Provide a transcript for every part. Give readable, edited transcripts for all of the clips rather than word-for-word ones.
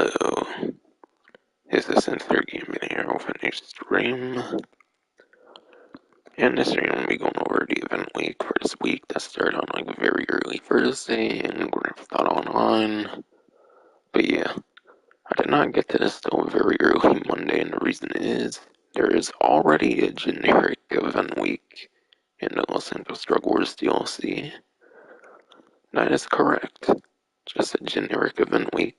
Hello, this is Santos Gaming here with a new stream. And this stream I'm gonna be going over the event week for this week that started on like very early Thursday and Grand Theft Auto Online. But yeah, I did not get to this till very early Monday, and the reason is there is already a generic event week in the Los Santos Drug Wars DLC. That is correct. Just a generic event week.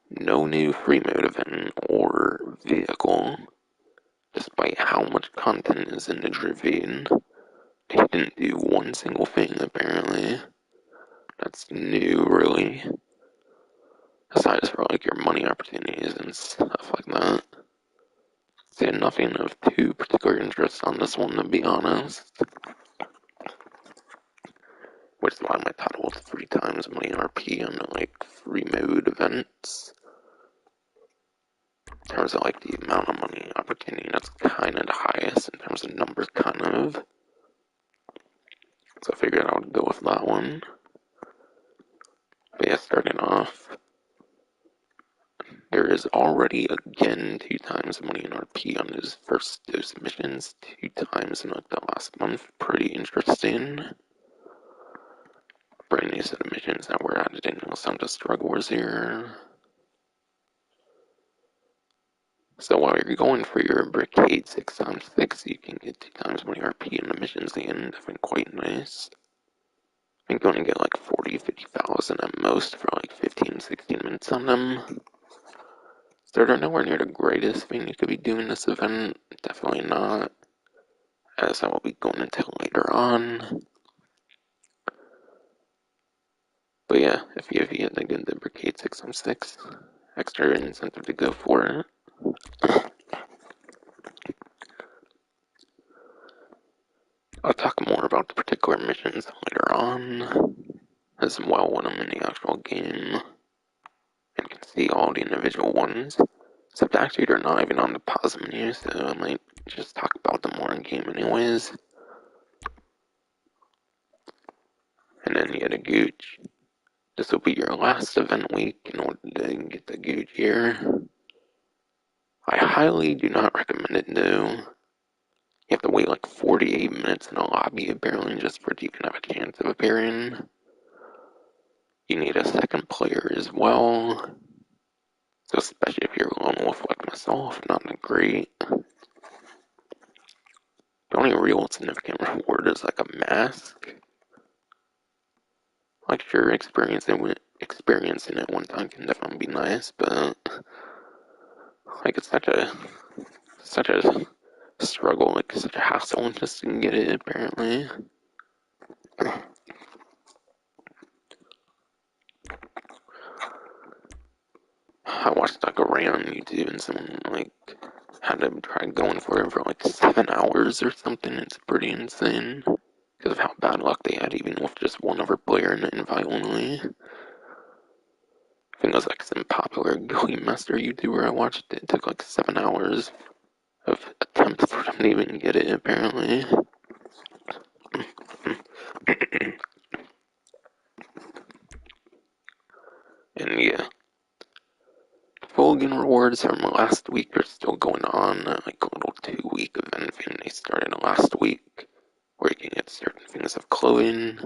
No new Freemode event or vehicle. Despite how much content is in the Dravine, they didn't do one single thing apparently. That's new, really. Aside for like your money opportunities and stuff like that. See nothing of too particular interest on this one, to be honest. Which is why my title was 3 times money RP on the like Freemode events. In terms of like the amount of money opportunity, that's kind of the highest in terms of numbers, kind of. So I figured I would go with that one. But yeah, starting off, there is already again 2 times money in RP on his first dose missions, 2 times in like the last month. Pretty interesting. Brand new set of missions that were added in Los Santos Drug Wars here. So while you're going for your Brigade 6x6, you can get 2 times money RP in the missions again. Definitely quite nice. I think you're going to get like 40-50,000 at most for like 15-16 minutes on them. So they're nowhere near the greatest thing you could be doing this event. Definitely not, as I will be going into later on. But yeah, if you get the Brigade 6x6, extra incentive to go for it. I'll talk more about the particular missions later on, as well when I'm in the actual game and can see all the individual ones. Except actually they're not even on the pause menu, so I might just talk about them more in game anyways. And then you get a Gooch. This will be your last event week in order to get the Gooch here. I highly do not recommend it though. You have to wait like 48 minutes in a lobby apparently just for it to even have a chance of appearing. You need a second player as well. So especially if you're a lone wolf like myself, not great. The only real significant reward is like a mask. Like sure, experiencing it one time can definitely be nice, but like it's such a struggle, like such a hassle just to get it apparently. I watched like a rant on YouTube and someone like had to try going for it for like 7 hours or something. It's pretty insane because of how bad luck they had, even with just one other player in the invite only. I think it was like some popular Game Master YouTuber I watched. It took like 7 hours of attempts for them to even get it apparently. And yeah, Fulgen rewards from last week are still going on. Like a little 2-week event thing they started last week, where you can get certain things of clothing.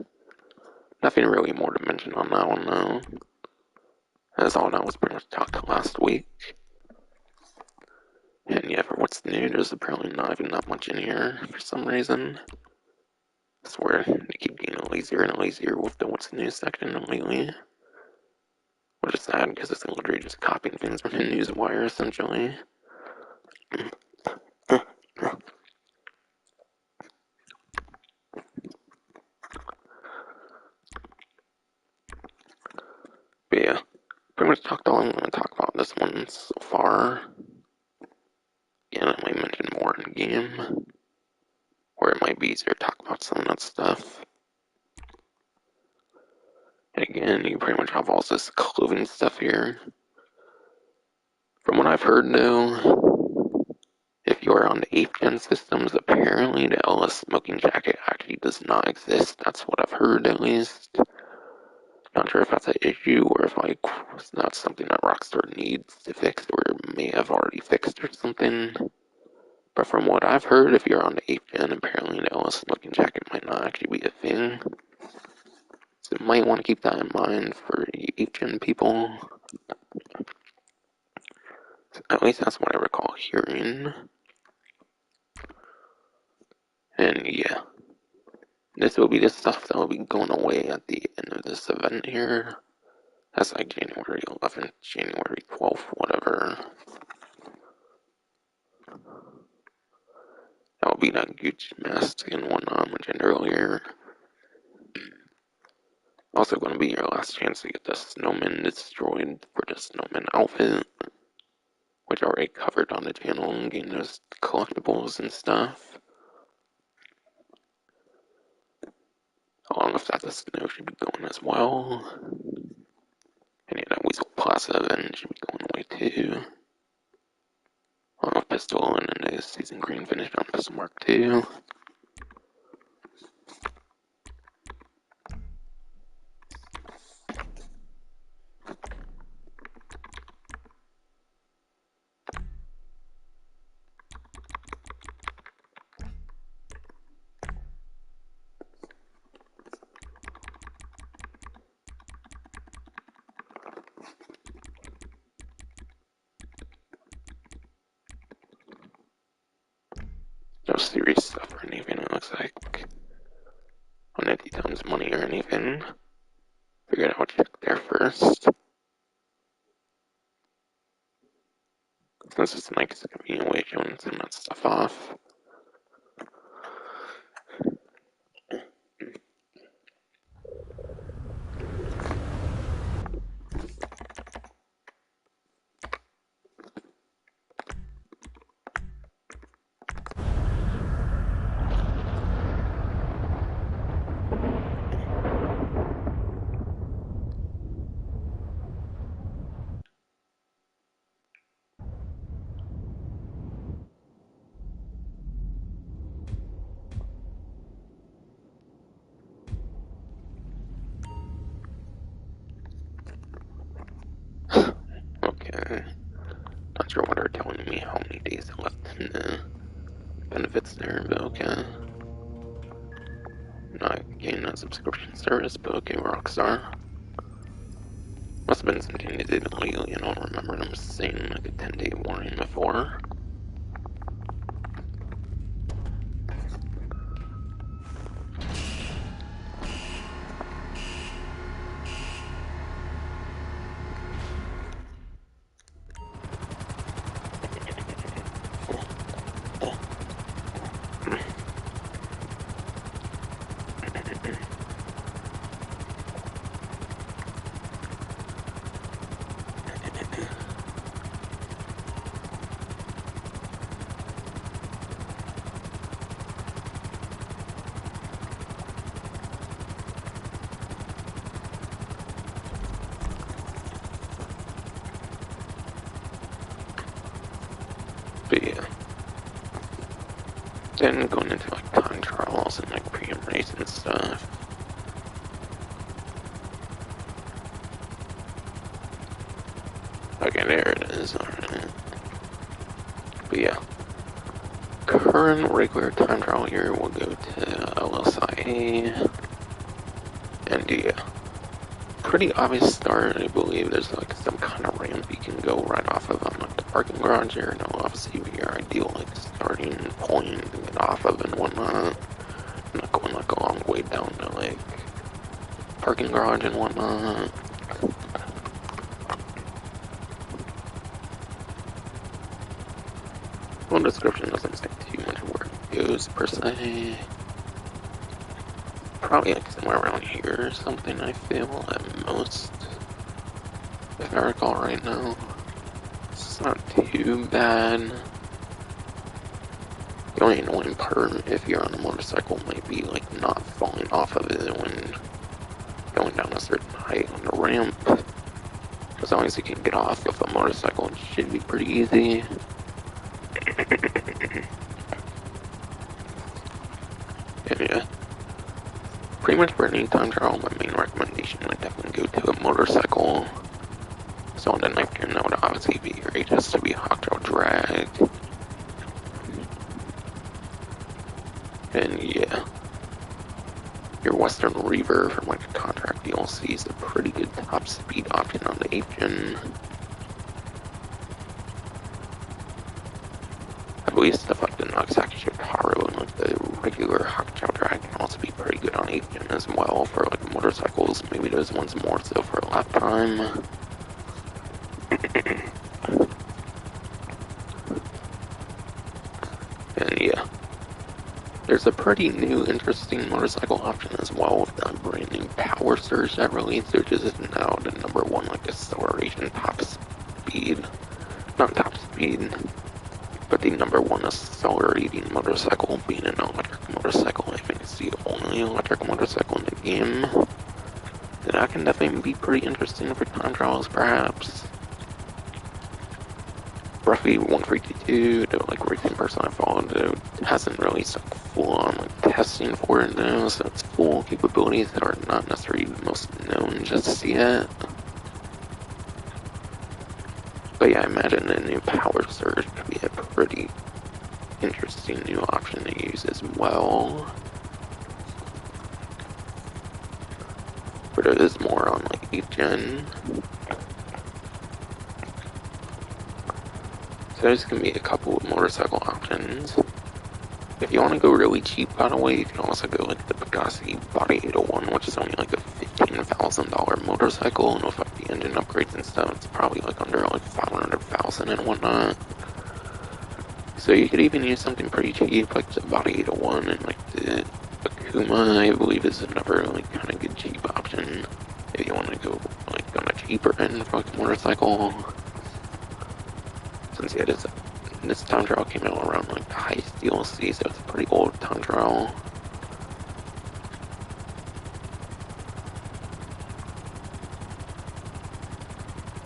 Nothing really more to mention on that one though, as all that was pretty much talked last week. And yeah, for what's new, there's apparently not even that much in here for some reason. I swear they keep getting lazier and lazier with the what's new section lately. Which is sad because it's literally just copying things from the newswire essentially. But yeah, pretty much talked all I'm going to talk about this one so far. Yeah, I might mention more in game, where it might be easier to talk about some of that stuff. And again, you pretty much have all this clothing stuff here. From what I've heard though, if you are on the 8th gen systems, apparently the LS smoking jacket actually does not exist. That's what I've heard at least. Not sure if that's an issue or if like it's not something that Rockstar needs to fix or may have already fixed or something. But from what I've heard, if you're on the 8th gen, apparently the LS looking jacket might not actually be a thing. So you might want to keep that in mind for the 8th gen people. So at least that's what I recall hearing. And yeah, this will be the stuff that will be going away at the end of this event here. That's like January 11th, January 12th, whatever. That will be that Gucci mask and whatnot I mentioned earlier. Also going to be your last chance to get the snowman destroyed for the snowman outfit, which I already covered on the channel and getting those collectibles and stuff. Along with that, the snow should be going as well. And yeah, that Weasel Plaza event should be going away too. Along with Pistol and then the Season Green finish on Pistol Mark II. No serious stuff or anything, it looks like. 150 times money or anything. Figured I would check there first. Since it's like it's a convenient way of showing some of that stuff off. Okay. Not sure what they're telling me how many days are left in the benefits there, but okay. Not getting a subscription service, but okay, Rockstar. Must have been something they did illegally. I don't remember them saying like a 10-day warning before. But yeah. Then going into like time trials and like pre-race and stuff. Okay, there it is, alright. But yeah. Current regular time trial here will go to LSIA. And yeah. Pretty obvious start, I believe there's like some kind of ramp you can go right off of on like the parking garage here. Now obviously your ideal like starting point to get off of and whatnot. Not going like a long way down to like parking garage and whatnot. Well, description doesn't say too much where it goes per se. Probably like somewhere around here or something, I feel, at most. If I recall right now. It's not too bad. The only annoying part, if you're on a motorcycle, might be like not falling off of it when going down a certain height on the ramp. As long as you can get off of a motorcycle, it should be pretty easy. And yeah. pretty much for any time trial, my main recommendation would definitely go to a motorcycle. So on the knife gen, that would obviously be your HSW Hawktail Drag. And yeah, your Western Reaver from like a contract DLC is a pretty good top speed option on the 8th gen. I believe stuff like the Nagasaki Shotaro and like the regular Hawktail Drag can also be pretty good on 8th gen as well for like motorcycles. Maybe those ones more so for lap time. And yeah, there's a pretty new, interesting motorcycle option as well with the brand new Power Surge that released, which is now the #1 like acceleration top speed, not top speed, but the #1 accelerating motorcycle, being an electric motorcycle. I think it's the only electric motorcycle in the game. And that can definitely be pretty interesting for time trials, perhaps. Roughly 152, the like racing person I followed hasn't released like full-on like testing for it now, so its full capabilities that are not necessarily the most known just yet. But yeah, I imagine the new Power Surge could be a pretty interesting new option to use as well. But it is more on like 8th gen. So there's gonna be a couple of motorcycle options. If you want to go really cheap, by the way, you can also go like the Pegasi Body 801, which is only like a $15,000 motorcycle, and with like the engine upgrades and stuff, it's probably like under like 500,000 and whatnot. So you could even use something pretty cheap, like the Body 801 and like the Akuma, I believe is another like kind of good cheap option if you want to go like on a cheaper end for like a motorcycle. Since yeah, this time trial came out around like the Heist DLC, so it's a pretty old time trial.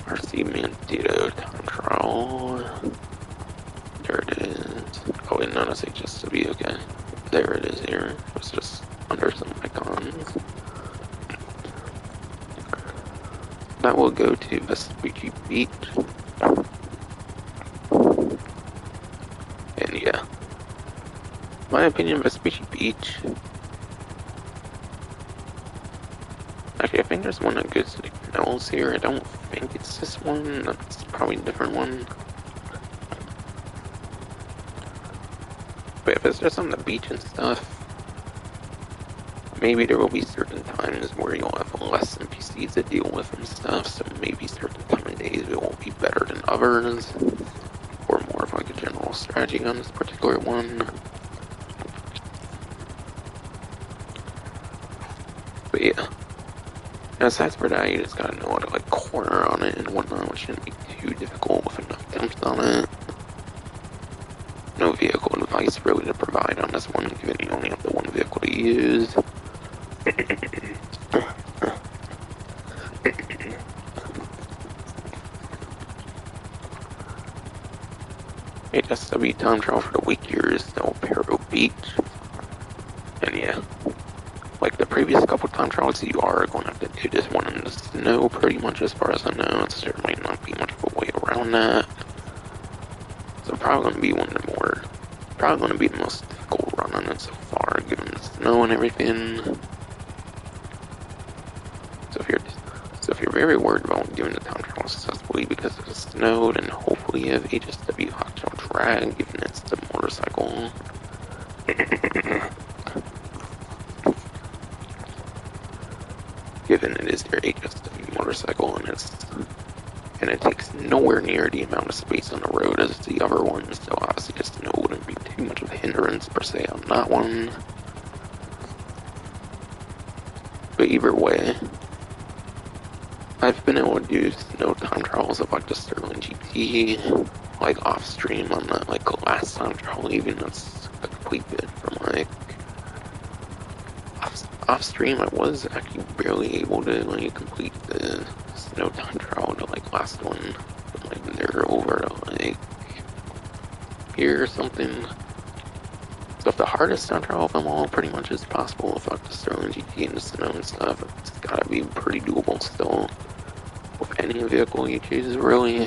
RC Mantito time trial. There it is. Oh wait, no, that's HSW, okay. There it is here. It's just under some icons. That will go to Vespucci Beach. And yeah, my opinion, Vespucci Beach. Actually, I think there's one that goes to the canals here. I don't think it's this one. That's probably a different one. But if it's just on the beach and stuff, maybe there will be certain times where you'll have less NPCs to deal with and stuff, so maybe certain time of days it won't be better than others, or more of like a general strategy on this particular one. But yeah, and aside for that, you just gotta know how to like corner on it and whatnot, which shouldn't be too difficult with enough jumps on it. No vehicle advice really to provide on this one, given you only have the one vehicle to use. HSW time trial for the week here is El Perro Beach. And yeah, like the previous couple time trials, you are going to have to do this one in the snow pretty much as far as I know. There might not be much of a way around that. So probably going to be probably going to be the most difficult run on it so far, given the snow and everything. So if you're very worried about doing the time trial successfully because of the snow, then hopefully you have HSW Hawktail Drag, given it's the motorcycle. Given it is your HSW motorcycle and it takes nowhere near the amount of space on the road as the other ones, so obviously the snow wouldn't be too much of a hindrance per se on that one. But either way, I've been able to do snow time trials of like the Sterling GT, like off stream on that like last time trial, even that's a complete bit from like off stream. I was actually barely able to like complete the snow time trial to like last one, but, like they're over to like here or something. Stuff the hardest time trial of them all pretty much is possible if I just throw in GT into snow and stuff. It's gotta be pretty doable still. With any vehicle you choose, really.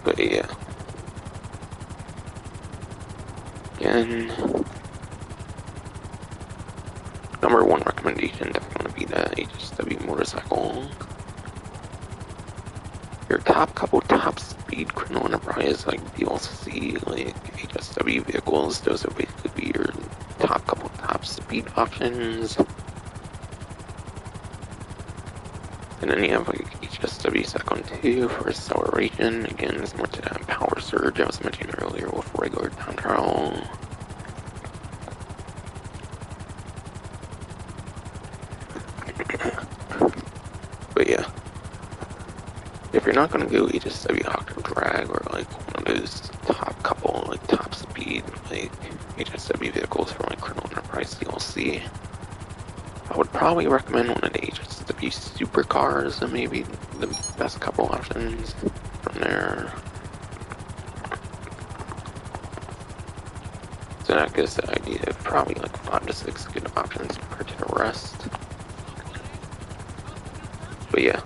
But yeah. Again, number one recommendation definitely be the HSW motorcycle. Your top couple top speed criminal enterprise like DLC like HSW vehicles, those will basically be your top couple top speed options. And then you have like HSW second 2 for acceleration, again similar to that power surge I was mentioning earlier with regular time trial. But yeah, if you're not gonna go HSW Octo Drag or like one of those top couple like top speed like HSW vehicles from like Criminal Enterprise DLC, I would probably recommend one of the HSW supercars and maybe the best couple options from there. So that gives the idea of probably like 5 to 6 good options compared to the rest. But yeah,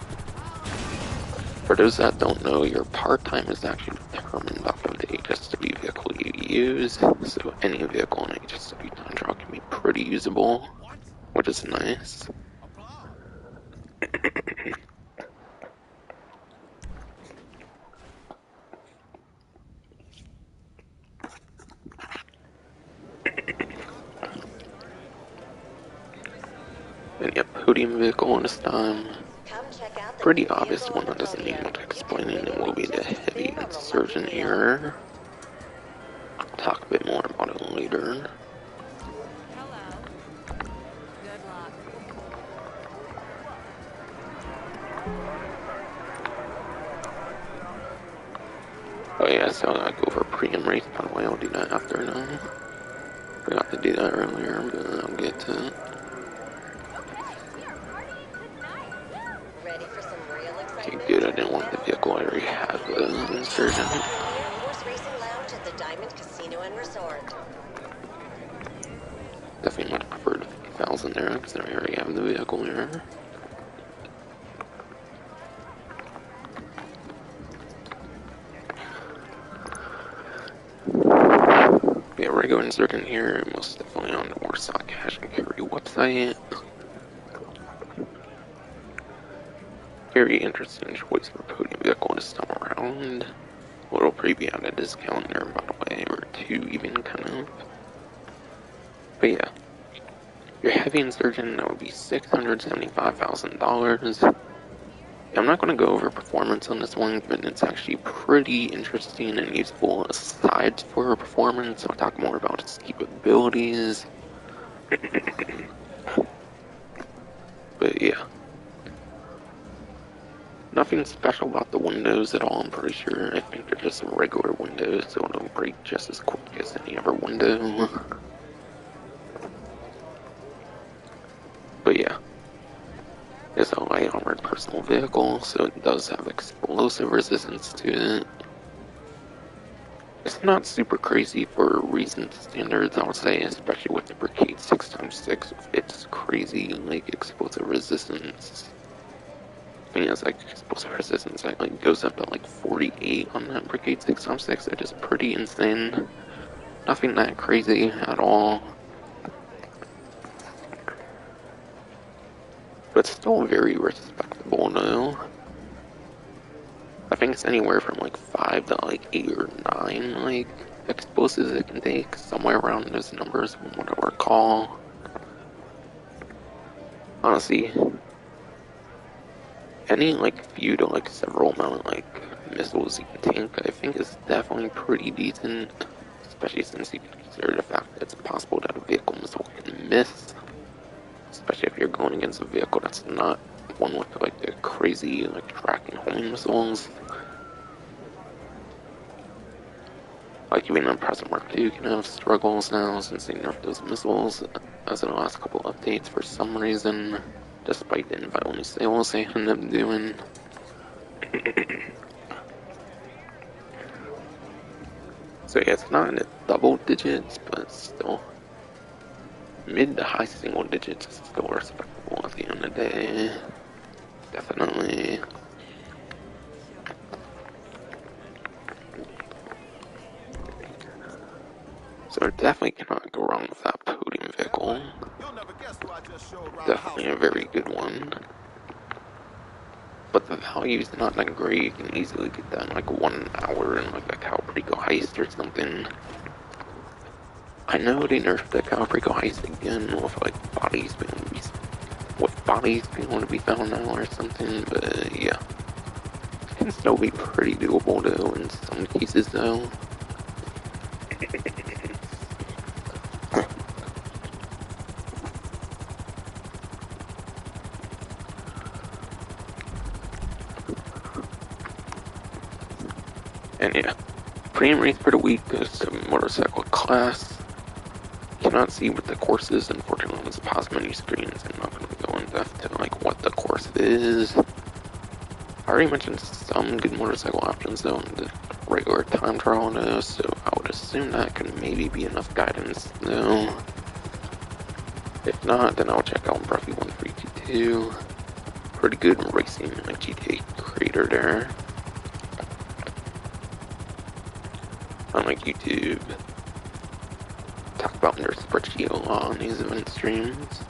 for those that don't know, your part time is actually determined off of the HSW vehicle you use, so any vehicle in HSW time trial can be pretty usable, which is nice. And yep, podium vehicle this time. Pretty obvious one that doesn't need much explaining. It will be the heavy insurgent here. I'll talk a bit more about it later. Oh yeah, so I go for pre-em race, by the way, I'll do that after now. Forgot to do that earlier, but I'll get to it. Okay, good, I didn't want the vehicle, I already have the insurgent. Definitely much preferred 50,000 there, because I already have the vehicle here. Yeah, regular insurgent here, most definitely on the Warsaw Cash and Carry website. Very interesting choice for podium vehicle this time around. A little preview at a discount there, by the way, or 2 even, kind of. But yeah, your heavy insurgent, that would be $675,000. I'm not going to go over performance on this one, but it's actually pretty interesting and useful aside for performance. I'll talk more about its capabilities. But yeah, nothing special about the windows at all, I'm pretty sure. I think they're just regular windows, so it'll break just as quick as any other window. But yeah, it's a light armored personal vehicle, so it does have explosive resistance to it. It's not super crazy for recent standards, I would say, especially with the Brigade 6x6 with its crazy, like, explosive resistance. I think it's like explosive resistance that like goes up to like 48 on that Brigade 6x6, that is pretty insane. Nothing that crazy at all. But still very respectable though. I think it's anywhere from like 5 to like 8 or 9 like explosives it can take, somewhere around those numbers from what I recall. Honestly, any like few to like several amount like missiles you can tank, I think is definitely pretty decent, especially since you can consider the fact that it's possible that a vehicle missile can miss, especially if you're going against a vehicle that's not one with like the crazy like tracking homing missiles. Like even on Present Mark II can have struggles now since they nerfed those missiles as in the last couple updates for some reason, despite the invite-only sales they ended up doing. So yeah, it's not in the double digits, but still mid to high single digits is still respectable at the end of the day. Definitely. So definitely cannot go wrong with that podium vehicle. Definitely a very good one. But the value is not that great. You can easily get that in like 1 hour in like a Calbrico heist or something. I know they nerfed the Calbrico heist again with like bodies being able to be found now or something, but yeah. It can still be pretty doable though in some cases though. And yeah, premium race for the week goes to motorcycle class. Cannot see what the course is, unfortunately, on this pause menu screens. I'm not going to go in depth to like what the course is. I already mentioned some good motorcycle options though in the regular time trial though, so I would assume that could maybe be enough guidance though. If not, then I'll check out Bruffy 1322. Pretty good racing like GTA creator there. On like YouTube. Talk about their spreadsheet a lot on these event streams.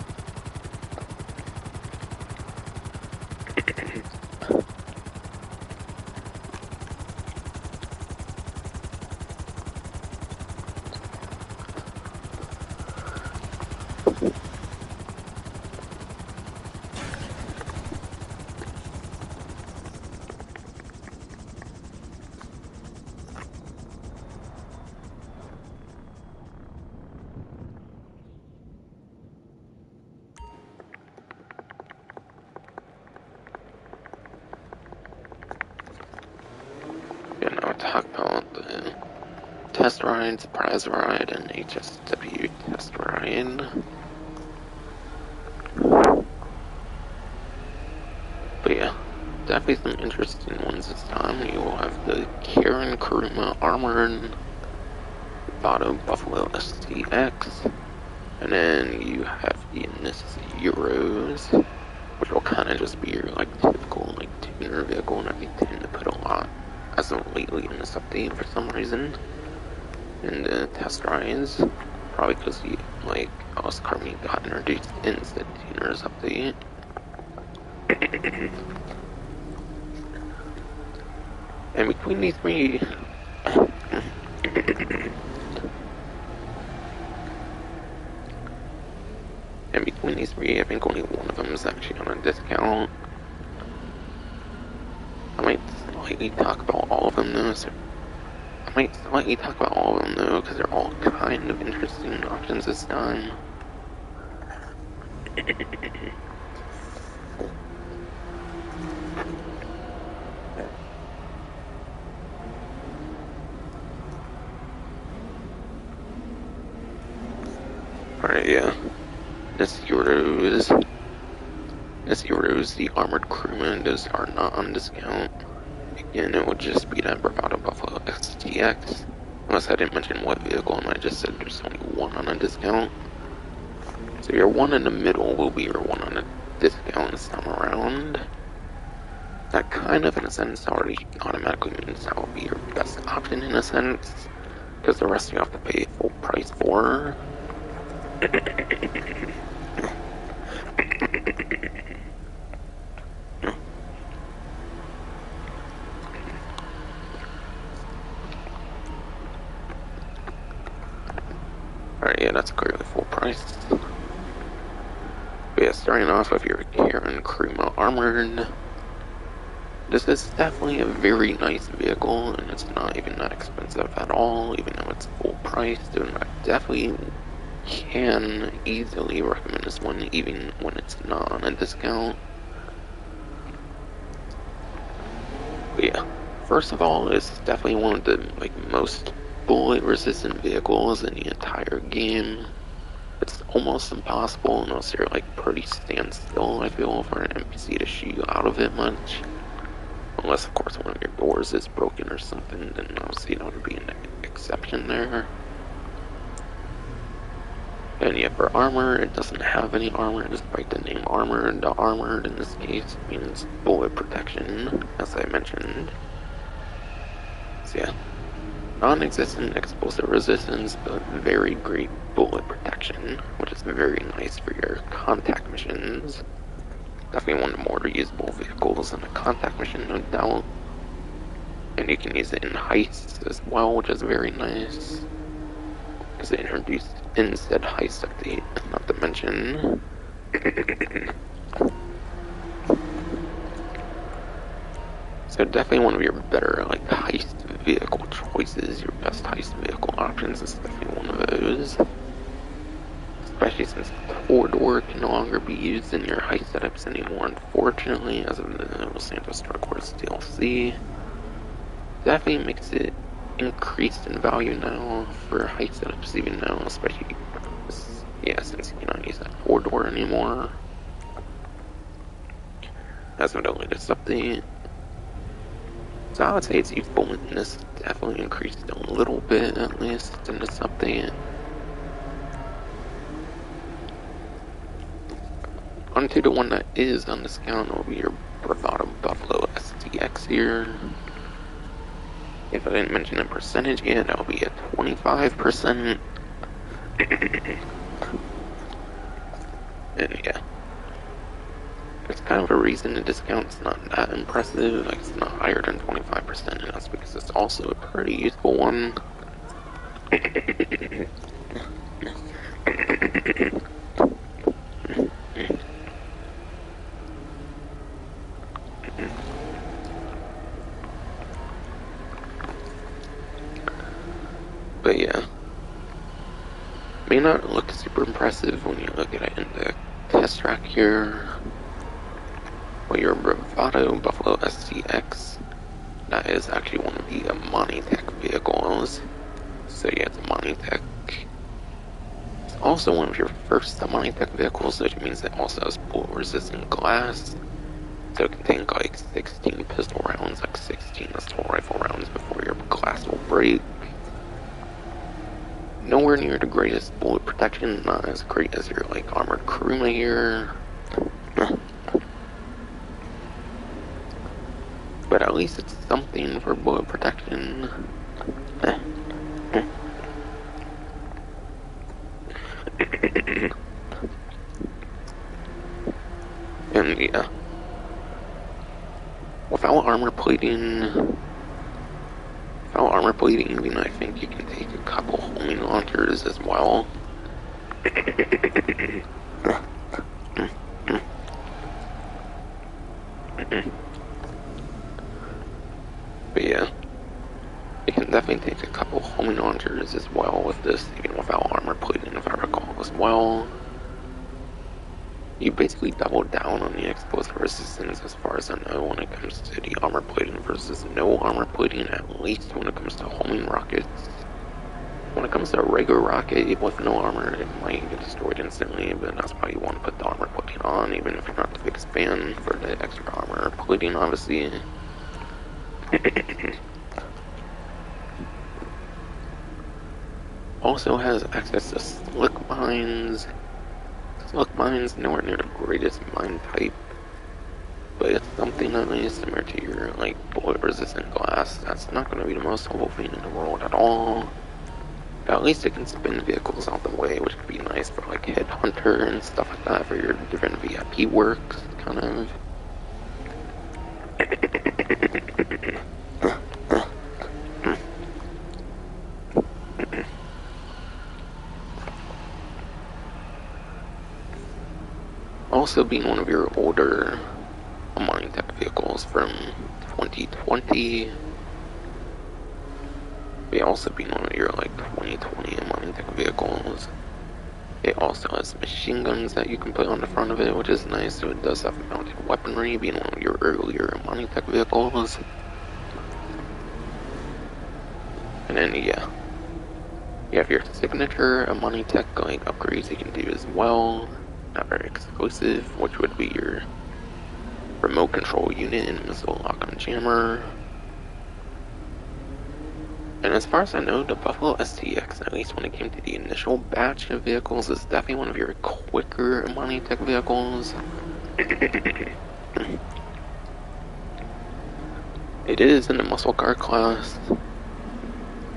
Yeah, now talk about the test ride, surprise ride, and HSW test ride. But yeah, definitely some interesting ones this time. You will have the Karen Kuruma Armored Vado Buffalo SCX, and then you have the Innis Euros, which will kind of just be your like typical like tuner vehicle, and they tend to put a lot as of lately in this update for some reason. And the test rides, probably because the like Oscar got introduced into the tuners update. And between these three, I think only one of them is actually on a discount. I might slightly talk about all of them though. Because they're all kind of interesting options this time. Alright, yeah. This Euros. S-Heroes, the Armored Crewmen, those are not on discount. Again, it would just be that Bravado Buffalo STX. Unless I didn't mention what vehicle, and I just said there's only one on a discount. So your one in the middle will be your one on a discount this time around. That kind of, in a sense, already automatically means that will be your best option in a sense, because the rest you have to pay full price for. Alright, yeah, that's clearly full price. But yeah, starting off with your Karen Crema Armored. This is definitely a very nice vehicle, and it's not even that expensive at all, even though it's full price. And I definitely can easily recommend this one, even when it's not on a discount. But yeah, first of all, it's definitely one of the most bullet-resistant vehicles in the entire game. It's almost impossible unless you're pretty standstill, I feel, for an NPC to shoot you out of it much. Unless, of course, one of your doors is broken or something, then obviously that would be an exception there. And yeah, for armor, it doesn't have any armor, despite the name Armored. The Armored, in this case, means bullet protection, as I mentioned. So yeah, non-existent explosive resistance, but very great bullet protection, which is very nice for your contact missions. Definitely one of the more reusable vehicles in a contact mission, no doubt. And you can use it in heists as well, which is very nice. Because they introduced instead heist update, not to mention. So definitely one of your better heist vehicle choices, your best heist vehicle options is definitely one of those. Especially since the 4-door can no longer be used in your heist setups anymore, unfortunately, as of the Santos Dark Wars DLC. Definitely makes it increased in value now for heist setups, even now, especially, yeah, since you cannot use that 4-door anymore. As of the latest update. So I would say its usefulness definitely increased a little bit, at least, in this update. Onto the one that is on discount will be your Bravado Buffalo STX here. If I didn't mention the percentage yet, that'll be at 25%. And yeah, there's kind of a reason the discount's not that impressive, it's not higher than 25%, and that's because it's also a pretty useful one. But yeah, may not look super impressive when you look at it in the test track here. But your Bravado Buffalo STX, that is actually one of the Monitech vehicles. So yeah, it's a Monitech. It's also one of your first Monitech vehicles, which means it also has bullet-resistant glass. So it can take 16 pistol rounds, 16 assault rifle rounds before your glass will break. Nowhere near the greatest bullet protection, not as great as your Armored Crewman here. But at least it's something for bullet protection. And yeah, without armor plating, even I think you can take a couple homing launchers as well. But yeah, you can definitely take a couple homing launchers as well with this, even without armor plating, if I recall as well. You basically double down on the explosive resistance as far as I know when it comes to the armor plating versus no armor plating, at least when it comes to homing rockets. when it comes to a regular rocket with no armor, it might get destroyed instantly, but that's why you want to put the armor plating on, even if you're not the biggest fan for the extra armor plating, obviously. Also has access to slick mines. Slick mines nowhere near the greatest mine type, but it's something that is similar to your like bullet resistant glass. That's not going to be the most helpful thing in the world at all. But at least it can spin vehicles out the way, which could be nice for like headhunter and stuff like that for your different VIP works, kind of. Also being one of your older mining tech vehicles from 2020. But also being one of your like 2020 mining tech vehicles. It also has machine guns that you can put on the front of it, which is nice. So it does have mounted weaponry, being one of your earlier mining tech vehicles. And then yeah, you have your signature mining tech like upgrades you can do as well. Not very exclusive, which would be your remote control unit and missile lock-on jammer. And as far as I know, the Buffalo STX, at least when it came to the initial batch of vehicles, is definitely one of your quicker mining tech vehicles. It is in the muscle car class,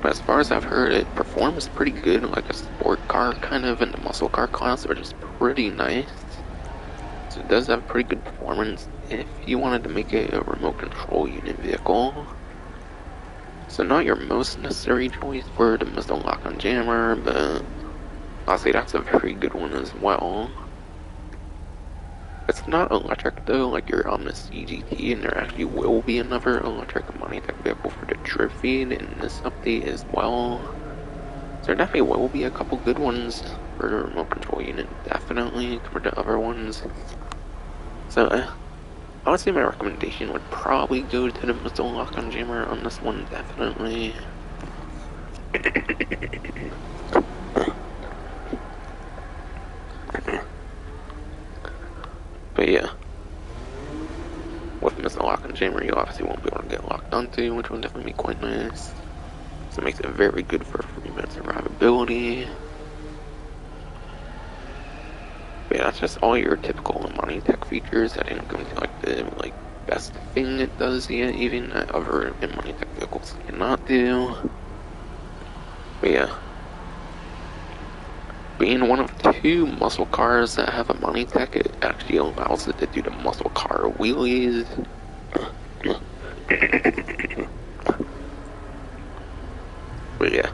but as far as I've heard, it performs pretty good, like a sport car kind of in the muscle car class, which is pretty nice. So it does have pretty good performance if you wanted to make it a remote control unit vehicle. So not your most necessary choice for the missile lock-on jammer, but I'll say that's a very good one as well. It's not electric though, like your Omnis EGT, and there actually will be another electric mining tech vehicle for the drip feed in this update as well. So there definitely will be a couple good ones for the remote control unit, definitely, compared to other ones. So I would say my recommendation would probably go to the missile lock-on jammer on this one, definitely. But yeah, with missile lock-on jammer, you obviously won't be able to get locked onto, which will definitely be quite nice. So it makes it very good for Freemode survivability. But yeah, that's just all your typical mining tech features. I didn't go into like the best thing it does yet, even that other mining tech vehicles cannot do. But yeah, being one of two muscle cars that have a mining tech, it actually allows it to do the muscle car wheelies. But yeah,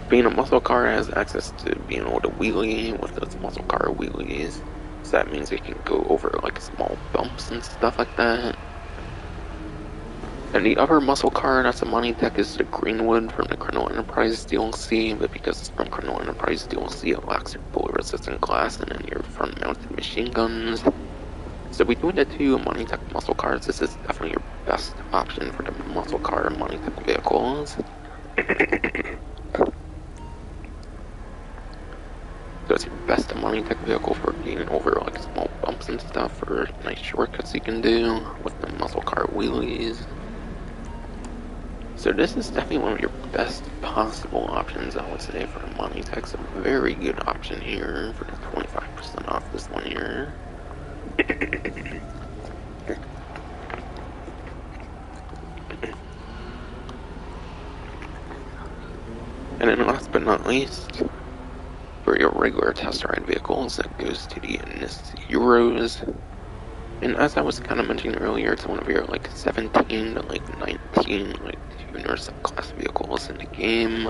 being a muscle car has access to being able to wheelie with those muscle car wheelies. So that means it can go over like small bumps and stuff like that. And the other muscle car that's a mining tech is the Greenwood from the Criminal Enterprise DLC, but because it's from Criminal Enterprise DLC, it lacks your bullet resistant glass and then your front mounted machine guns. So between the two mining tech muscle cars, this is definitely your best option for the muscle car mining tech vehicles. So it's your best mining tech vehicle for getting over like small bumps and stuff, or nice shortcuts you can do with the muscle car wheelies. So this is definitely one of your best possible options, I would say, for a mining tech. So a very good option here for the 25% off this one here. And then last but not least, for your regular test ride vehicles, that goes to the NIST Euros. And as I was kind of mentioning earlier, it's one of your like 17 to like 19 like tuner subclass vehicles in the game.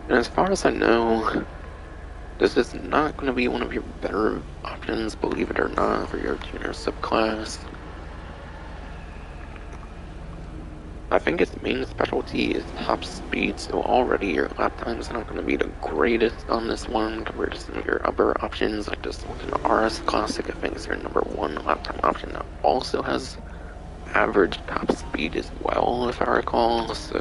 And as far as I know, this is not going to be one of your better options, believe it or not, for your tuner subclass. I think its main specialty is top speed, so already your lap time is not going to be the greatest on this one compared to some of your other options, like this Sultan RS Classic. I think is your number one lap time option that also has average top speed as well, if I recall, so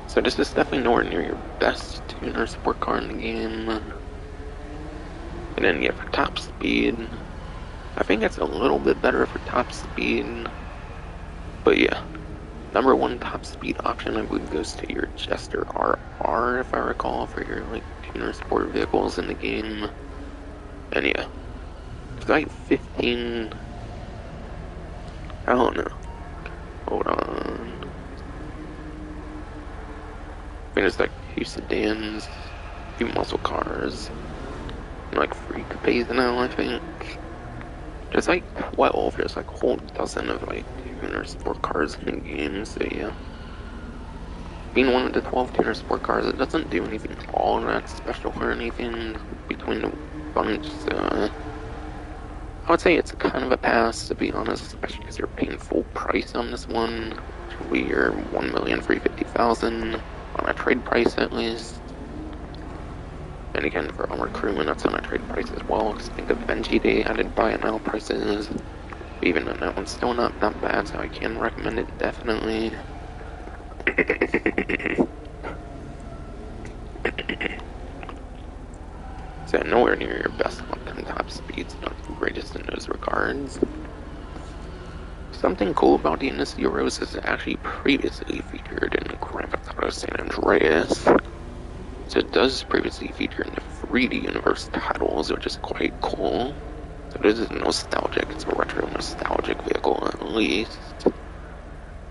So this is definitely nowhere near your best tuner sport car in the game. And then yeah, for top speed, I think it's a little bit better for top speed. But yeah, number one top speed option I believe goes to your Jester RR, if I recall, for your like tuner sport vehicles in the game. And yeah, it's like 15. I don't know. Hold on. I think it's like 2 sedans, 2 muscle cars, and like 3 coupes now, I think. There's like 12, there's like a whole dozen of like tuner sport cars in the game, so yeah. Being one of the 12 tuner sport cars, it doesn't do anything all that special or anything between the bunch, so I would say it's kind of a pass, to be honest, especially because you're paying full price on this one, which will be your 1,350,000 on a trade price at least. And again, for Armored Crewman, that's on a trade price as well, because I think of NGD added buy it now prices. But even then, that one's still not that bad, so I can recommend it definitely. So nowhere near your best on top speeds, not the greatest in those regards. Something cool about the Innis Euros is it actually previously featured in Grand Theft Auto San Andreas. So it does previously feature in the 3D Universe titles, which is quite cool. So this is nostalgic, it's a retro nostalgic vehicle at least,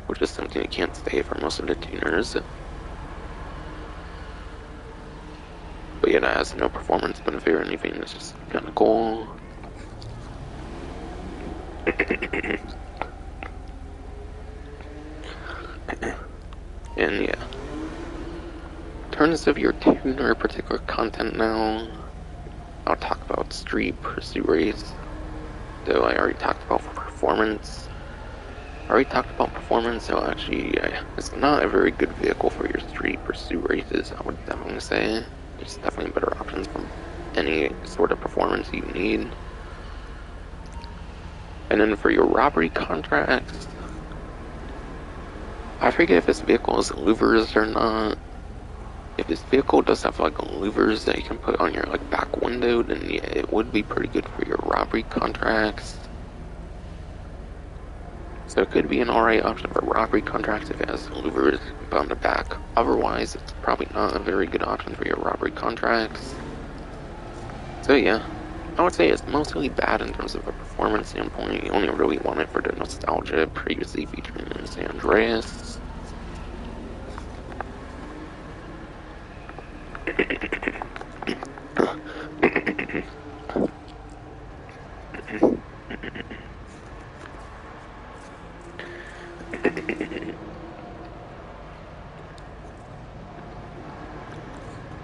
which is something you can't say for most of the tuners. But yeah, that has no performance benefit or anything, it's just kinda cool. And yeah. In terms of your tuner particular content now, I'll talk about Street Pursuit Race. So I already talked about performance. So actually, it's not a very good vehicle for your Street Pursuit races, I would definitely say. There's definitely better options from any sort of performance you need. And then for your robbery contracts, I forget if this vehicle is louvers or not. If this vehicle does have like louvers that you can put on your like back window, then yeah, it would be pretty good for your robbery contracts. So it could be an alright option for robbery contracts if it has louvers on the back. Otherwise, it's probably not a very good option for your robbery contracts. So yeah, I would say it's mostly bad in terms of a performance standpoint. You only really want it for the nostalgia previously featuring in San Andreas.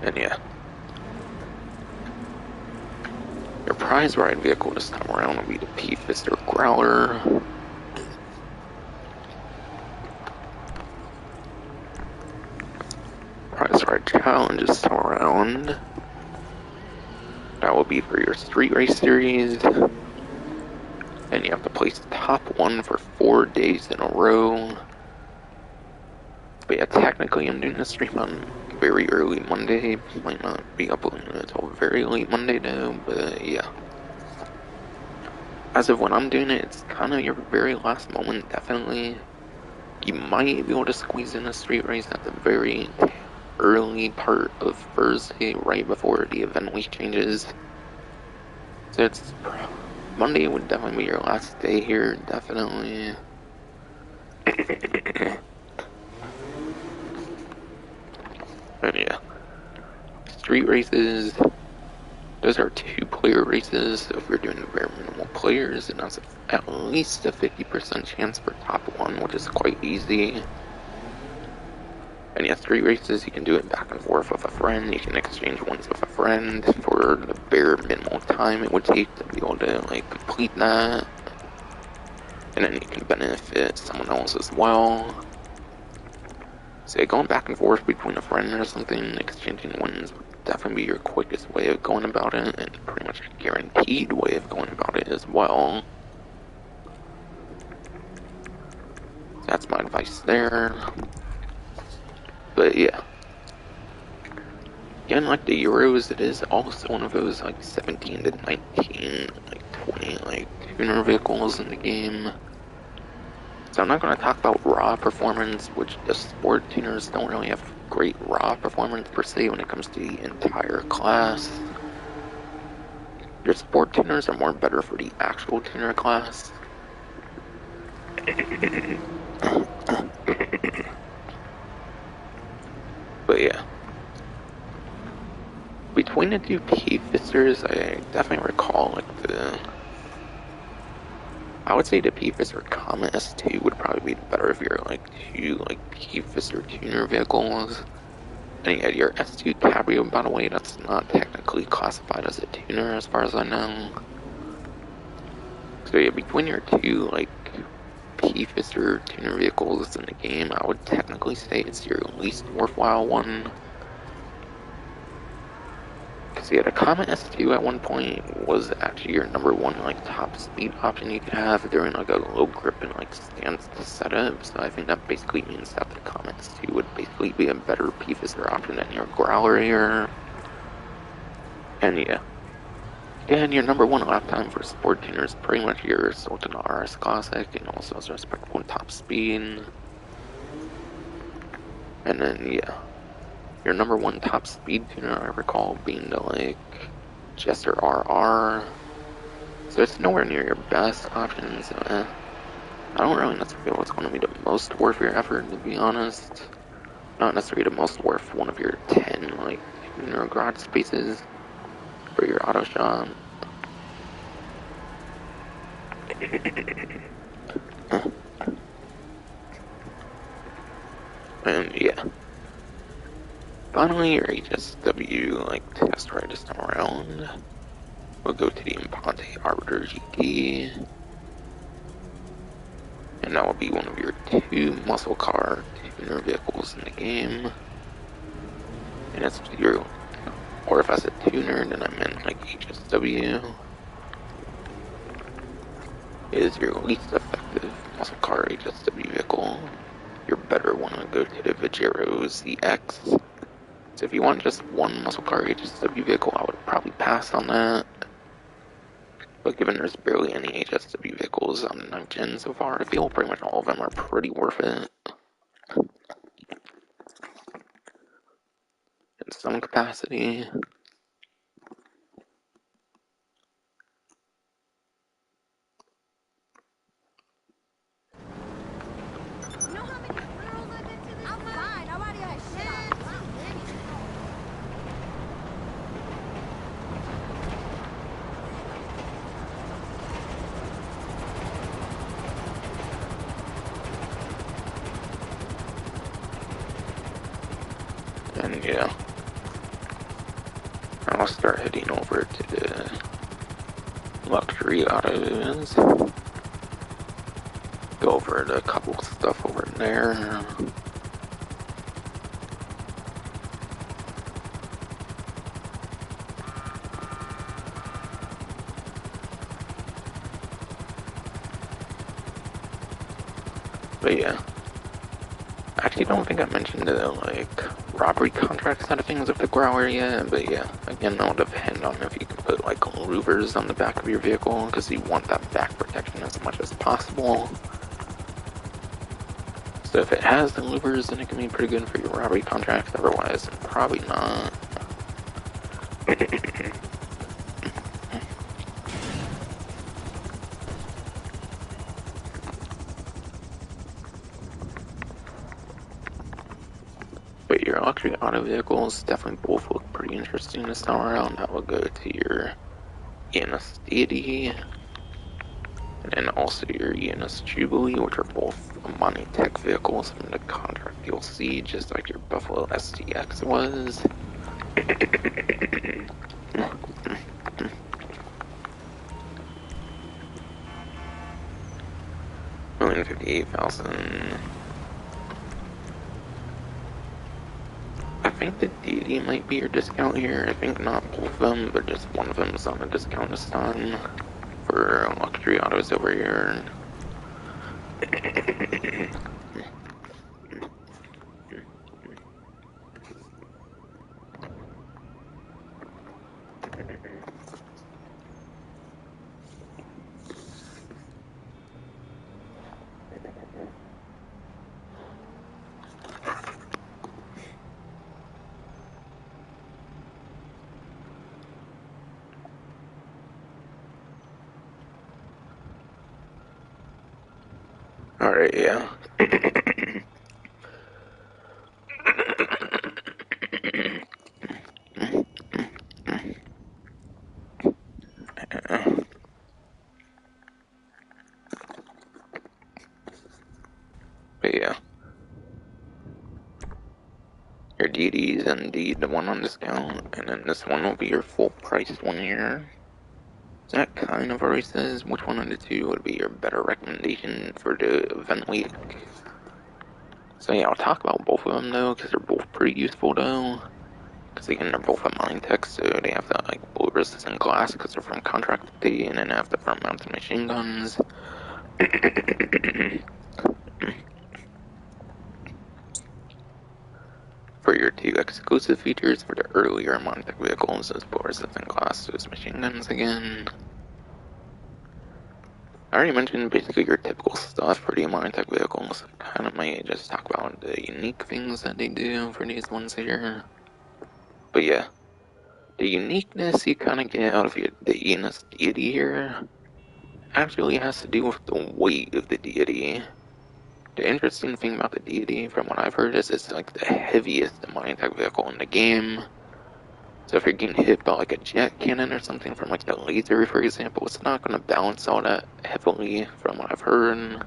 And yeah, your prize ride vehicle this time around will be the P-Fister Growler. Prize ride challenge this time around, that will be for your street race series, and you have to place top 1 for 4 days in a row. But yeah, technically I'm doing this stream on very early Monday. Might not be uploading it until very late Monday though, but yeah. As of when I'm doing it, it's kind of your very last moment, definitely. You might be able to squeeze in a street race at the very early part of Thursday, right before the event week changes. So it's Monday would definitely be your last day here, definitely. And yeah, street races, those are 2-player races, so if you're doing very minimal players, then that's at least a 50% chance for top 1, which is quite easy. And yeah, street races, you can do it back and forth with a friend, you can exchange ones with a friend for the bare minimal time it would take to be able to like complete that. And then you can benefit someone else as well. So going back and forth between a friend or something, exchanging wins would definitely be your quickest way of going about it, and pretty much a guaranteed way of going about it as well. that's my advice there. But yeah. Again, like the Euros, it is also one of those like 17 to 19, like 20, like tuner vehicles in the game. So I'm not going to talk about raw performance, which the sport tuners don't really have great raw performance per se when it comes to the entire class. Your sport tuners are more better for the actual tuner class. But yeah. Between the two P-Fisters, I definitely recall I would say the P-Fister Comet S2 would probably be better if you're like two like P-Fister tuner vehicles. And yeah, your S2 Cabrio, by the way, that's not technically classified as a tuner as far as I know. So yeah, between your two like P-Fister tuner vehicles in the game, I would technically say it's your least worthwhile one. Because yeah, the Comet S2 at one point was actually your number one like top speed option you could have during like a low grip and like stance setup. So I think that basically means that the Comet S2 would basically be a better P-Fister option than your Growler here. And yeah. And your number one lap time for sport tuner is pretty much your Sultan RS Classic and also has respectable top speed. And then yeah. Your number one top speed tuner I recall being the like Jester RR. So it's nowhere near your best option, so I don't really necessarily feel what's going to be the most worth your effort, to be honest. Not necessarily the most worth one of your 10 like tuner garage spaces for your auto shop. And yeah. Finally, your HSW like test ride this time around. We'll go to the Impante Arbiter GT. And that will be one of your two muscle car tuner vehicles in the game. And it's your, or if I said tuner, then I meant like HSW. It is your least effective muscle car HSW vehicle. Your better one would go to the Vigero ZX. So if you want just one muscle car HSW vehicle, I would probably pass on that. But given there's barely any HSW vehicles on the 9th gen so far, I feel pretty much all of them are pretty worth it. In some capacity. And yeah, I'll start heading over to the luxury autos. Go over a couple of stuff over there. But yeah, I actually don't think I mentioned the like robbery contract side of things of the Growler yet, but yeah, again, that'll depend on if you can put like louvers on the back of your vehicle, because you want that back protection as much as possible. So if it has the louvers, then it can be pretty good for your robbery contracts, otherwise, probably not. But your luxury auto vehicles definitely both look pretty interesting this time around. That will go to your ENS Deity, and then also your ENS Jubilee, which are both Amani Tech vehicles from the contract DLC, just like your Buffalo STX was. 158,000. I think the Deity might be your discount here. I think not both of them, but just one of them is on a discount this time for luxury autos over here. Alright, yeah. But yeah. Your DD is indeed the one on discount, and then this one will be your full price 1 year. That kind of already says which one of the two would be your better recommendation for the event week. So yeah, I'll talk about both of them though, because they're both pretty useful though. Because again, they're both a mine tech, so they have the like bullet resistant glass because they're from contract D, and then they have the front mounted machine guns. For your two exclusive features for the earlier mine tech vehicles, those bullet resistant glass, those machine guns again. I already mentioned basically your typical stuff for the mine tech vehicles. I kind of might just talk about the unique things that they do for these ones here. But yeah, the uniqueness you kind of get out of the ENS deity here actually has to do with the weight of the deity. The interesting thing about the deity, from what I've heard, is it's like the heaviest mine tech vehicle in the game. So if you're getting hit by like a jet cannon or something from like the laser, for example, it's not going to balance all that heavily, from what I've heard.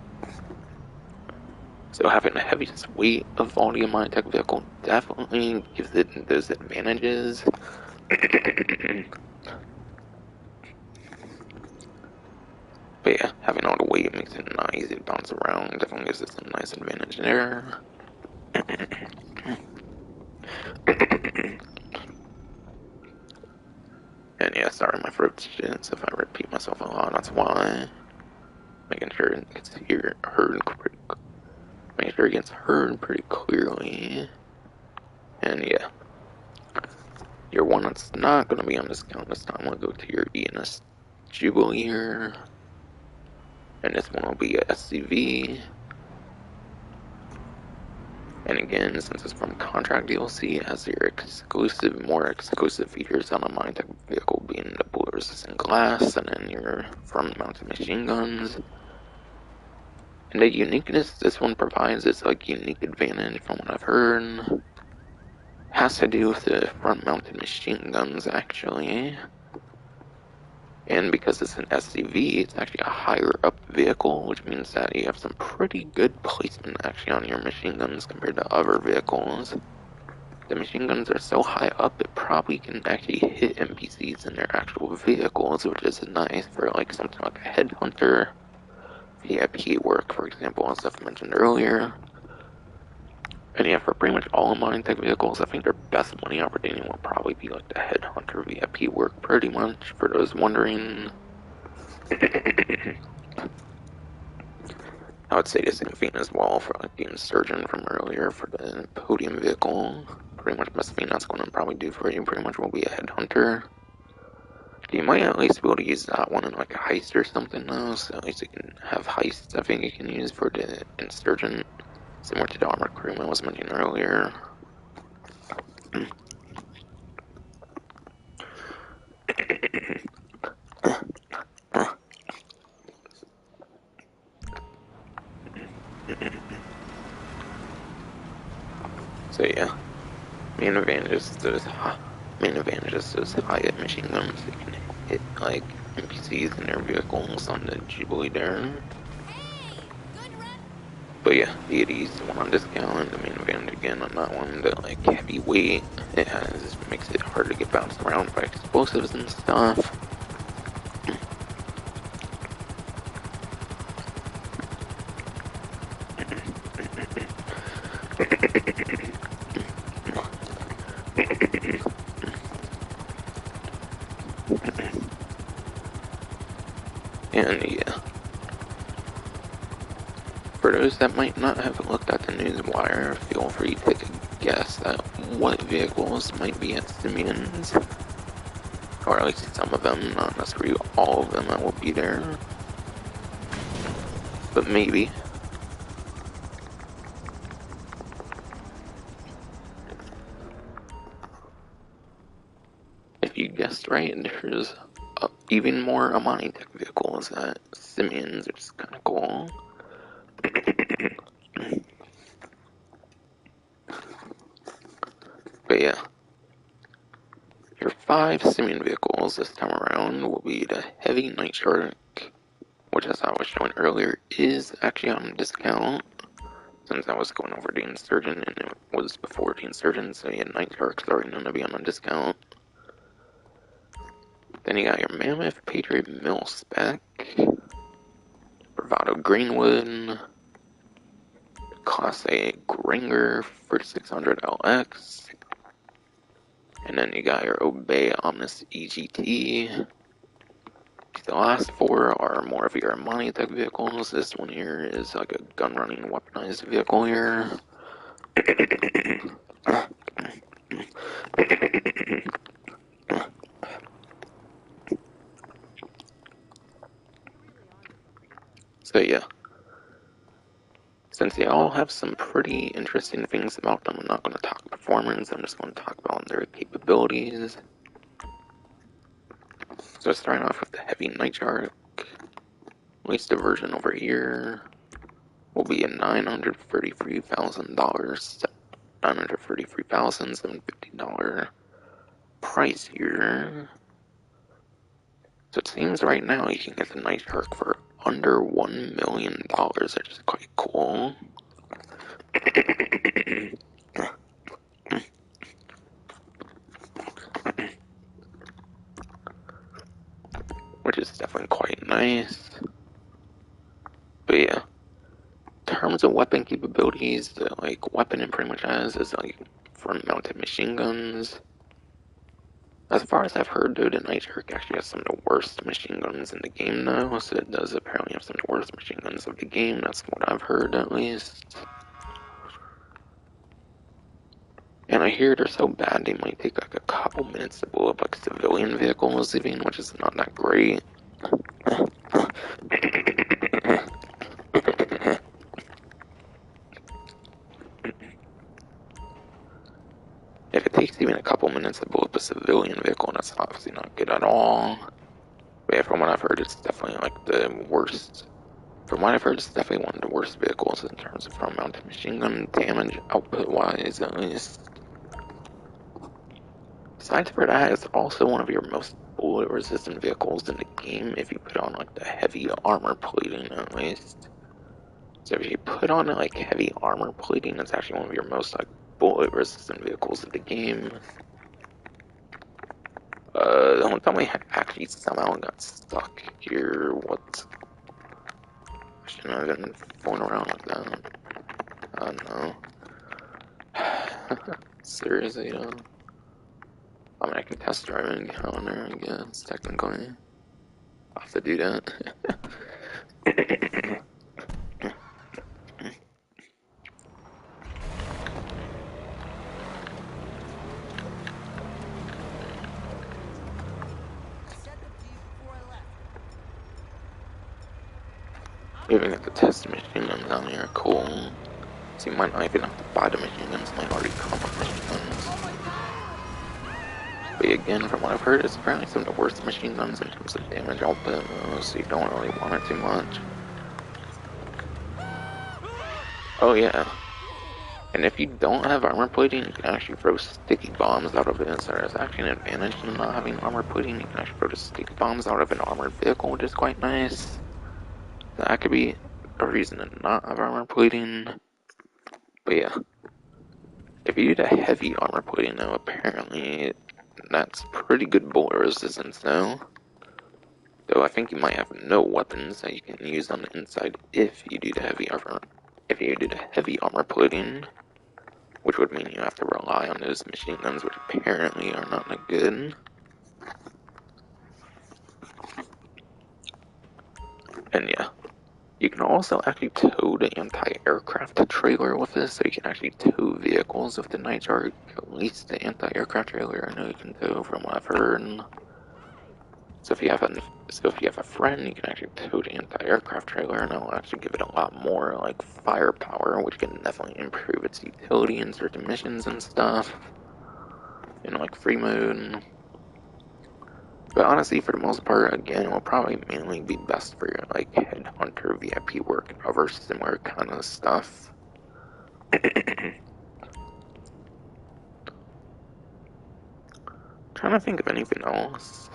So having the heaviest weight of all the mine tech vehicle definitely gives it those advantages. But yeah, having all the weight makes it not easy to bounce around. Definitely gives it some nice advantage there. And yeah, sorry, my throat's shit, so if I repeat myself a lot, that's why. Making sure it gets heard pretty clearly. And yeah, your one that's not gonna be on discount this time will go to your ENS Jubilee here. And this one will be a SCV. And again, since it's from contract DLC, it has your more exclusive features on a mine tech vehicle being the bullet resistant glass, and then your front mounted machine guns. And the uniqueness this one provides is like unique advantage from what I've heard. Has to do with the front mounted machine guns actually. And because it's an SCV, it's actually a higher up vehicle, which means that you have some pretty good placement actually on your machine guns compared to other vehicles. The machine guns are so high up, it probably can actually hit NPCs in their actual vehicles, which is nice for like something like a headhunter, VIP work, for example, and stuff mentioned earlier. And yeah, for pretty much all mine tech vehicles, I think their best money opportunity will probably be like the headhunter VIP work, pretty much, for those wondering. I would say the same thing as well for like the insurgent from earlier for the podium vehicle. Pretty much best thing that's going to probably do for you pretty much will be a headhunter. You might at least be able to use that one in like a heist or something though, so at least you can have heists I think you can use for the insurgent, similar to the armored crewman I was mentioning earlier. So yeah, main advantage is those high machine guns that can hit like NPCs in their vehicles on the Jubilee there. But yeah, deity's the one on discount. The main advantage again on that one, the like heavy weight it has makes it hard to get bounced around by explosives and stuff. And yeah, for those that might not have looked at the news wire, feel free to take a guess at what vehicles might be at Simeon's. Or at least some of them, not necessarily all of them that will be there. But maybe. If you guessed right, there's even more Amani Tech vehicles at Simeon's, which is kind of cool. But yeah, your 5 simming vehicles this time around will be the Heavy Night Shark, which, as I was showing earlier, is actually on discount. Since I was going over the Insurgent and it was before the Insurgent, so yeah, Night Shark's already going to be on a discount. Then you got your Mammoth Patriot Mill Spec, Bravado Greenwood, Class A Gringer 3600 LX, and then you got your Obey Omnis EGT. The last 4 are more of your Armani type vehicles. This one here is like a gun running weaponized vehicle here. So yeah, since they all have some pretty interesting things about them, I'm not going to talk performance, I'm just going to talk about their capabilities. So starting off with the Heavy Night Shark, at least the version over here will be a $933,750 price here. So it seems right now you can get the Night Shark for under $1 million, which is quite cool. Which is definitely quite nice. But yeah, in terms of weapon capabilities, the weapon it pretty much has is front mounted machine guns. As far as I've heard, though, the Night Shark actually has some of the worst machine guns in the game now, so it does apparently have some of the worst machine guns of the game, that's what I've heard at least. And I hear they're so bad they might take like a couple minutes to blow up like civilian vehicles even, which is not that great. If it takes even a couple minutes to blow up a civilian vehicle, that's obviously not good at all. But yeah, from what I've heard, it's definitely like the worst. From what I've heard, it's definitely one of the worst vehicles in terms of front mounted machine gun damage output wise, at least. Besides for that, it's also one of your most bullet resistant vehicles in the game if you put on like the heavy armor plating at least. So if you put on like heavy armor plating, it's actually one of your most like bullet resistant vehicles of the game. Don't tell me I actually somehow got stuck here. What? I shouldn't have been fooling around like that. I don't know. Seriously, though. I mean, I can test drive and get on there, I guess, technically. I'll have to do that. Even if the test machine guns down here are cool. So you might not even have to buy the machine guns, might already come with machine guns. But again, from what I've heard, it's apparently some of the worst machine guns in terms of damage output, so you don't really want it too much. Oh yeah. And if you don't have armor plating, you can actually throw sticky bombs out of it, so there's actually an advantage to not having armor plating. You can actually throw the sticky bombs out of an armored vehicle, which is quite nice. That could be a reason to not have armor plating. But yeah. If you do the heavy armor plating though, apparently that's pretty good bullet resistance though. Though I think you might have no weapons that you can use on the inside if you do the heavy armor plating, which would mean you have to rely on those machine guns, which apparently are not that good. And yeah, you can also actually tow the anti-aircraft trailer with this, so you can actually tow vehicles with the Night Shark. At least the anti-aircraft trailer I know you can tow from what I've heard. So if you have a friend, you can actually tow the anti-aircraft trailer, and it'll actually give it a lot more like firepower, which can definitely improve its utility in certain missions and stuff. In like Freemode. But honestly, for the most part, again, it will probably mainly be best for your like headhunter VIP work and other similar kind of stuff. Trying to think of anything else.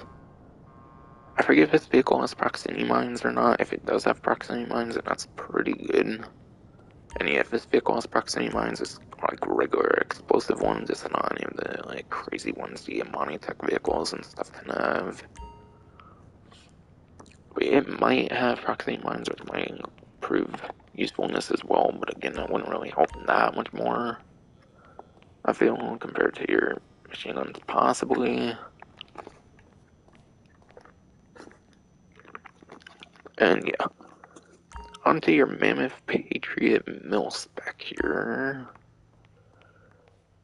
I forget if this vehicle has proximity mines or not. If it does have proximity mines, then that's pretty good. And yeah, if this vehicle has proximity mines, it's like regular explosive ones. It's not any of the like crazy ones the Amani Tech vehicles and stuff can have. But it might have proximity mines, which might improve usefulness as well. But again, that wouldn't really help that much more, I feel, compared to your machine guns, possibly. And yeah, onto your Mammoth Patriot mill spec here.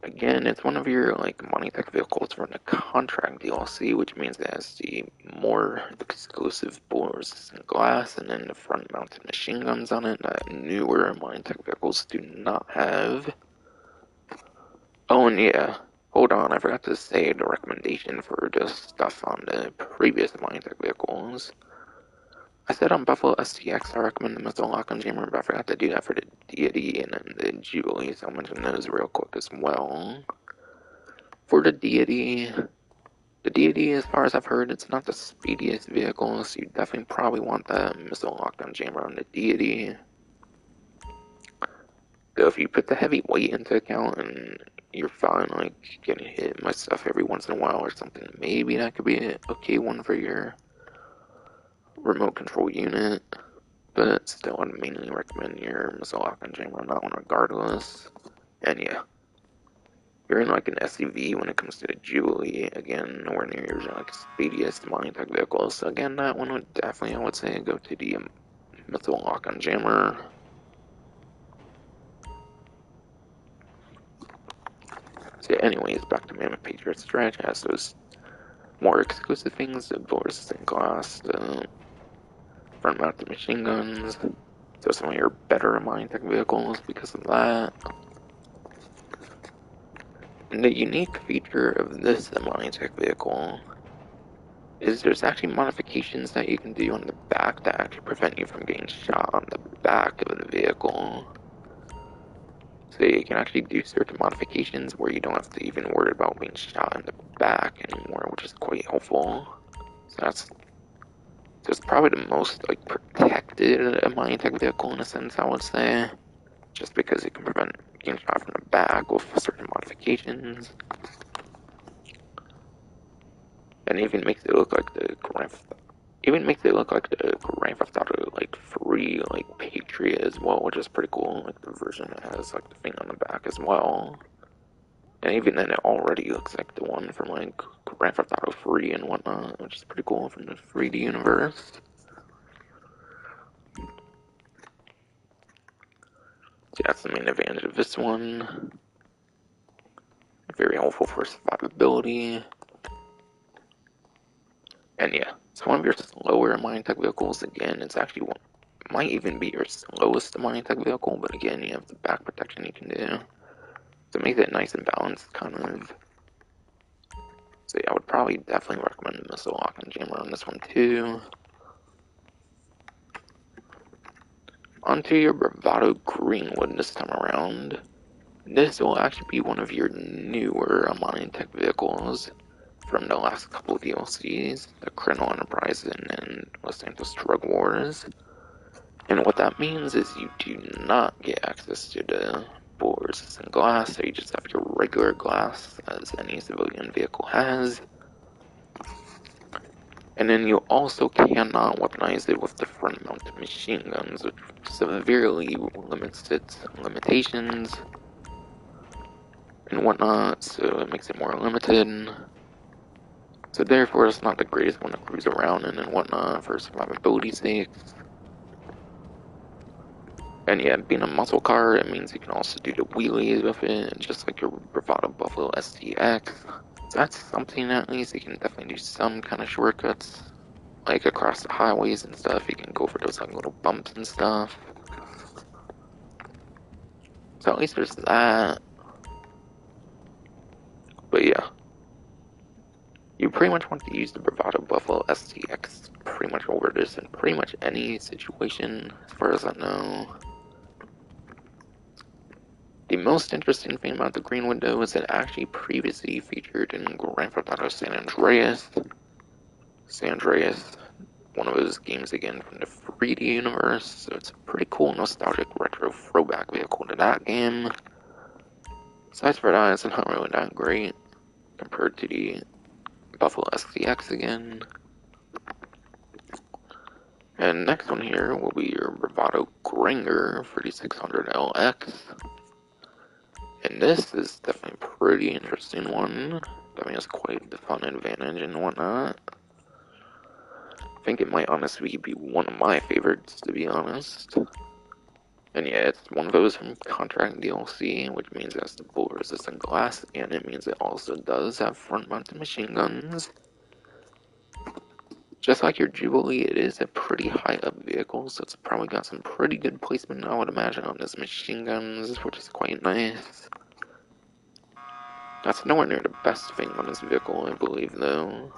Again, it's one of your like money tech vehicles from the contract DLC, which means it has the more exclusive bores and glass, and then the front-mounted machine guns on it that newer money tech vehicles do not have. Oh, and yeah, hold on, I forgot to say the recommendation for the stuff on the previous money tech vehicles. I said on Buffalo STX I recommend the missile lock on jammer, but I forgot to do that for the Deity and then the Jubilee, so I'll mention those real quick as well. For the Deity, as far as I've heard, it's not the speediest vehicle, so you definitely probably want that missile lockdown jammer on the Deity. So if you put the heavy weight into account and you're fine, like getting hit by stuff every once in a while or something, maybe that could be an okay one for your remote control unit. But still, I'd mainly recommend your missile lockdown jammer on that one regardless. And yeah, you're in like an SUV when it comes to the Jubilee, again, nowhere near your like speediest mining tech vehicles. So again, that one would definitely, I would say, go to the missile lock-on jammer. So yeah, anyways, back to Mammoth Patriot Stretch has those more exclusive things, the bullet-resistant glass, the front-mounted machine guns. So some of your better mining tech vehicles because of that. And the unique feature of this mining tech vehicle is there's actually modifications that you can do on the back that actually prevent you from getting shot on the back of the vehicle. So you can actually do certain modifications where you don't have to even worry about being shot in the back anymore, which is quite helpful. So that's probably the most like protected mining tech vehicle in a sense, I would say, just because it can prevent getting shot from the back with certain modifications. And even makes it look like the Grand Theft Auto like free like Patriot as well, which is pretty cool. Like the version that has like the thing on the back as well. And even then, it already looks like the one from like Grand Theft Auto 3 and whatnot, which is pretty cool from the 3D universe. So yeah, that's the main advantage of this one. Very helpful for survivability. And yeah, it's one of your slower mining tech vehicles. Again, it's actually one, might even be your slowest mining tech vehicle, but again, you have the back protection you can do to make it nice and balanced, kind of. So yeah, I would probably definitely recommend the missile lock and jammer on this one too. Onto your Bravado Greenwood this time around. This will actually be one of your newer mining tech vehicles from the last couple of DLCs, the Criminal Enterprise and Los Santos Drug Wars. And what that means is you do not get access to the bullet-resistant glass, so you just have your regular glass as any civilian vehicle has. And then you also cannot weaponize it with the front-mounted machine guns, which severely limits its limitations and whatnot, so it makes it more limited. So therefore, it's not the greatest one to cruise around in and whatnot for survivability sake. And yeah, being a muscle car, it means you can also do the wheelies with it, just like your Bravado Buffalo STX. So that's something at least. You can definitely do some kind of shortcuts, like across the highways and stuff. You can go for those like little bumps and stuff. So at least there's that. But yeah, You pretty much want to use the Bravado Buffalo STX pretty much over this in pretty much any situation, as far as I know. The most interesting thing about the green window is it actually previously featured in Grand Theft Auto San Andreas. San Andreas, one of those games again from the 3D universe, so it's a pretty cool nostalgic retro throwback vehicle to that game. Besides for that, it's not really that great compared to the Buffalo STX again. And next one here will be your Bravado Granger 3600LX. And this is definitely a pretty interesting one. Definitely has quite the fun advantage and whatnot. I think it might honestly be one of my favorites, to be honest. And yeah, it's one of those from Contract DLC, which means it has the bullet resistant glass, and it means it also does have front mounted machine guns. Just like your Jubilee, it is a pretty high up vehicle, so it's probably got some pretty good placement, I would imagine, on its machine guns, which is quite nice. That's nowhere near the best thing on this vehicle, I believe, though.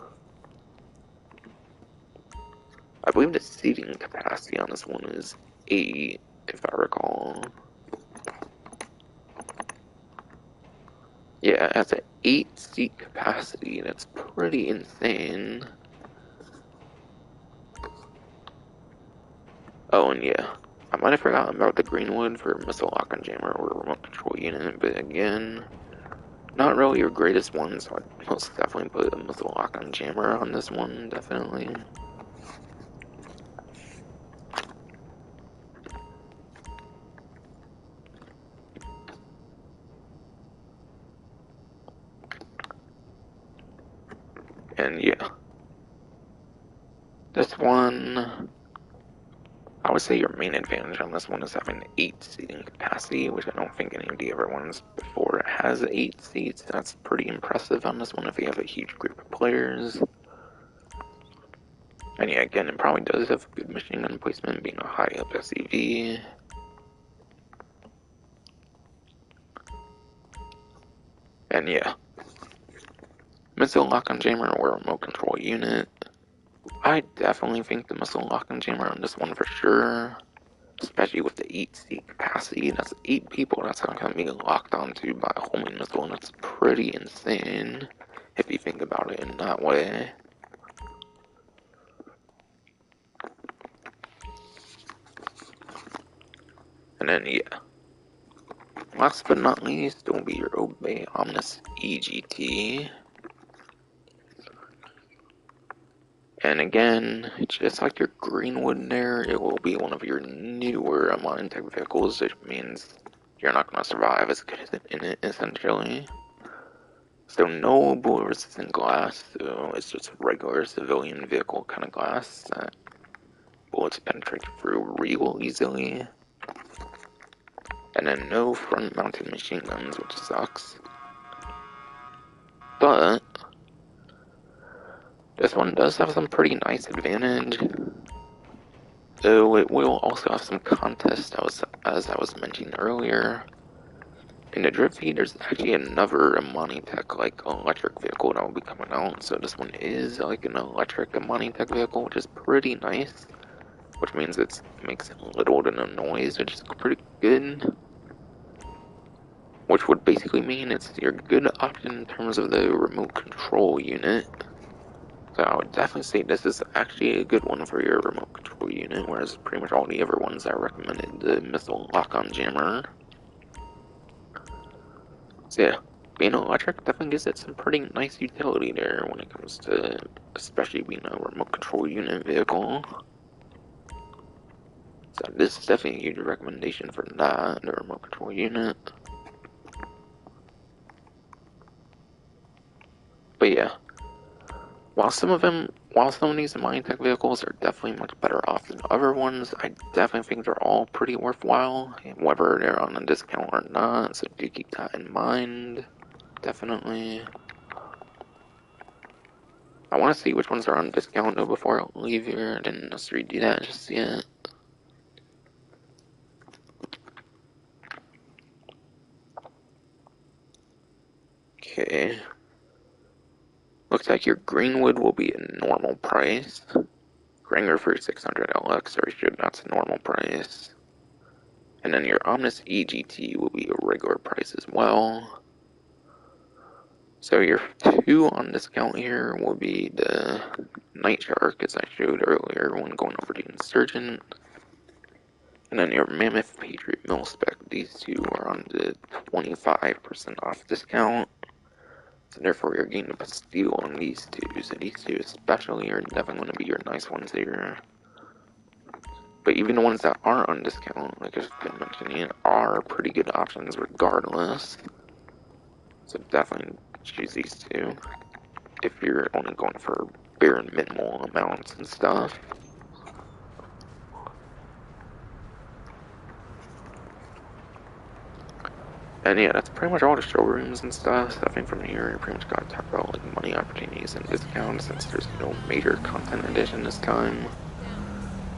I believe the seating capacity on this one is 8, if I recall. Yeah, it has an 8-seat capacity. That's pretty insane. Oh, and yeah, I might have forgotten about the Greenwood for missile lock and jammer or remote control unit, but again, not really your greatest one, so I'd most definitely put a missile lock and jammer on this one, definitely. And yeah, this one, I would say your main advantage on this one is having 8 seating capacity, which I don't think any of the other ones before it has 8 seats. That's pretty impressive on this one if you have a huge group of players. And yeah, again, it probably does have good machine gun placement, being a high up SUV. And yeah, missile lock on jammer or remote control unit. I definitely think the missile lock and jammer on this one for sure. Especially with the 8-seat capacity. That's 8 people that's not going to be locked onto by a homing missile, and that's pretty insane if you think about it in that way. And then, yeah. Last but not least, will be your Obey Omnis EGT. And again, just like your Greenwood there, it will be one of your newer modern tech vehicles, which means you're not going to survive as good as it in it, essentially. So no bullet resistant glass, so it's just a regular civilian vehicle kind of glass that bullets penetrate through real easily. And then no front mounted machine guns, which sucks. But this one does have some pretty nice advantage, though it will also have some contest, as I was mentioning earlier. In the drip feed, there's actually another Amani Tech like electric vehicle that will be coming out. So this one is like an electric Amani Tech vehicle, which is pretty nice. Which means it makes little to no noise, which is pretty good. Which would basically mean it's your good option in terms of the remote control unit. So I would definitely say this is actually a good one for your remote control unit, whereas pretty much all the other ones I recommended, the missile lock-on jammer. So yeah, being electric definitely gives it some pretty nice utility there when it comes to, especially being a remote control unit vehicle. So this is definitely a huge recommendation for that, the remote control unit. But yeah, while some of these Minetech vehicles are definitely much better off than other ones, I definitely think they're all pretty worthwhile, whether they're on a discount or not, so do keep that in mind, definitely. I want to see which ones are on discount though before I leave here. I didn't necessarily do that just yet. Okay. Looks looks like your Greenwood will be a normal price. Granger for 600 LX, or should that's a normal price. And then your Omnis EGT will be a regular price as well. So your two on discount here will be the Night Shark, as I showed earlier when going over the Insurgent. And then your Mammoth Patriot Mil-Spec, these two are on the 25% off discount. So therefore you're getting a steal on these two. So these two especially are definitely going to be your nice ones here. But even the ones that aren't on discount, like I've been mentioning, are pretty good options regardless. So definitely choose these two if you're only going for bare minimal amounts and stuff. And yeah, that's pretty much all the showrooms and stuff. I think from here, you pretty much gotta talk about like money opportunities and discounts since there's no major content addition this time.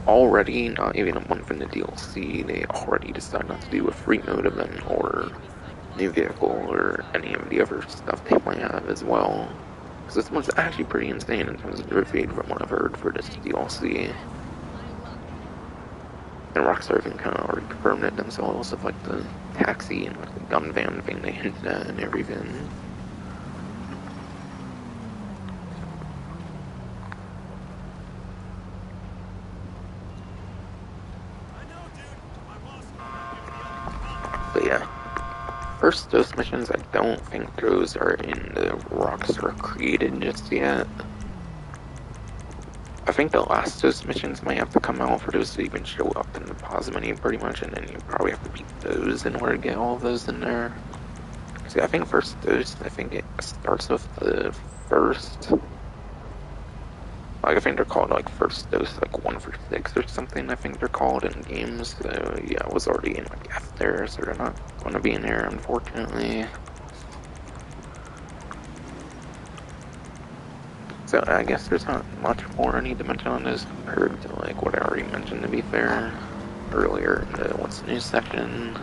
Already, not even a month in the DLC, they already decided not to do a Freemode event or new vehicle or any of the other stuff they might have as well. Because this one's actually pretty insane in terms of the feed from what I've heard for this DLC. And Rockstar even kind of already confirmed it themselves of like the taxi and like the gun van thing they hinted at and everything. But yeah, first those missions, I don't think those are in the Rockstar created just yet. I think the last those missions might have to come out for those to even show up in the pause menu pretty much, and then you probably have to beat those in order to get all of those in there. See, I think first those, I think it starts with the first, like I think they're called like first dose, like 1 for 6 or something, I think they're called in games. So yeah, I was already in like F there, so they're not going to be in there unfortunately. So I guess there's not much more I need to mention on this compared to like what I already mentioned, to be fair, earlier in the what's new section.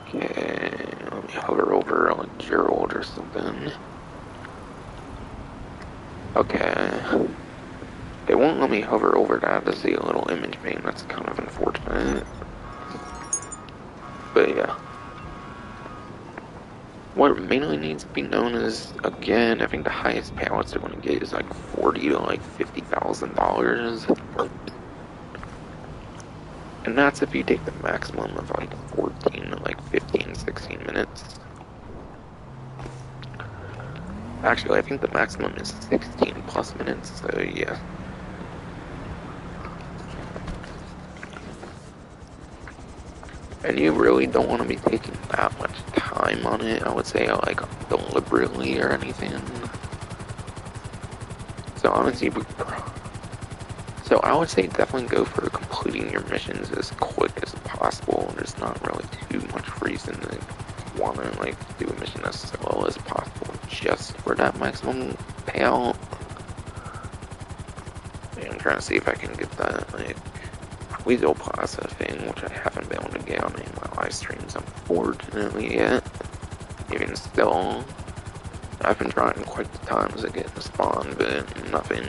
Okay, let me hover over like Gerald or something. Okay. They won't let me hover over that to see a little image pane, that's kind of unfortunate. But yeah. What mainly needs to be known is, again, I think the highest payouts they're going to get is like $40,000 to like $50,000. And that's if you take the maximum of like 14 to like 15, 16 minutes. Actually, I think the maximum is 16 plus minutes, so yeah. And you really don't want to be taking that much time on it, I would say, like, deliberately or anything. So honestly, so I would say definitely go for completing your missions as quick as possible. There's not really too much reason to want to, like, do a mission as slow as possible just for that maximum payout. And I'm trying to see if I can get that, like, Weasel Plaza thing, which I haven't been able to get on any of my live streams, unfortunately, yet. Even still, I've been trying quite the times to get the spawn, but nothing.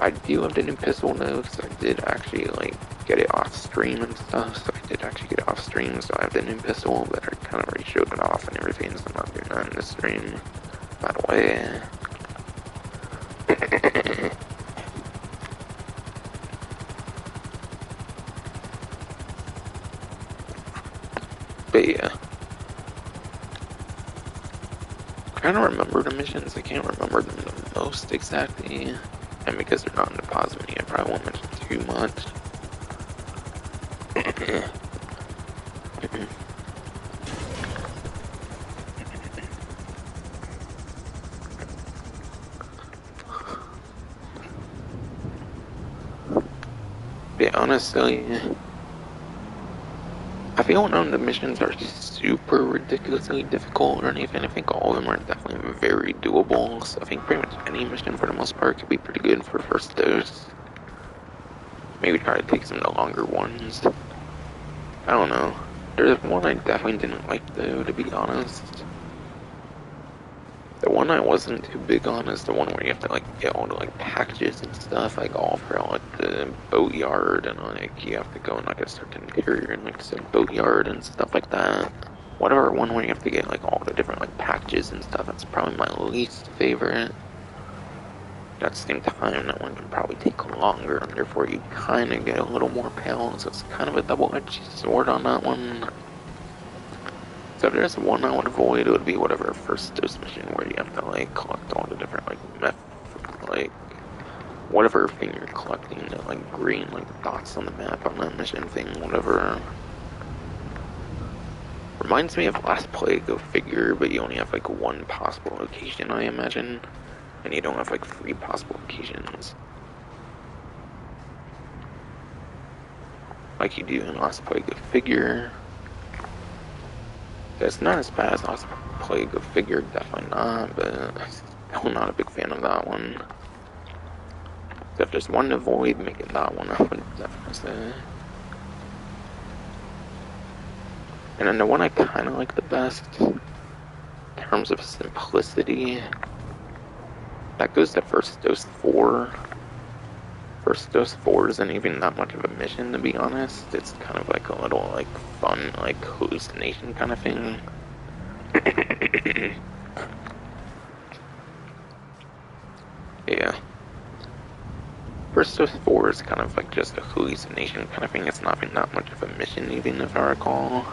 I do have the new pistol though, because I did actually, like, get it off stream and stuff, so I did actually get it off stream, so I have the new pistol, but I kind of already showed it off and everything, so I'm not doing that in the stream, by the way. But yeah. I'm trying to remember the missions, I can't remember them the most exactly. And because they're not in the pause menu, I probably won't mention too much. But honestly, I feel none of the missions are super ridiculously difficult or anything. I think all of them are definitely very doable. So I think pretty much any mission for the most part could be pretty good for first dose. maybe try to take some of the longer ones. I don't know. There's one I definitely didn't like though, to be honest. The one I wasn't too big on is the one where you have to like get all the like packages and stuff, like all for like the boatyard, and like you have to go in like a certain area and like some boatyard and stuff like that. Whatever one where you have to get like all the different like packages and stuff, that's probably my least favorite. At the same time, that one can probably take longer, and therefore you kind of get a little more pale, so it's kind of a double-edged sword on that one. So if there's one I would avoid, it would be whatever first dose mission where you have to like collect all the different like whatever thing you're collecting, the like green like dots on the map on that mission thing, whatever. Reminds me of Last Play, go figure, but you only have like one possible location, I imagine, and you don't have like 3 possible locations like you do in Last Play, go figure. It's not as bad as Last Play, go figure, definitely not, but I'm not a big fan of that one. So if there's one to avoid, making that one, I would definitely say. And then the one I kind of like the best, in terms of simplicity, that goes to First Dose 4. First Dose 4 isn't even that much of a mission, to be honest. It's kind of like a little, like, fun, like, hallucination kind of thing. Yeah. First Dose 4 is kind of like just a hallucination kind of thing. It's not even that much of a mission, even if I recall.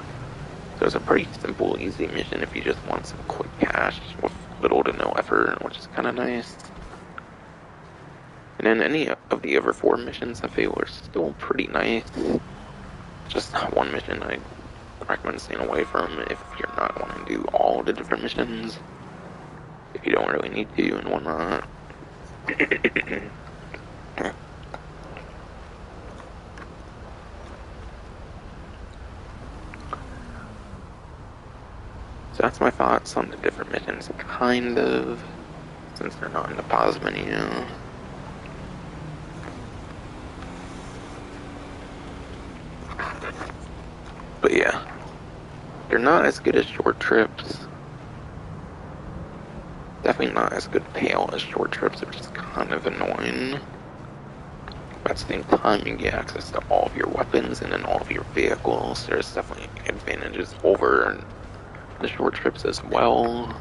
So it's a pretty simple, easy mission if you just want some quick cash with little to no effort, which is kind of nice. And then any of the other 4 missions I feel are still pretty nice. Just one mission I recommend staying away from if you're not wanting to do all the different missions. If you don't really need to and whatnot. So that's my thoughts on the different missions, kind of, since they're not in the pause menu. But yeah, they're not as good as short trips. Definitely not as good pale as short trips, which is kind of annoying. But at the same time, you get access to all of your weapons and then all of your vehicles. There's definitely advantages over the short trips as well.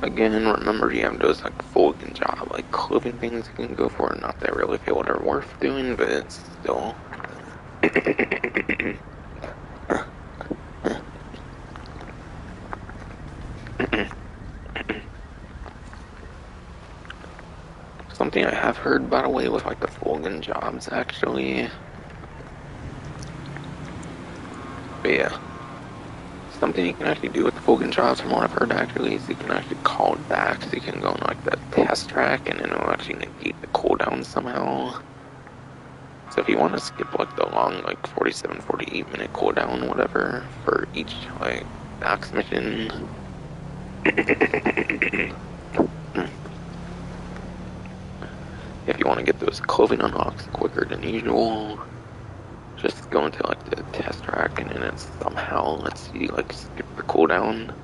Again, remember you have those like full job, like clothing things you can go for, not that I really feel they're worth doing, but it's still. Something I have heard, by the way, with like the Fulgen jobs, actually. But yeah. Something you can actually do with the Fulgen jobs, from what I've heard, actually, is you can actually call it back, so you can go on like the test track, and then it'll actually negate the cooldown somehow. So if you want to skip like the long, like 47, 48 minute cooldown, whatever, for each like max mission. If you want to get those clothing unlocks quicker than usual, just go into like the test track and then it somehow lets you like skip the cooldown.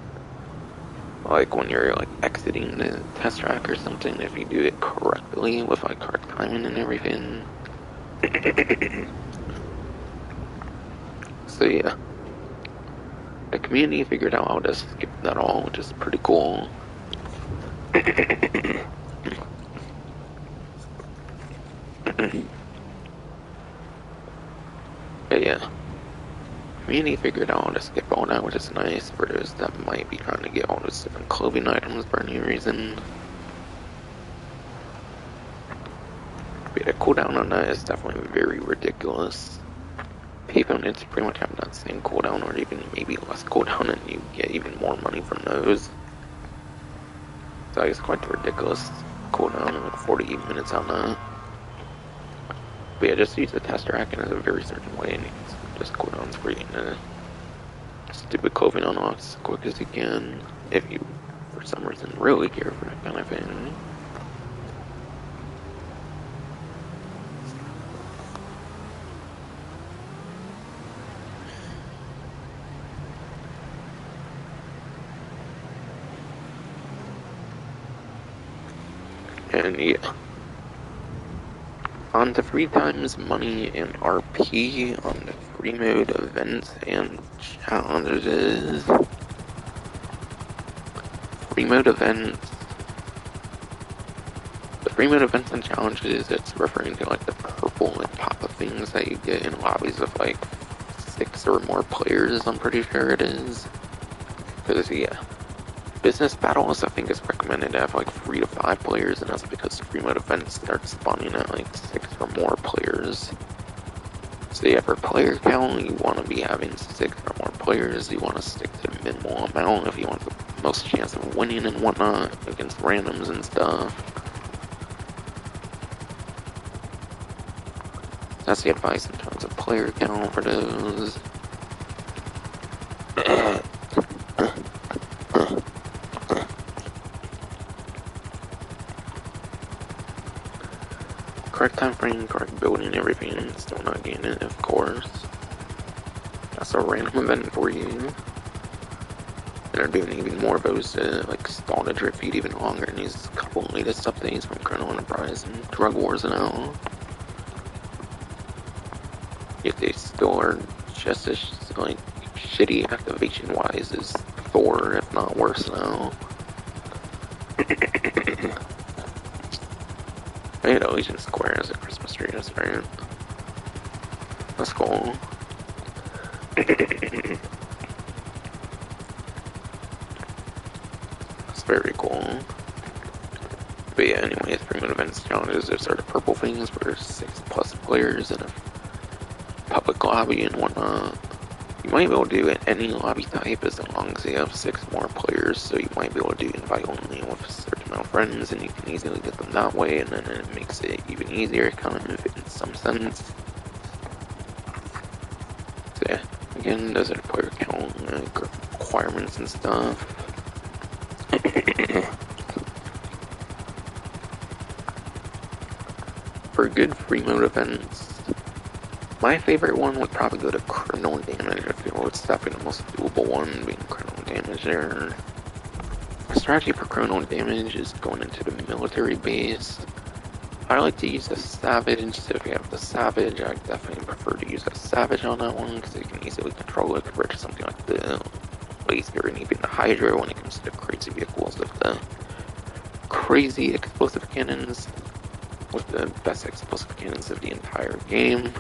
Like when you're like exiting the test track or something, if you do it correctly with like correct timing and everything. So yeah, the community figured out how to skip that all, which is pretty cool. But yeah, Community figured out how to skip all that, which is nice for those that might be trying to get all those different clothing items for any reason. But the cooldown on that is definitely very ridiculous. People need to pretty much have that same cooldown or even maybe less cooldown and you get even more money from those. So it's quite ridiculous cooldown, like 40 minutes on that. But yeah, just use the test rack in a very certain way and you can just cooldowns for you to stupid clothing unlocks as quick as you can if you for some reason really care for that kind of thing. And yeah, on to 3 times money and RP on the Freemode events and challenges. Freemode events. The Freemode events and challenges, it's referring to like the purple and pop-up things that you get in lobbies of like 6 or more players, I'm pretty sure it is. Because yeah. Business battles, I think, is recommended to have like 3 to 5 players, and that's because the Freemode events start spawning at like 6 or more players. So yeah, for player count, you want to be having 6 or more players. You want to stick to the minimal amount if you want the most chance of winning and whatnot against randoms and stuff. That's the advice in terms of player count for those. Correct time frame, correct building, everything, still not getting it, of course. That's a random event for you. And they're doing even more of those to like stall the drip feed even longer in these couple latest updates from Colonel Enterprise and Drug Wars and all. Yet they still are just as like shitty activation wise as Thor, if not worse now. I had Allegiant Square as a Christmas tree, that's right. That's cool. That's very cool. But yeah, anyways, Freemode events challenges, there's sort of purple things where 6+ players in a public lobby and whatnot. You might be able to do it any lobby type as long as you have 6 more players, so you might be able to do invite only with a certain amount of friends and you can easily get them that way, and then it makes it even easier kind of in some sense. So yeah, again, those are the player count requirements and stuff. For good Freemode events, my favorite one would probably go to criminal damage. I feel it's definitely the most doable one, being criminal damage there. The strategy for criminal damage is going into the military base. I like to use the Savage, so if you have the Savage, I definitely prefer to use the Savage on that one, because you can easily control it compared to something like the Laser and even the Hydra when it comes to the crazy vehicles with the crazy explosive cannons, with the best explosive cannons of the entire game.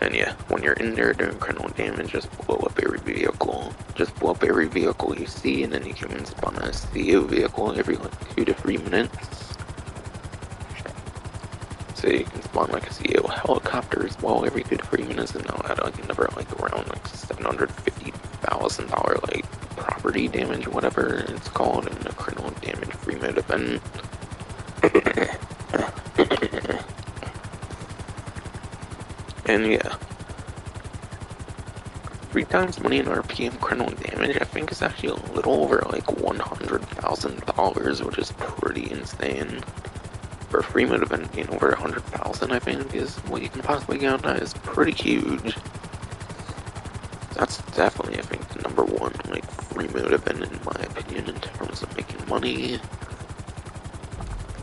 And yeah, when you're in there doing criminal damage, just blow up every vehicle. Just blow up every vehicle you see, and then you can spawn a CO vehicle every like 2 to 3 minutes. So you can spawn like a CO helicopter as well every 2 to 3 minutes, and now add like another like around like $750,000 like property damage, whatever it's called, in the criminal damage Freemode event. And yeah, 3 times money in RP and criminal damage, I think is actually a little over like $100,000, which is pretty insane. For a Freemode event being over 100,000, I think, is what you can possibly get on that is pretty huge. That's definitely, I think, the #1 like Freemode event in my opinion in terms of making money.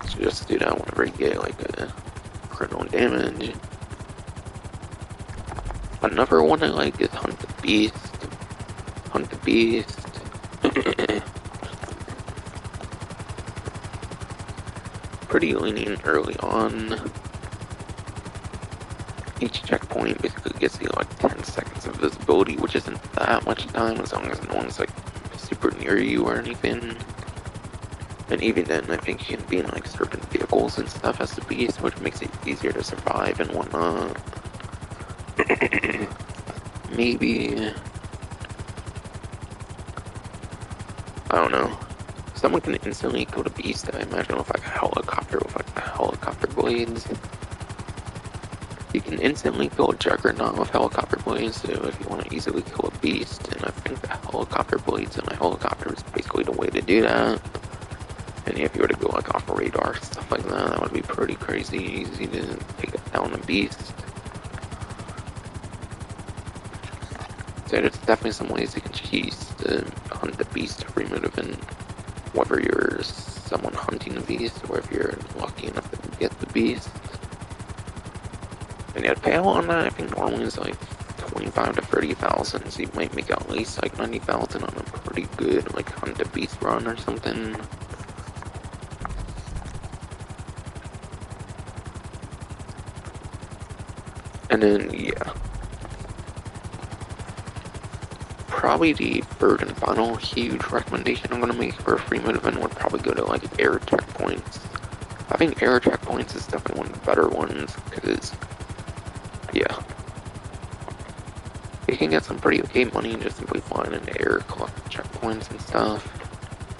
So just do that whenever you get like a criminal damage. Another one I like is Hunt the Beast. Hunt the Beast. Pretty lenient early on. each checkpoint basically gets you like 10 seconds of visibility, which isn't that much time as long as no one's like super near you or anything. And even then, I think you can be in like certain vehicles and stuff as the beast, which makes it easier to survive and whatnot. Maybe, I don't know. Someone can instantly go to beast, I imagine, with like a helicopter with like the helicopter blades. You can instantly kill a juggernaut with helicopter blades, so if you want to easily kill a beast, and I think the helicopter blades and the helicopter is basically the way to do that. And if you were to go like off radar, stuff like that, that would be pretty crazy easy to take down a beast. So there's definitely some ways you can choose to hunt the beast Freemode event, whether you're someone hunting the beast or if you're lucky enough to get the beast. And yeah, the payout on that I think normally is like 25 to 30,000, so you might make at least like 90,000 on a pretty good like hunt the beast run or something. And then yeah, probably the third and final huge recommendation I'm gonna make for a Freemode event would probably go to like air checkpoints. I think air checkpoints is definitely one of the better ones because yeah, you can get some pretty okay money just simply flying in the air, collecting checkpoints and stuff.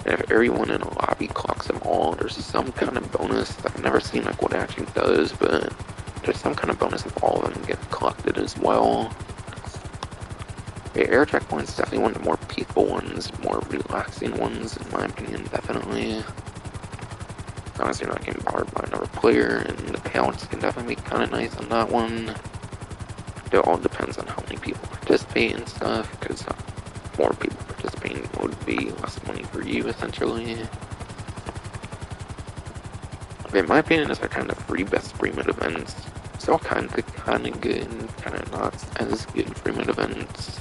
And if everyone in a lobby collects them all, there's some kind of bonus that I've never seen like what it actually does, but there's some kind of bonus if all of them get collected as well. The air checkpoint's definitely one of the more peaceful ones, more relaxing ones in my opinion, definitely. As long as you're not getting bothered by another player, and the payouts can definitely be kind of nice on that one. It all depends on how many people participate and stuff, because more people participating would be less money for you, essentially. But in my opinion, those are kind of three best Freemode events. It's all kind of good, kind of not as good Freemode events.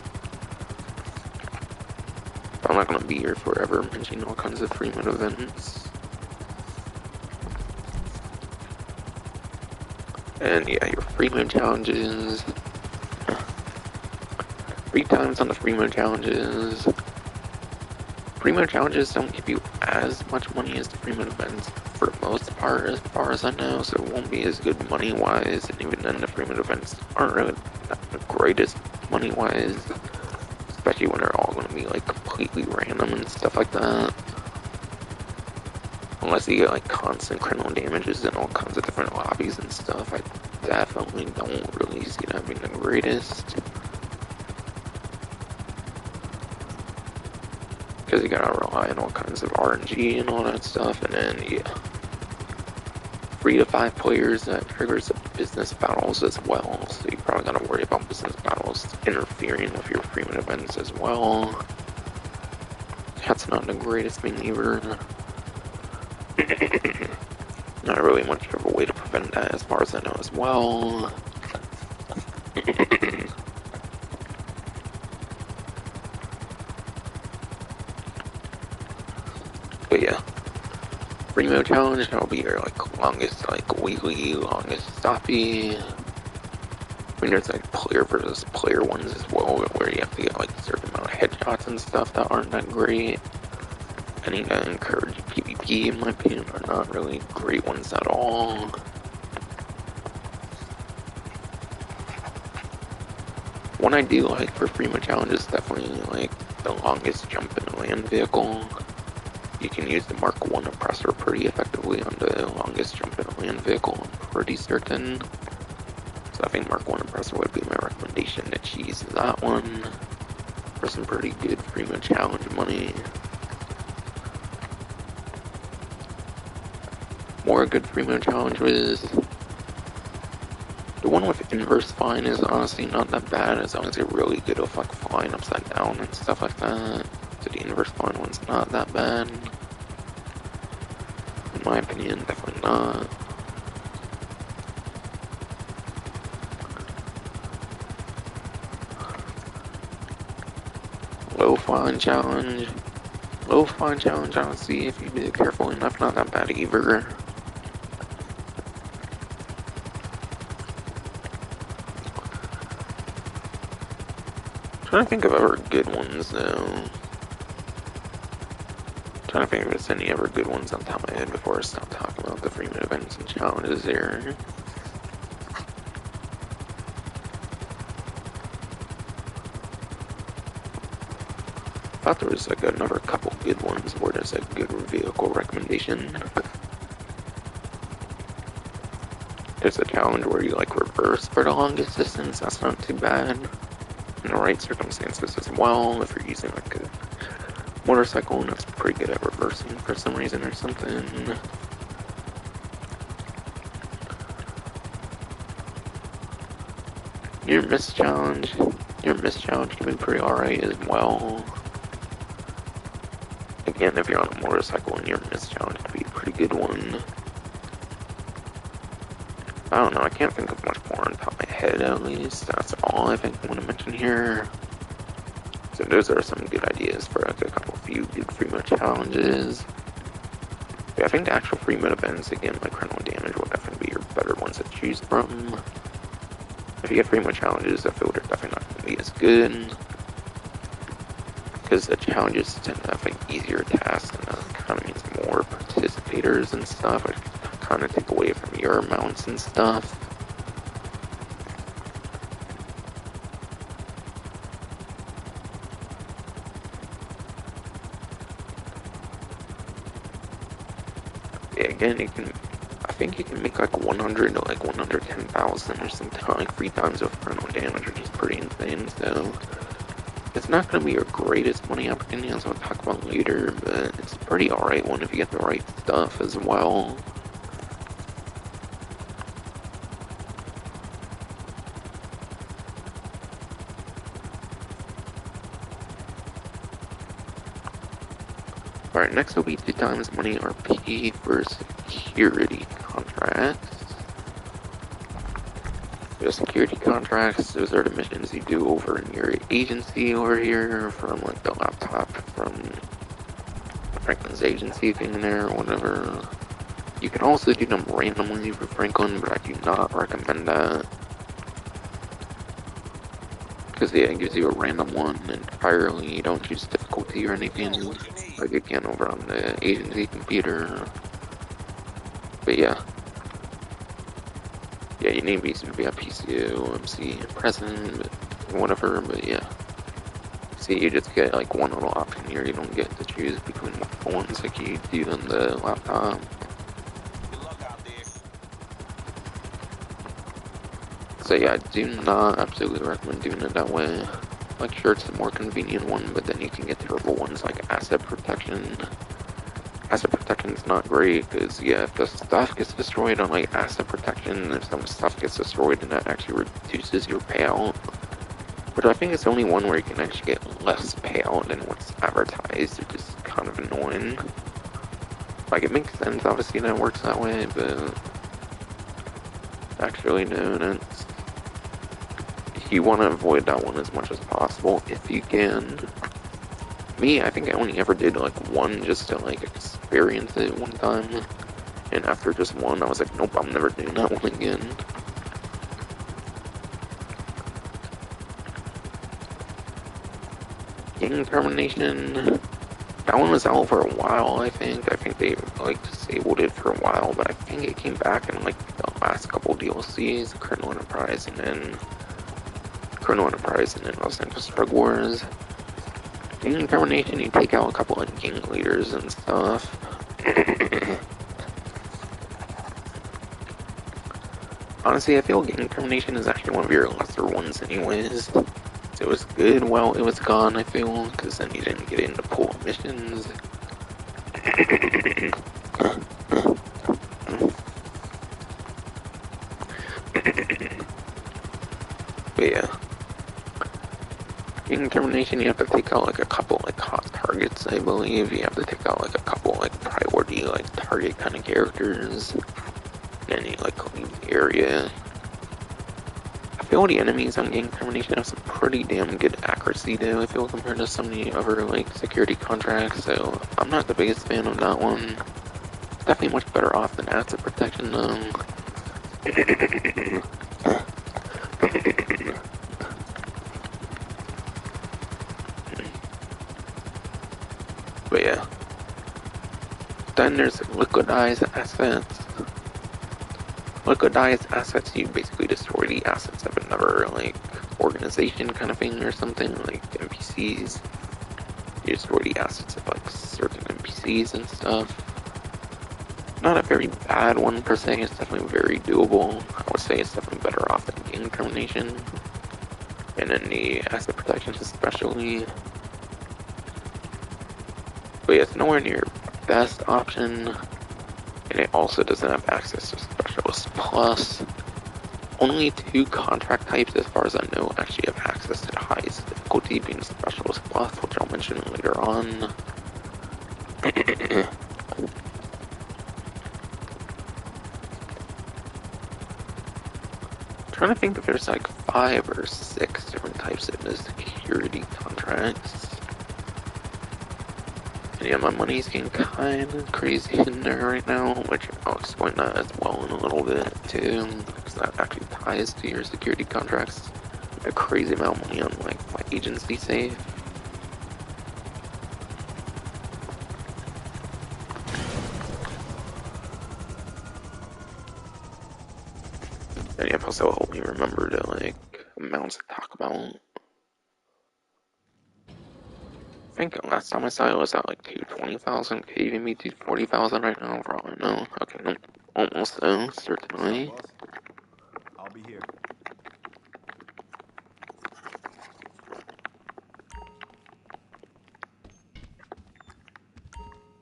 But I'm not going to be here forever mentioning all kinds of Freemode events. And yeah, your Freemode challenges. 3 times on the Freemode challenges. Freemode challenges don't give you as much money as the Freemode events for the most part, as far as I know, so it won't be as good money-wise, and even then the Freemode events aren't really the greatest money-wise, especially when they're all going to be like completely random and stuff like that. Unless you get like constant criminal damages in all kinds of different lobbies and stuff, I definitely don't really see that being the greatest. Because you gotta rely on all kinds of RNG and all that stuff, and then yeah, 3 to 5 players that triggers business battles as well, so you probably gotta worry about business battles interfering with your Freemode events as well. That's not the greatest thing either. Not really much of a way to prevent that as far as I know as well. But yeah, Freemode challenge, that'll be your like longest, like weekly, longest stoppy. I mean, there's like player versus player ones as well, where you have to get like a certain amount of headshots and stuff that aren't that great. Any that encourage PvP, in my opinion, are not really great ones at all. One I do like for Freemode challenge is definitely like the longest jump in a land vehicle. You can use the Mark 1 oppressor pretty effectively on the longest jump in a land vehicle, I'm pretty certain. So I think Mark 1 oppressor would be my recommendation to choose that one for some pretty good Freemode challenge money. More good Freemode challenge was the one with inverse flying is honestly not that bad as long as you're really good with like flying upside down and stuff like that. So the inverse flying one's not that bad. In my opinion, definitely not. Low flying challenge. Low flying challenge, honestly, if you do it carefully enough, not that bad either. Trying to think of ever good ones though. Trying to think if there's any ever good ones on top of my head before I stop talking about the Freemode events and challenges here. I thought there was like another couple good ones where there's a good vehicle recommendation. There's a challenge where you like reverse for the longest distance, that's not too bad. In the right circumstances as well, if you're using like a motorcycle and it's pretty good at reversing for some reason or something. Your miss challenge can be pretty alright as well. Again, if you're on a motorcycle and your miss challenge could be a pretty good one. I don't know, I can't think of much more on top of my head at least. That's all I think I want to mention here. So those are some good ideas for like a few good Freemode challenges. But I think the actual Freemode events, again, like Criminal Damage will definitely be your better ones to choose from. If you get Freemode challenges, I feel they're definitely not going to be as good. Because the challenges tend to have like easier tasks and that kind of means more participators and stuff, which kind of take away from your amounts and stuff. Yeah, again, I think you can make like 100 to like 110,000 or something, like 3 times of criminal damage, which is pretty insane, so it's not going to be your greatest money opportunity, as I'll talk about later, but it's a pretty alright one if you get the right stuff as well. Alright, next will be 2 times money RP for security contracts. The security contracts, those are the missions you do over in your agency over here, from like the laptop from Franklin's agency thing there or whatever. You can also do them randomly for Franklin, but I do not recommend that. Because yeah, it gives you a random one entirely, you don't choose difficulty or anything, like again over on the agency computer. But yeah. Yeah, you need to be a PCO, MC, president, whatever, but yeah. See, you just get like one little option here, you don't get to choose between multiple ones like you do on the laptop. So yeah, I do not absolutely recommend doing it that way. Like, sure, it's a more convenient one, but then you can get terrible ones like asset protection. Asset protection is not great, because yeah, if the stuff gets destroyed on like asset protection, if some stuff gets destroyed, then that actually reduces your payout. But I think it's the only one where you can actually get less payout than what's advertised, which is kind of annoying. Like, it makes sense, obviously, that it works that way, but actually, no, that's... You want to avoid that one as much as possible, if you can. Me, I think I only ever did, like, one just to, like, experience it one time. And after just one, I was like, nope, I'm never doing that one again. Gang termination, that one was out for a while, I think. I think they, like, disabled it for a while, but I think it came back in, like, the last couple DLCs, Criminal Enterprise and then Los Santos Drug Wars. Gang termination, you take out a couple of gang leaders and stuff. Honestly, I feel gang termination is actually one of your lesser ones anyways. It was good while it was gone, I feel, because then you didn't get into pool missions. But yeah. In termination, you have to take out like a couple like hot targets, I believe. You have to take out like a couple like priority like target kind of characters. Then you like leave the area. I feel the enemies on gang termination have some pretty damn good accuracy though, I feel, compared to some of the other like security contracts, so I'm not the biggest fan of that one. It's definitely much better off than asset protection though. But yeah. Then there's liquidized assets. Liquidized assets, you basically destroy the assets of another, like, organization kind of thing or something, like NPCs. You destroy the assets of, like, certain NPCs and stuff. Not a very bad one per se, it's definitely very doable. I would say it's definitely better off than game termination. And then the asset protections especially. But yeah, it's nowhere near your best option. And it also doesn't have access to Specialist Plus. Only 2 contract types, as far as I know, actually have access to the highest difficulty, being Specialist Plus, which I'll mention later on. Trying to think if there's like 5 or 6 different types of the security contracts. And yeah, my money's getting kind of crazy in there right now, which I'll explain that as well in a little bit too, because that actually ties to your security contracts. A crazy amount of money on like my agency safe. And yeah, also help me remember to like amounts to talk about. I think last time I saw it was at like 220,000. Could even be 240,000 right now, probably no. Okay, no, almost though, certainly. I'll be here.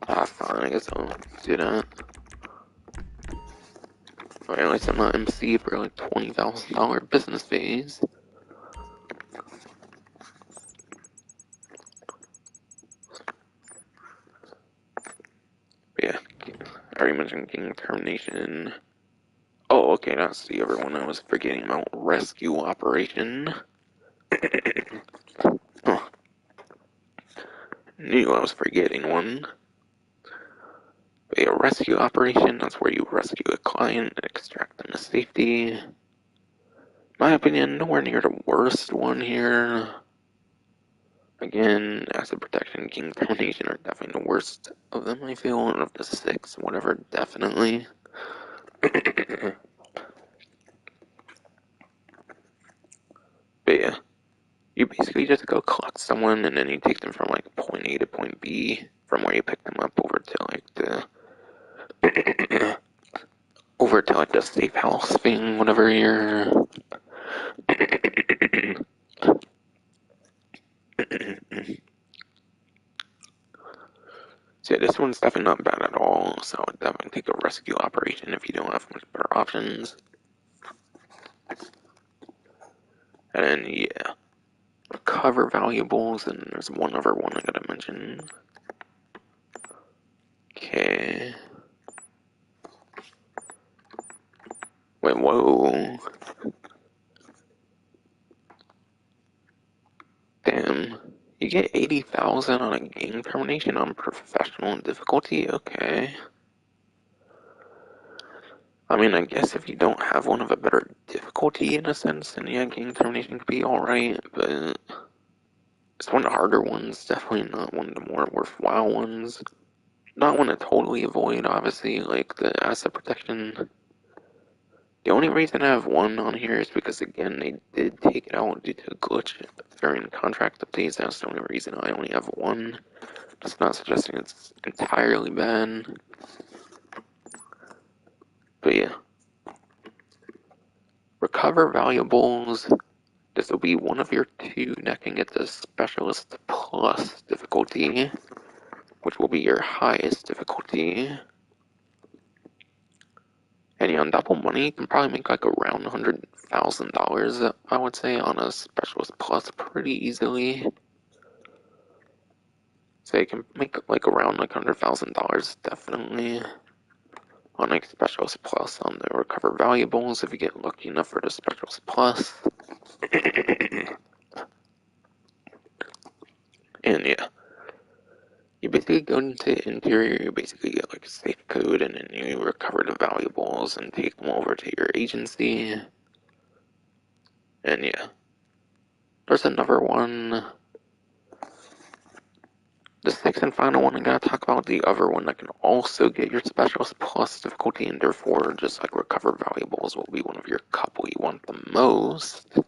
Ah, fine, I guess I'll do that. Or at least I'm not MC for like $20,000 business fees. But yeah, I already mentioned King Termination. Oh, okay, that's the other one I was forgetting about. Rescue Operation. Oh, knew I was forgetting one. But yeah, Rescue Operation, that's where you rescue a client and extract them to safety. In my opinion, nowhere near the worst one here. Again, Asset Protection and King Termination are definitely the worst of them, I feel. And of the 6, whatever, definitely. But yeah, you basically just go collect someone and then you take them from like point A to point B from where you pick them up over to like the safe house thing, whatever you're. So yeah, this one's definitely not bad at all, so I would definitely take a rescue operation if you don't have much better options. And then yeah, recover valuables, and there's one other one I gotta mention. Okay. Wait, whoa. Damn. You get 80,000 on a game termination on professional difficulty? Okay. I mean, I guess if you don't have one of a better difficulty in a sense, then yeah, game termination could be alright, but it's one of the harder ones, definitely not one of the more worthwhile ones. Not one to totally avoid, obviously, like the asset protection. The only reason I have one on here is because, again, they did take it out due to a glitch during contract updates. That's the only reason I only have one. It's not suggesting it's entirely bad. But yeah. Recover valuables. This will be one of your 2 that can get the Specialist Plus difficulty, which will be your highest difficulty. And yeah, on double money, you can probably make like around $100,000, I would say, on a Specialist Plus pretty easily. So you can make like around like $100,000 definitely on like Specialist Plus on the Recover Valuables if you get lucky enough for the Specialist Plus. And yeah, you basically go into Interior, you basically get like a safe code, and then you recover the valuables and take them over to your agency. And yeah, there's another one. The sixth and final one, I'm gonna talk about the other one that can also get your specials plus difficulty, and therefore just like recover valuables will be one of your couple you want the most.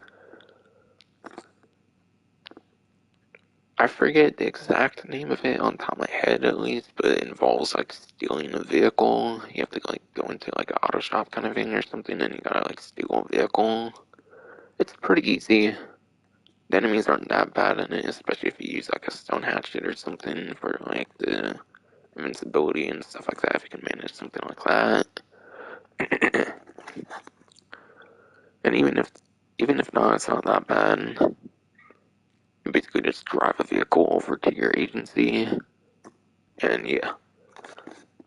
I forget the exact name of it on top of my head at least, but it involves like stealing a vehicle. You have to like go into like an auto shop kind of thing or something, and you gotta like steal a vehicle. It's pretty easy. The enemies aren't that bad in it, especially if you use like a stone hatchet or something for like the invincibility and stuff like that. If you can manage something like that, and even if not, it's not that bad. You basically just drive a vehicle over to your agency, and yeah.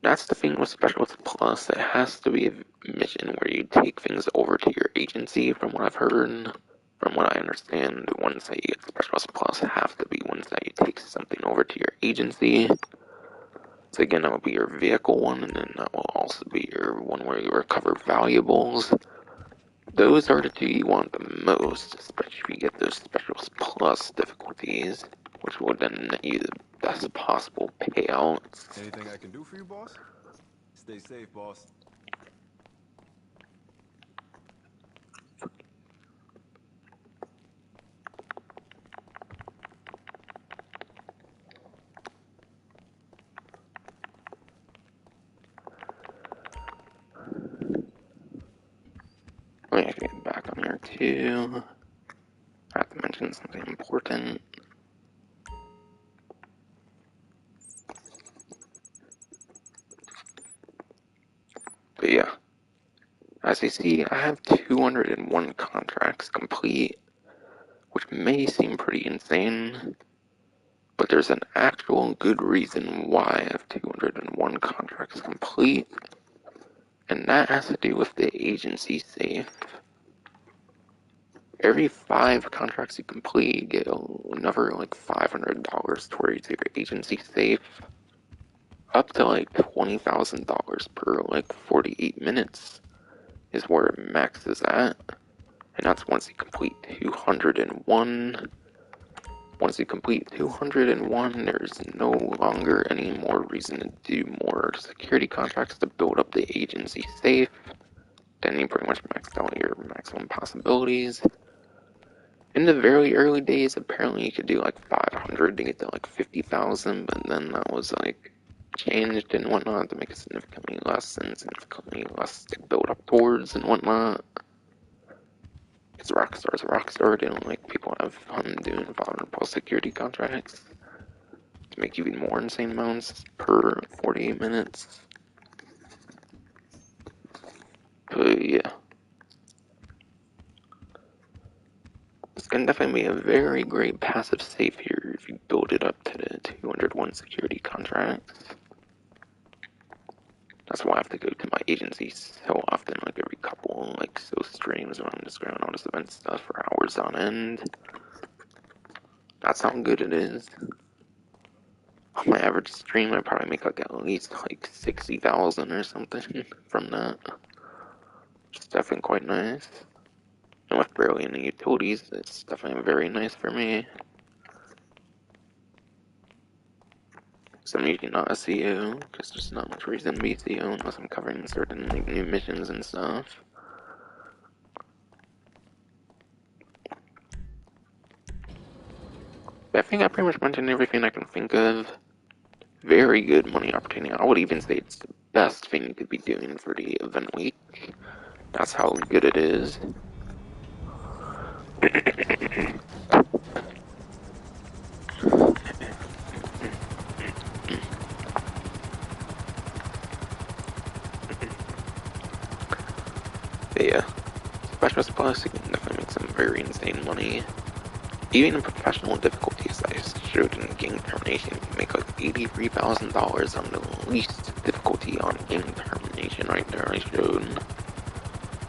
That's the thing with Specialist Plus. It has to be a mission where you take things over to your agency, from what I've heard. From what I understand, the ones that you get Specialist Plus have to be ones that you take something over to your agency. So again, that will be your vehicle one, and then that will also be your one where you recover valuables. Those are the two you want the most, especially if you get those Specialist Plus difficulties, which will then net you the best possible payouts. Anything I can do for you, boss? Stay safe, boss. Let me get back on there too. I have to mention something important. But yeah, as you see, I have 201 contracts complete, which may seem pretty insane, but there's an actual good reason why I have 201 contracts complete, and that has to do with the agency safe. Every 5 contracts you complete, you get another like $500 towards your agency safe, up to like $20,000 per like 48 minutes is where it maxes at, and that's once you complete 201. Once you complete 201, there's no longer any more reason to do more security contracts to build up the agency safe. Then you pretty much maxed out your maximum possibilities. In the very early days, apparently you could do like 500 to get to like 50,000, but then that was like changed and whatnot to make it significantly less and significantly less to build up towards and whatnot. It's Rockstar's Rockstar. They don't like people have fun doing 500 plus security contracts to make even more insane amounts per 48 minutes. But yeah, this can definitely be a very great passive safe here if you build it up to the 201 security contracts. That's why I have to go to my agency so often, like every couple, like so streams when I'm just going on this event stuff for hours on end. That's how good it is. On my average stream, I probably make like at least like 60,000 or something from that. It's definitely quite nice. And with barely any utilities, it's definitely very nice for me. So I'm usually not a CO, because there's not much reason to be a CO unless I'm covering certain like new missions and stuff. But I think I pretty much mentioned everything I can think of. Very good money opportunity. I would even say it's the best thing you could be doing for the event week. That's how good it is. But yeah, Specialist Plus, you can definitely make some very insane money. Even in professional difficulties, I showed in game termination, you can make like $83,000 on the least difficulty on game termination right there. I showed.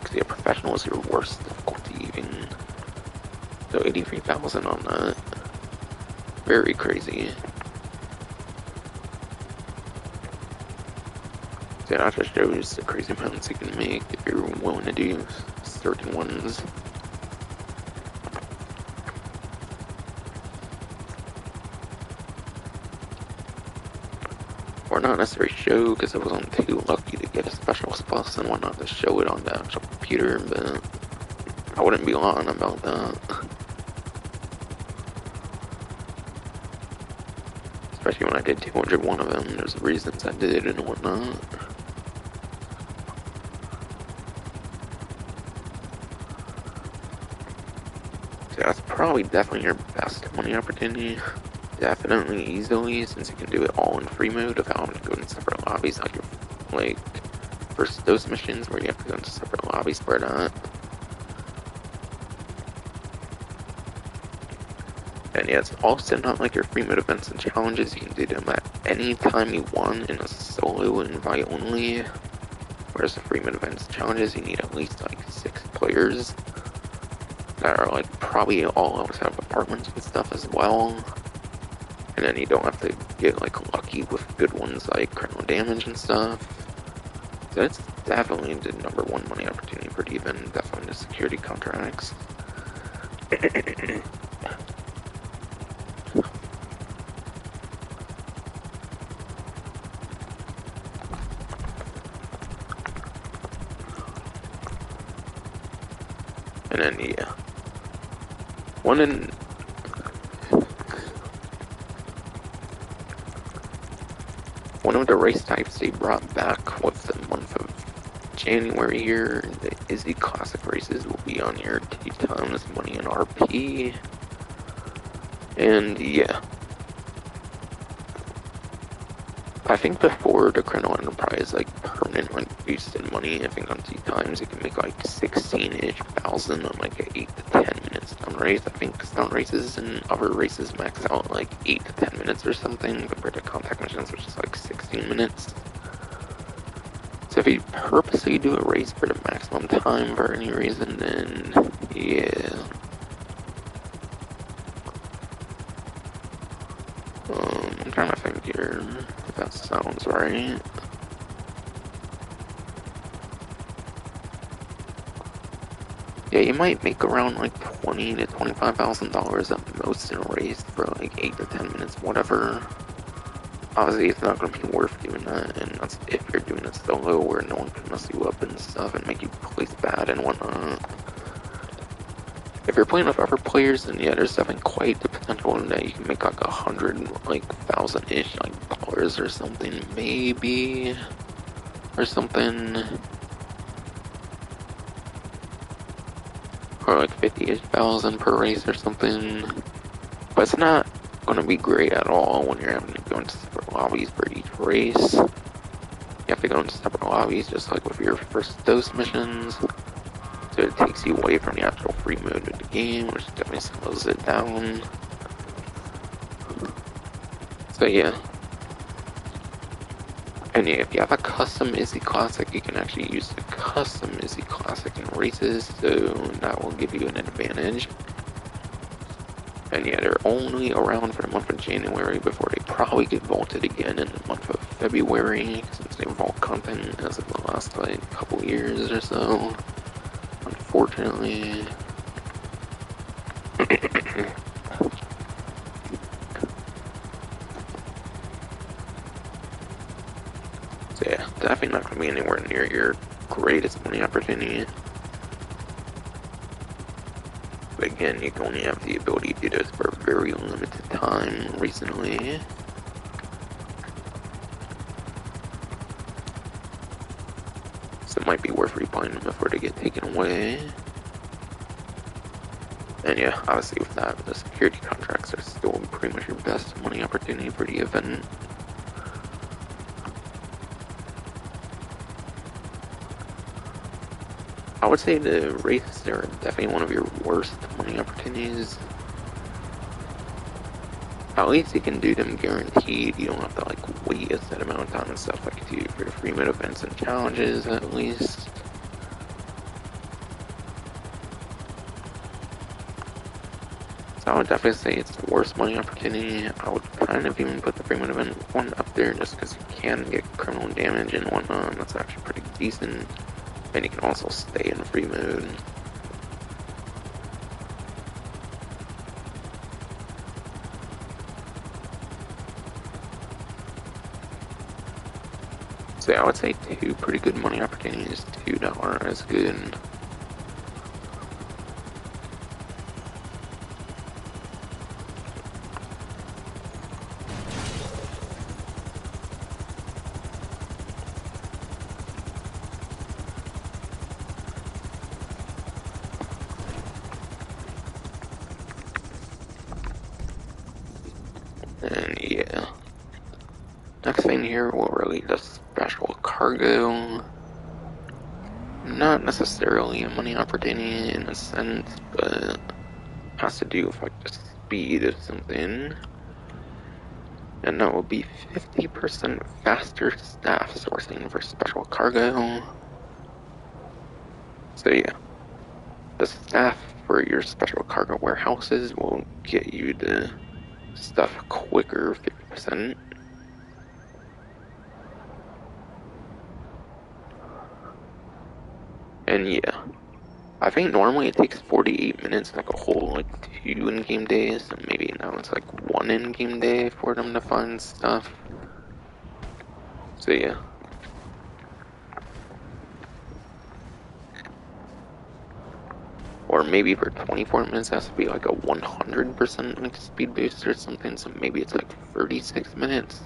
Because yeah, professional is your worst difficulty even. So 83,000 on that. Very crazy. So that just shows the crazy amounts you can make if you're willing to do certain ones. or not necessarily show, because I wasn't too lucky to get a specialist bus and whatnot to show it on the actual computer, but I wouldn't be lying about that. Especially when I did 201 of them, there's reasons I did it and whatnot. So that's probably definitely your best money opportunity. Definitely easily, since you can do it all in free mode without having to go in separate lobbies like your, like, first those missions where you have to go into separate lobbies for that. And yeah, it's also not like your free mode events and challenges. You can do them at any time you want in a solo invite only. Whereas the free mode events and challenges, you need at least like 6 players that are like probably all outside of apartments and stuff as well. And then you don't have to get like lucky with good ones like critical damage and stuff. So it's definitely the #1 money opportunity for even definitely the security contracts. And then yeah, one of the race types they brought back was the month of January here. The Izzy Classic races will be on your 2 times money in RP. And yeah, I think before the Chrono Enterprise like permanent like boosted money, I think on 2 times you can make like 16-ish thousand on like an 8 to 10 minute stun race. I think stun races and other races max out like 8 to 10 minutes or something compared to contact missions, which is like 16 minutes. So if you purposely do a race for the maximum time for any reason, then yeah. I'm trying to think here if that sounds right. Yeah, you might make around like $20,000 to $25,000 at most in a race for like 8 to 10 minutes, whatever. Obviously, it's not going to be worth doing that, and that's if you're doing it solo where no one can mess you up and stuff and make you place bad and whatnot. If you're playing with other players, then yeah, there's definitely quite the potential in that you can make like 100,000-ish like dollars or something, maybe, or something, or like 50-ish thousand per race or something. But it's not gonna be great at all when you're having to go into separate lobbies for each race. You have to go into separate lobbies just like with your first dose missions. So it takes you away from the actual free mode of the game, which definitely slows it down. So yeah. And yeah, if you have a custom Izzy Classic, you can actually use the custom Izzy Classic in races, so that will give you an advantage. And yeah, they're only around for the month of January before they probably get vaulted again in the month of February, since they vault content as of the last like couple years or so. Unfortunately. So yeah, definitely not going to be anywhere near your greatest money opportunity. But again, you can only have the ability to do this for a very limited time recently. So it might be worth replaying them before they get taken away. And yeah, obviously with that, the security contracts are still pretty much your best money opportunity for the event. I would say the races are definitely one of your worst money opportunities. At least you can do them guaranteed. You don't have to like wait a set amount of time and stuff like you do for the free mode events and challenges at least. So I would definitely say it's the worst money opportunity. I would kind of even put the free mode event one up there just because you can get criminal damage and whatnot. That's actually pretty decent. And you can also stay in free mode. So yeah, I would say two pretty good money opportunities. $2 is good. And yeah, next thing here will really just special cargo. Not necessarily a money opportunity in a sense, but has to do with like the speed of something. And that will be 50% faster staff sourcing for special cargo. So yeah, the staff for your special cargo warehouses will get you the stuff quicker, 50%. And yeah, I think normally it takes 48 minutes, like a whole like 2 in-game days, and maybe now it's like 1 in-game day for them to find stuff. So yeah. Or maybe for 24 minutes it has to be like a 100% like speed boost or something, so maybe it's like 36 minutes.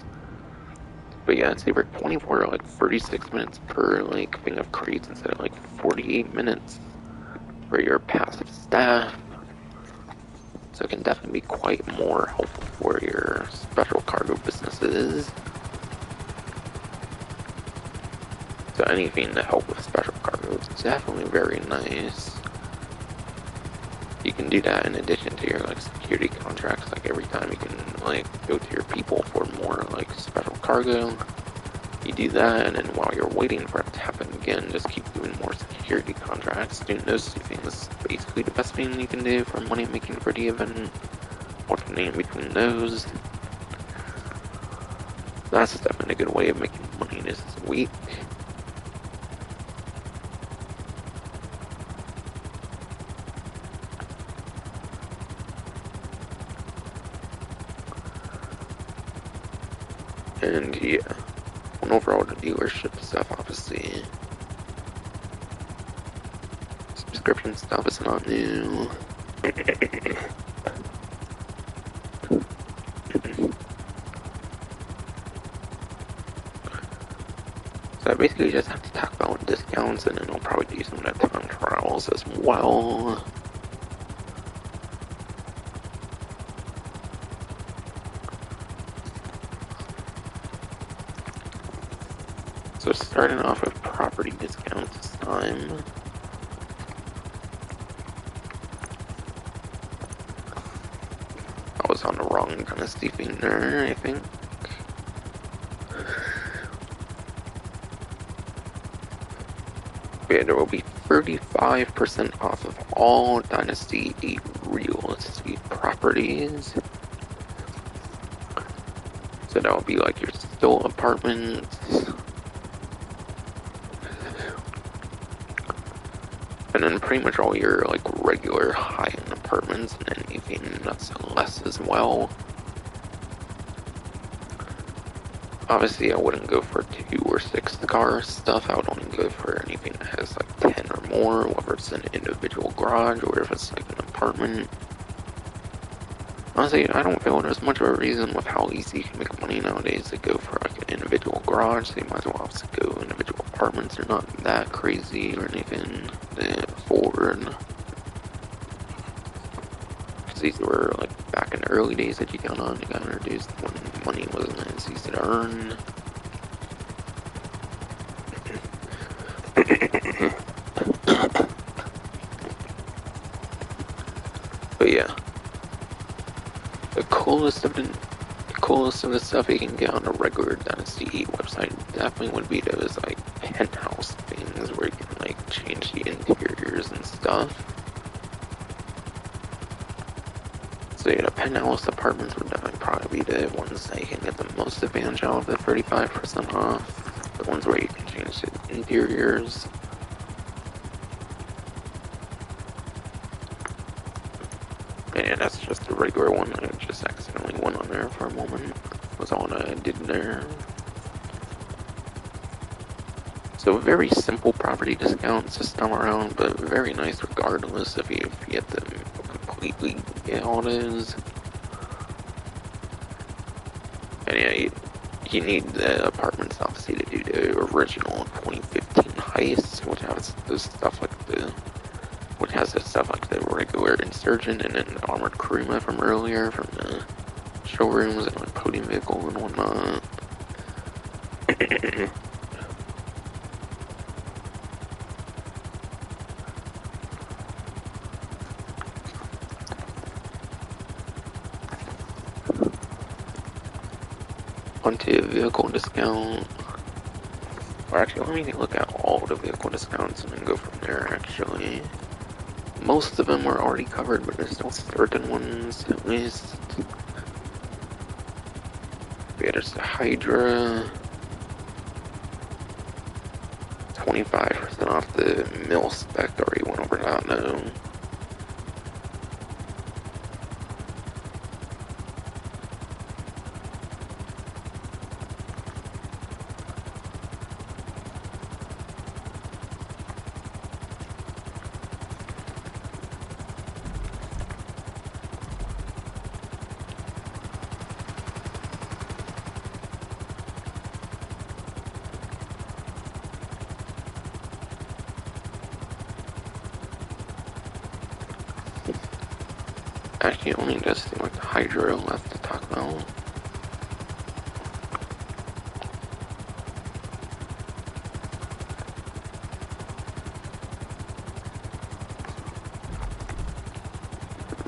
But yeah, I'd say for 24 like 36 minutes per like thing of crates instead of like 48 minutes for your passive staff. So it can definitely be quite more helpful for your special cargo businesses. So anything to help with special cargo is definitely very nice. You can do that in addition to your like security contracts. Like every time you can like go to your people for more like special cargo, you do that, and then while you're waiting for it to happen again, just keep doing more security contracts. Doing those two things is basically the best thing you can do for money making for the event. Alternating between those. That's definitely a good way of making money this week. And yeah, went over all the dealership stuff, obviously. Subscription stuff is not new. So I basically just have to talk about discounts, and then I'll probably do some of the time trials as well. So starting off with property discounts this time. I was on the wrong dynasty thing there, I think. Yeah, there will be 35% off of all Dynasty 8 real estate properties. So that will be like your still apartments. And then pretty much all your like regular high-end apartments and anything that's less as well. Obviously, I wouldn't go for 2 or 6 car stuff. I would only go for anything that has like 10 or more, whether it's an individual garage or if it's like an apartment. Honestly, I don't feel there's much of a reason with how easy you can make money nowadays to go for like an individual garage. So you might as well have to go individual apartments. They're not that crazy or anything to afford. Because these were like back in the early days that you got introduced when money wasn't as easy to earn. But yeah, the coolest of the stuff you can get on a regular Dynasty 8 website definitely would be those like penthouse things where you can like change the interiors and stuff. So yeah, the penthouse apartments would definitely probably be the ones that you can get the most advantage of, the 35% off. The ones where you can change the interiors. And yeah, that's just a regular one. I just accidentally went on there for a moment. Was all I did there. So very simple property discount system around, but very nice regardless if you get them completely get all it is. And yeah, you need the apartments obviously to do the original 2015 heist, which has the stuff like the regular insurgent and then the armored crewman from earlier from the showrooms and like podium vehicle and whatnot. Onto vehicle discount. Or actually, let me look at all the vehicle discounts and then go from there, actually. Most of them were already covered, but there's still certain ones, at least. Yeah, there's the Hydra. 25% off the mil spec, already went over that, no. Actually, only does seem like the Hydra left to talk about.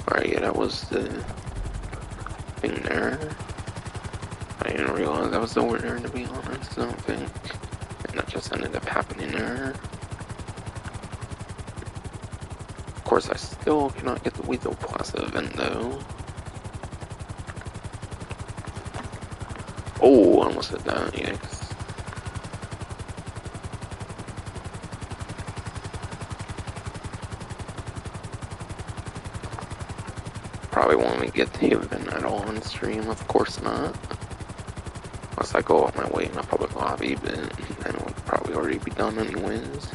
Alright, yeah, that was the thing there. I didn't realize that was over there, to be honest, I don't think. And that just ended up happening there. Of course, I still cannot get the Weasel Plaza event, though. Oh, I almost hit that, yikes. Probably won't even get the event at all on stream, of course not. Unless I go out my way in a public lobby, but then it would probably already be done anyways.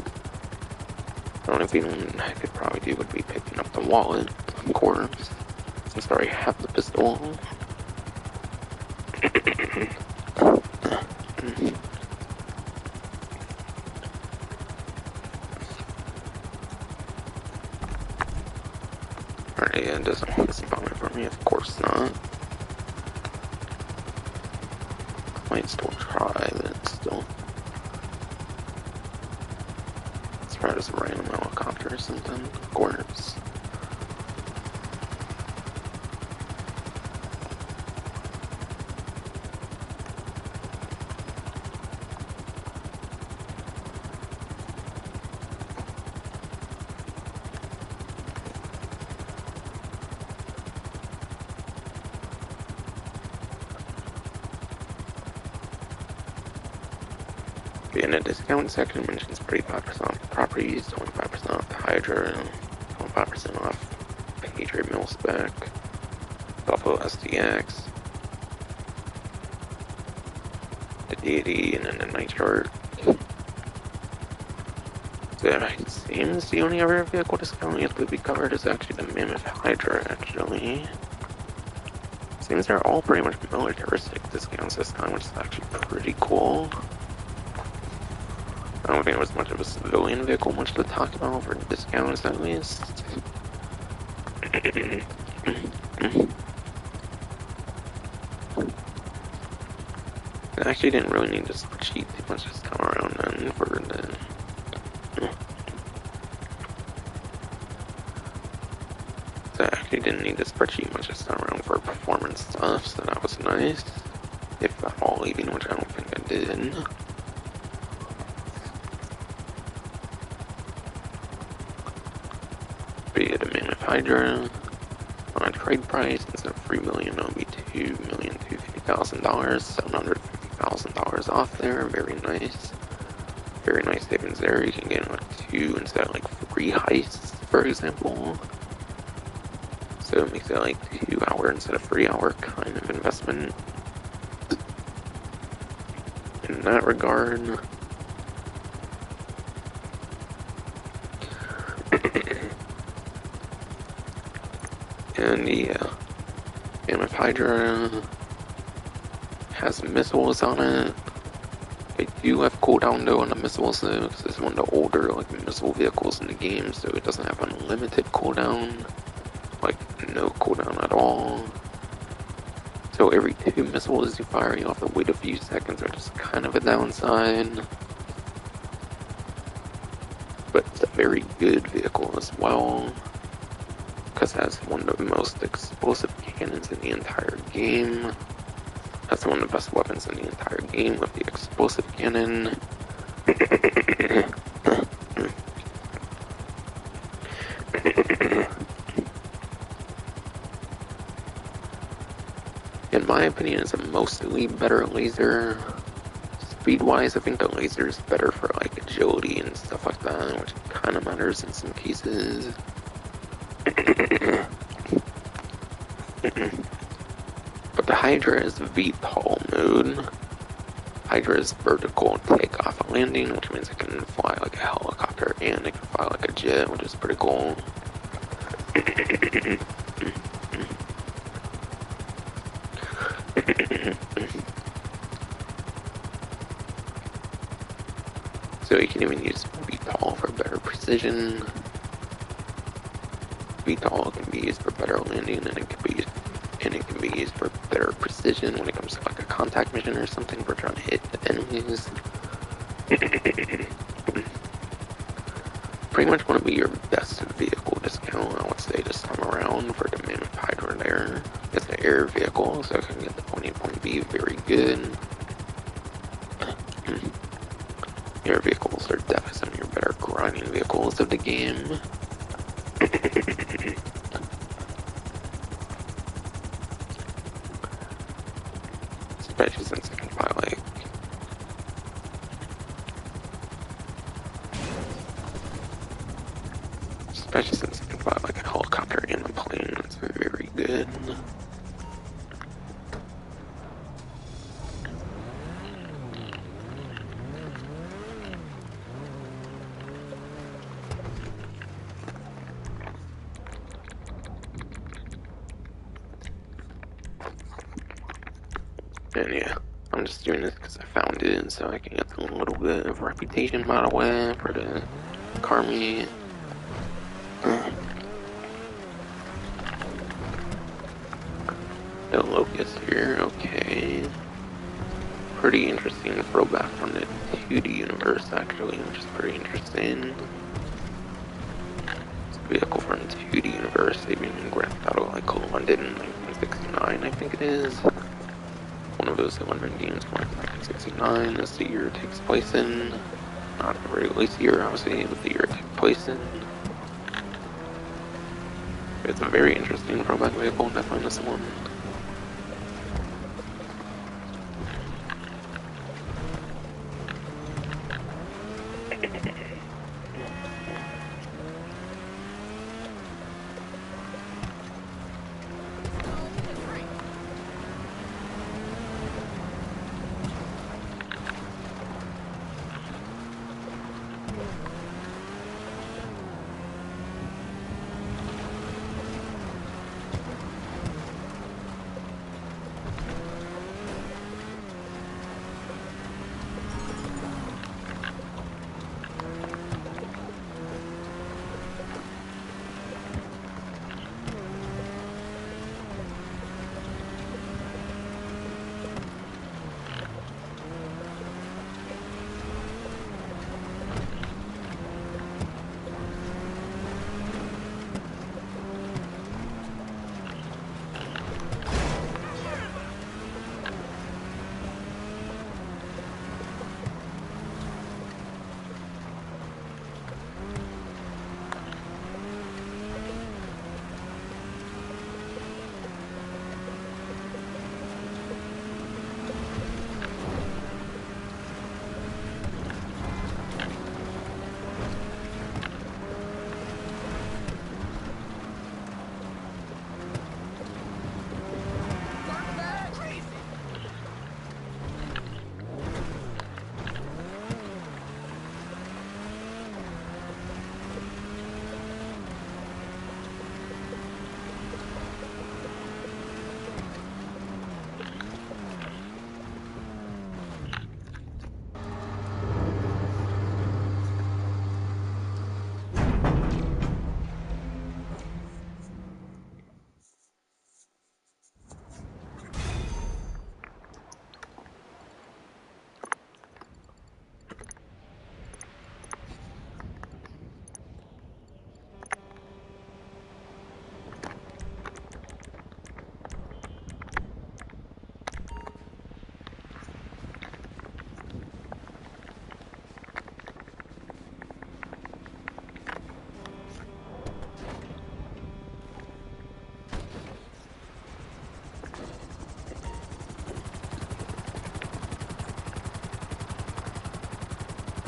The only thing I could probably do would be picking up the wallet, of course, since I already have the pistol. Alright, yeah, it doesn't want to spawn it for me, of course not. Might still try, but still. Let's try this random helicopter or something, of course. In a discount section mentions 35% off properties, 25% off the Hydra, 25% off Patriot Mill Spec, Buffalo SDX, the Deity, and then the Night Chart. So it seems the only other vehicle discount yet to be covered is actually the Mammoth Hydra, actually. Seems they're all pretty much militaristic discounts this time, which is actually pretty cool. I don't think there was much of a civilian vehicle much to talk about for discounts, at least. I actually didn't really need to spreadsheet too much this time around then for the... So I actually didn't need to spreadsheet much this time around for performance stuff, so that was nice. If at all, even, which I don't think I did. Be it a Mammoth Hydra on a trade price instead of $3 million, it'll be $2,250,000, $750,000 off there. Very nice. Very nice savings there. You can get like 2 instead of like 3 heists, for example. So it makes it like 2-hour instead of 3-hour kind of investment in that regard. And yeah, Mammoth Hydra has missiles on it. They do have cooldown though on the missiles though, because it's one of the older like missile vehicles in the game, so it doesn't have unlimited cooldown, like no cooldown at all. So every 2 missiles you fire, you have to wait a few seconds, which is kind of a downside. But it's a very good vehicle as well, because it has one of the most explosive cannons in the entire game. That's one of the best weapons in the entire game with the explosive cannon. In my opinion, it's a mostly better laser. Speed-wise, I think the laser is better for like agility and stuff like that, which kind of matters in some cases. But the Hydra is VTOL mode. Hydra is vertical takeoff and landing, which means it can fly like a helicopter and it can fly like a jet, which is pretty cool. So you can even use VTOL for better precision. VTOL can be used for better landing, and it can be used for better precision when it comes to like a contact mission or something for trying to hit the enemies. Pretty much want to be your best vehicle discount, I would say, this time around for the Mammoth Hydra there. It's an air vehicle, so I can get the point A, point B very good. Air vehicles are definitely some of your better grinding vehicles of the game. Especially since I can fly like a helicopter and a plane. That's very good. And yeah, I'm just doing this because I found it, so I can get a little bit of reputation by the way for the car meet. No locust here, okay. Pretty interesting throwback from the 2D universe actually, which is pretty interesting. It's a vehicle from the 2D universe, they've been in Grand Theft Auto like London in 1969, I think it is. One of those London games from 1969 is the year it takes place in. Not the release year, obviously, but the year it takes place in. It's a very interesting throwback vehicle, definitely this one.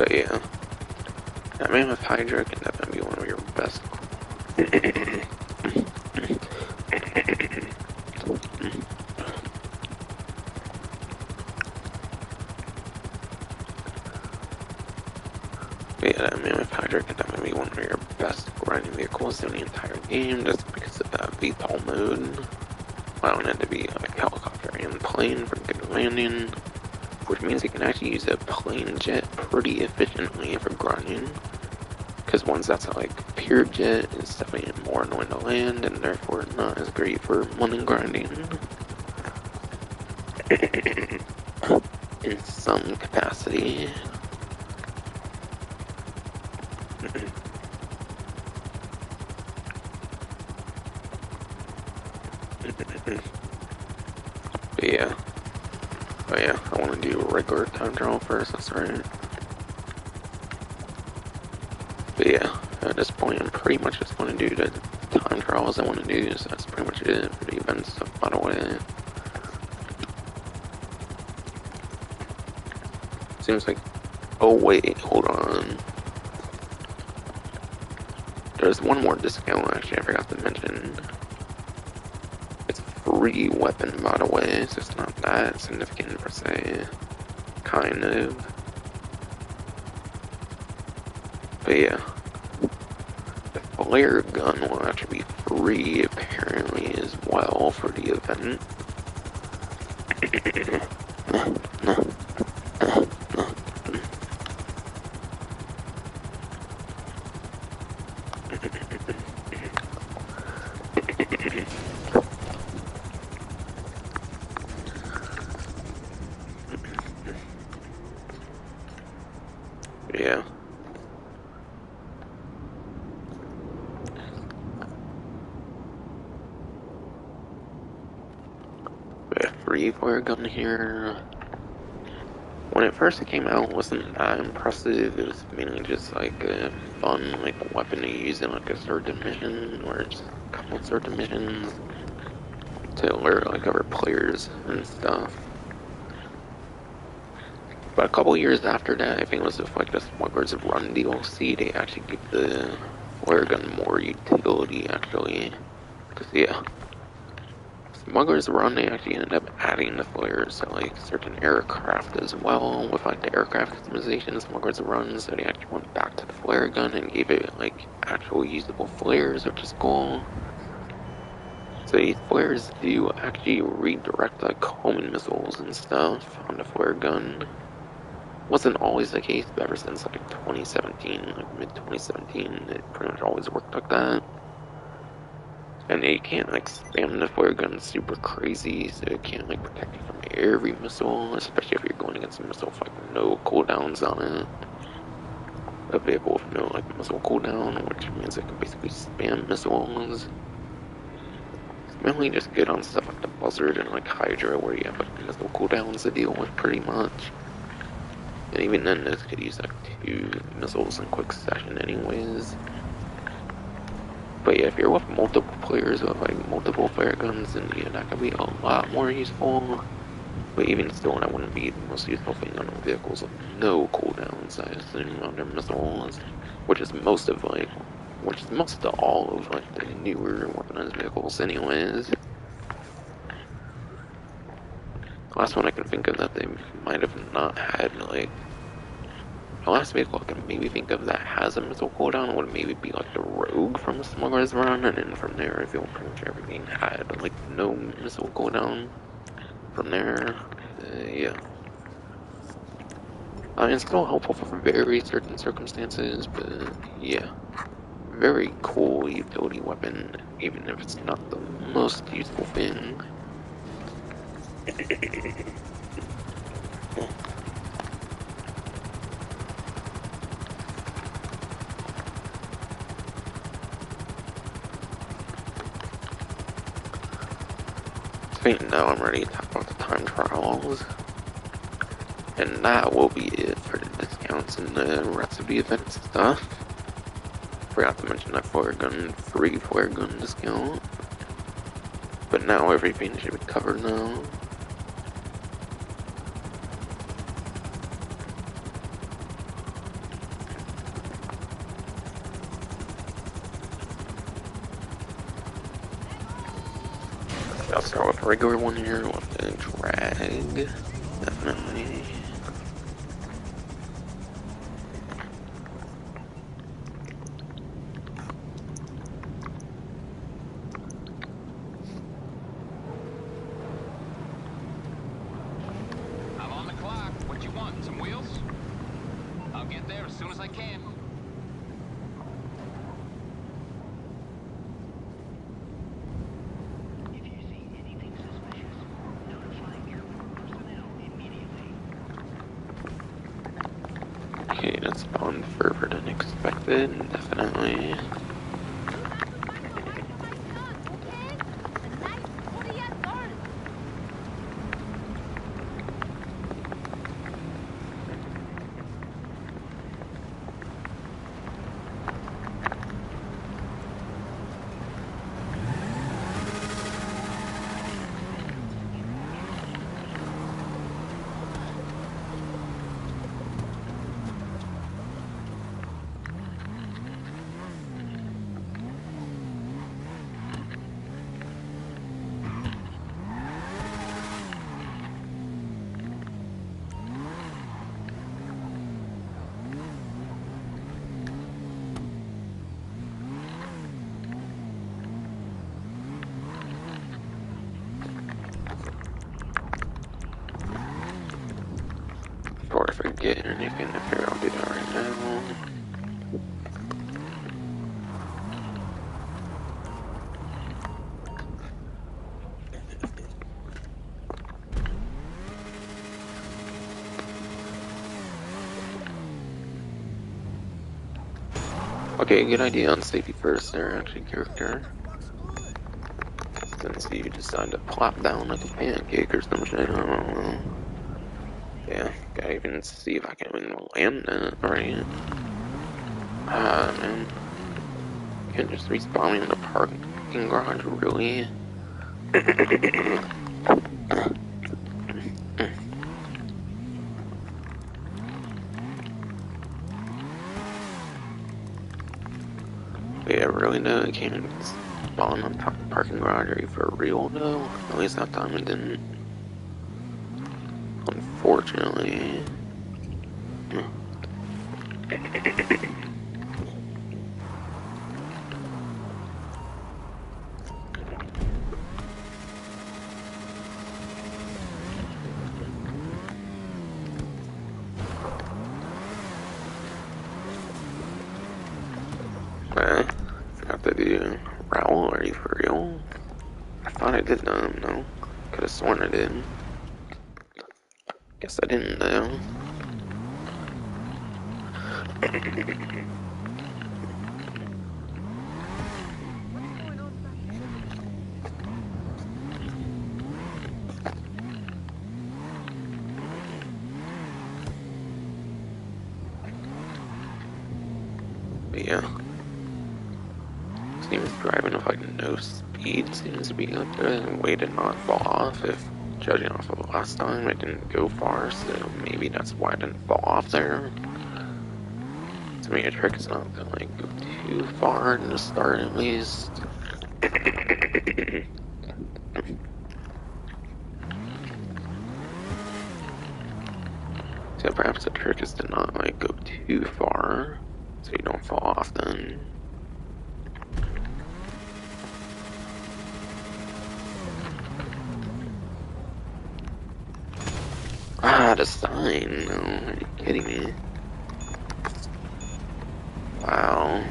But yeah, that Mammoth Hydra can definitely be one of your best. But yeah, that Mammoth Hydra can definitely be one of your best grinding vehicles in the entire game, just because of that VTOL mode, allowing it to be like helicopter and plane for good landing, which means you can actually use a plane jet pretty efficiently for grinding. Because once that's like pure jet, it's definitely more annoying to land and therefore not as great for money grinding in some capacity. But yeah. Oh yeah, I want to do a regular time trial first, that's right. But yeah, at this point I'm pretty much just want to do the time trials I want to do, so that's pretty much it for the event stuff, by the way. Seems like, oh wait, hold on. There's one more discount actually I forgot to mention. It's a free weapon, by the way, so it's not that significant per se. Kind of. But yeah. The flare gun will actually be free apparently as well for the event. Yeah. A free flare gun here. When it first came out, it wasn't that impressive. It was mainly just like a fun like weapon to use in like a certain mission or just a couple of certain missions to alert like other players and stuff. But a couple years after that, I think it was with like the Smuggler's Run DLC, they actually gave the flare gun more utility actually. Cause yeah, Smuggler's Run, they actually ended up adding the flares to like certain aircraft as well, with like the aircraft customization, Smuggler's Run, so they actually went back to the flare gun and gave it like actual usable flares, which is cool. So these flares do actually redirect like homing missiles and stuff on the flare gun. Wasn't always the case, but ever since like 2017, like mid 2017, it pretty much always worked like that. And you can't like spam the flare gun super crazy, so it can't like protect you from every missile, especially if you're going against a missile with like no cooldowns on it. A vehicle with no like missile cooldown, which means it can basically spam missiles. It's mainly just good on stuff like the Buzzard and like Hydra, where you have like missile cooldowns to deal with pretty much. And even then, this could use like 2 missiles in quick succession anyways. But yeah, if you're with multiple players with like multiple flare guns, then yeah, that could be a lot more useful. But even still, that wouldn't be the most useful thing on vehicles with no cooldowns, I assume, on their missiles. Which is most of all of like the newer weaponized vehicles anyways. The last one I can think of that they might have not had, like, the last vehicle I can maybe think of that has a missile cooldown would maybe be like the Rogue from Smuggler's Run, and then from there I feel pretty much everything had like no missile cooldown. From there, yeah. I mean, it's still helpful for very certain circumstances, but yeah. Very cool utility weapon, even if it's not the most useful thing. I think now I'm ready to talk about the time trials. And that will be it for the discounts and the rest of the event stuff. Forgot to mention that free flare gun discount. But now everything should be covered now. I'll start with a regular one here with the drag. Definitely. I'm on the clock. What you want? Some wheels? I'll get there as soon as I can. If you see anything suspicious, notify airport personnel immediately. Okay, that's gone further than expected, definitely. Before I forget anything up here, I'll do that right now. Okay, good idea on safety first there, actually, character. Since you decide to plop down like a pancake or some shit, I don't know. Yeah, gotta even see if I can even land it, right? Ah, man. Can't just respawn me in the parking garage, really? Yeah, really though, I can't spawn on top of the parking garage, are you for real though? At least that time it didn't. Unfortunately. Forgot to do Raoul, are you for real? I thought I did no. Could have sworn I did. Guess I didn't though. But yeah. Seems driving with like no speed seems to be a good way to not fall off. If judging off of the last time, I didn't go far, so maybe that's why I didn't fall off there. To me, a trick is not to like go too far in the start at least. So perhaps the trick is to not like go too far, so you don't fall off then. Ah, the sign. No, are you kidding me? Wow.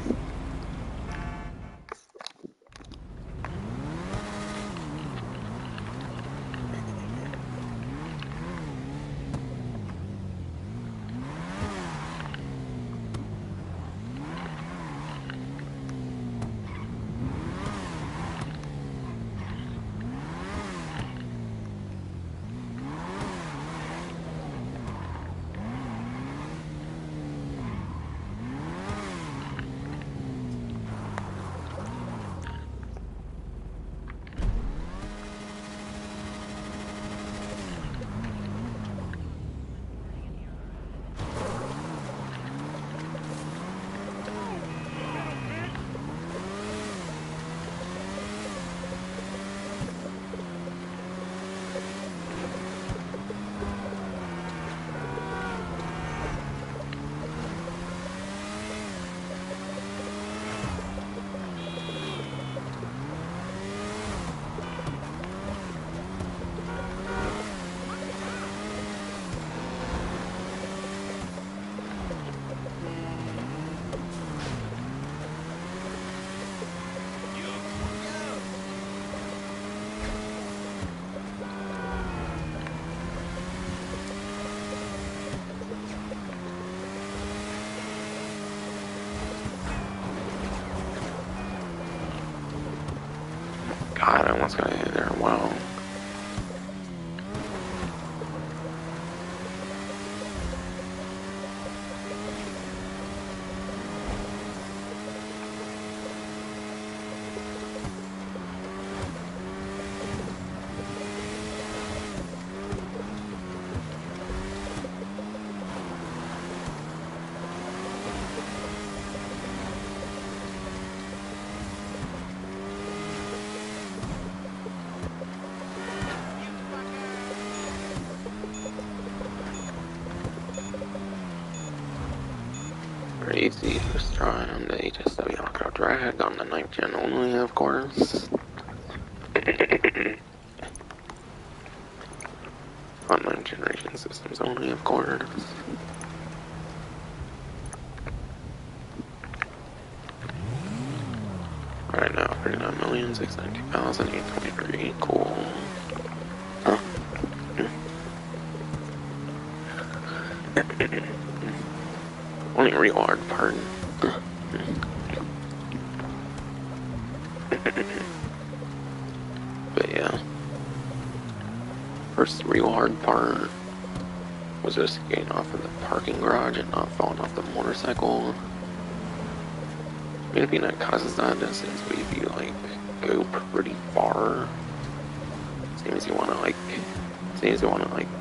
I almost got hit there. Wow. Easy first try on the HSW knockout drag on the 9th gen only, of course. On 9th generation systems only, of course. Right now, 39,692,823. Cool. Huh. Only reward part. But yeah. First reward part was just getting off of the parking garage and not falling off the motorcycle. Maybe that causes that distance, but if you like go pretty far, seems you wanna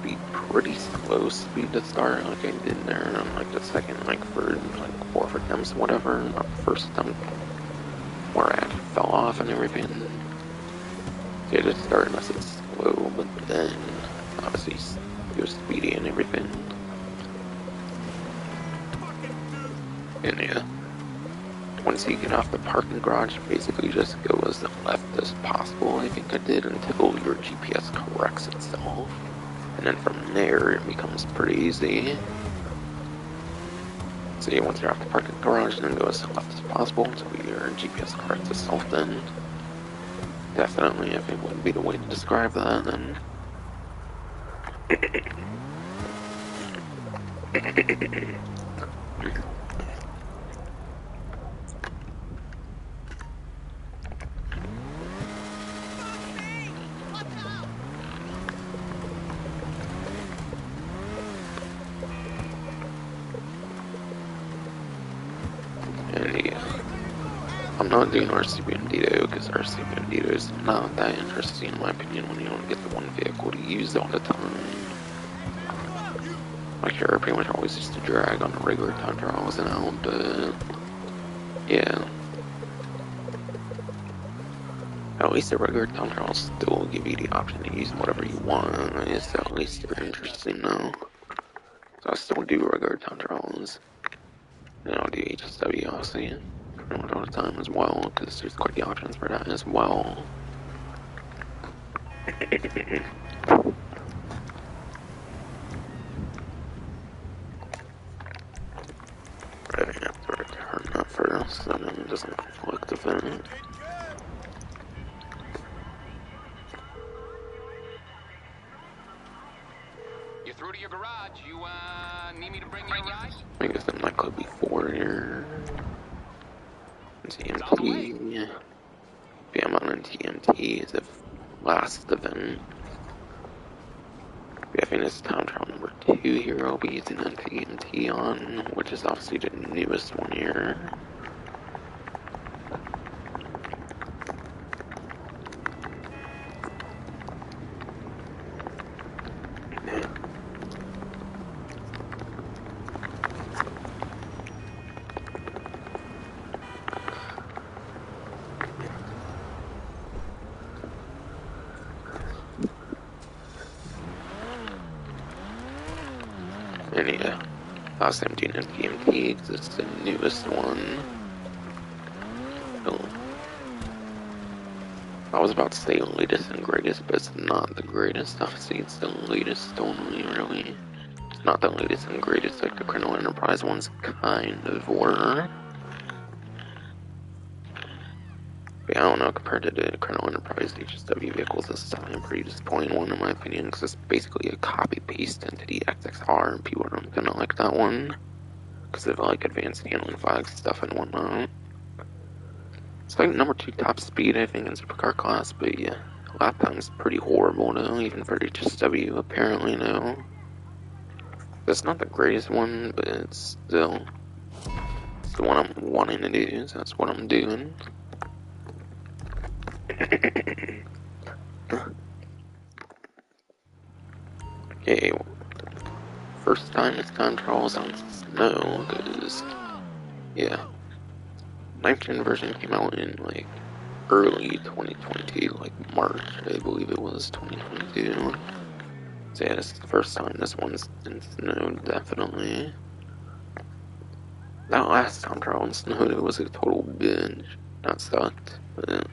be pretty slow speed to start, like I did there on like the second, like third, like fourth attempts, whatever, not the first attempt where I actually fell off and everything. So you just start nice and slow, but then obviously go speedy and everything. And yeah, once you get off the parking garage, basically just go as left as possible, I think I did, until your GPS corrects itself. And then from there, it becomes pretty easy. So yeah, once you're off the parking garage, then go as left as possible until your GPS corrects itself, then definitely, I think, would be the way to describe that, then. And yeah, I'm not doing RC Bandito because RC Bandito is not that interesting in my opinion when you don't get the one vehicle to use all the time. Like here, I pretty much always used to drag on the regular time trials and out, but yeah. At least the regular time trials still give you the option to use whatever you want. It's at least very interesting though. So I still do regular time trials. And I'll do HSW obviously pretty much all the time as well, because there's quite the options for that as well. But I have to return that first, and then it doesn't conflict the event. You're through to your garage. You, need me to bring you a ride? I guess that might could be 4 here. TMT. Yeah, I'm on TMT is the last event. Yeah, I think it's time trial number 2 here. I'll be using that TMT on, which is obviously the newest one here. And yeah, last time doing a TMT because it's the newest one. Oh, I was about to say latest and greatest, but it's not the greatest. Obviously, it's the latest only, really. It's not the latest and greatest like the Criminal Enterprise ones kind of were. But yeah, I don't know, compared to the Criminal Enterprise HSW vehicles, this is definitely a pretty disappointing one in my opinion, because it's basically a copy-paste into the XXR, and people aren't gonna like that one, because of like advanced handling flags stuff and whatnot. It's like number 2 top speed, I think, in supercar class, but yeah. Lap time's pretty horrible though, even for HSW apparently now. That's not the greatest one, but it's still the one I'm wanting to do, so that's what I'm doing. Okay, first time it's time trials on snow, because, yeah. 19 version came out in, like, early 2022, like March, I believe it was, 2022. So yeah, this is the first time this one's in snow, definitely. That last time trial in snow, it was a total binge. That sucked, but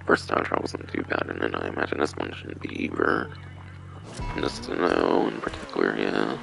first time trial wasn't too bad, and then I imagine this one shouldn't be either. In the snow in particular, yeah.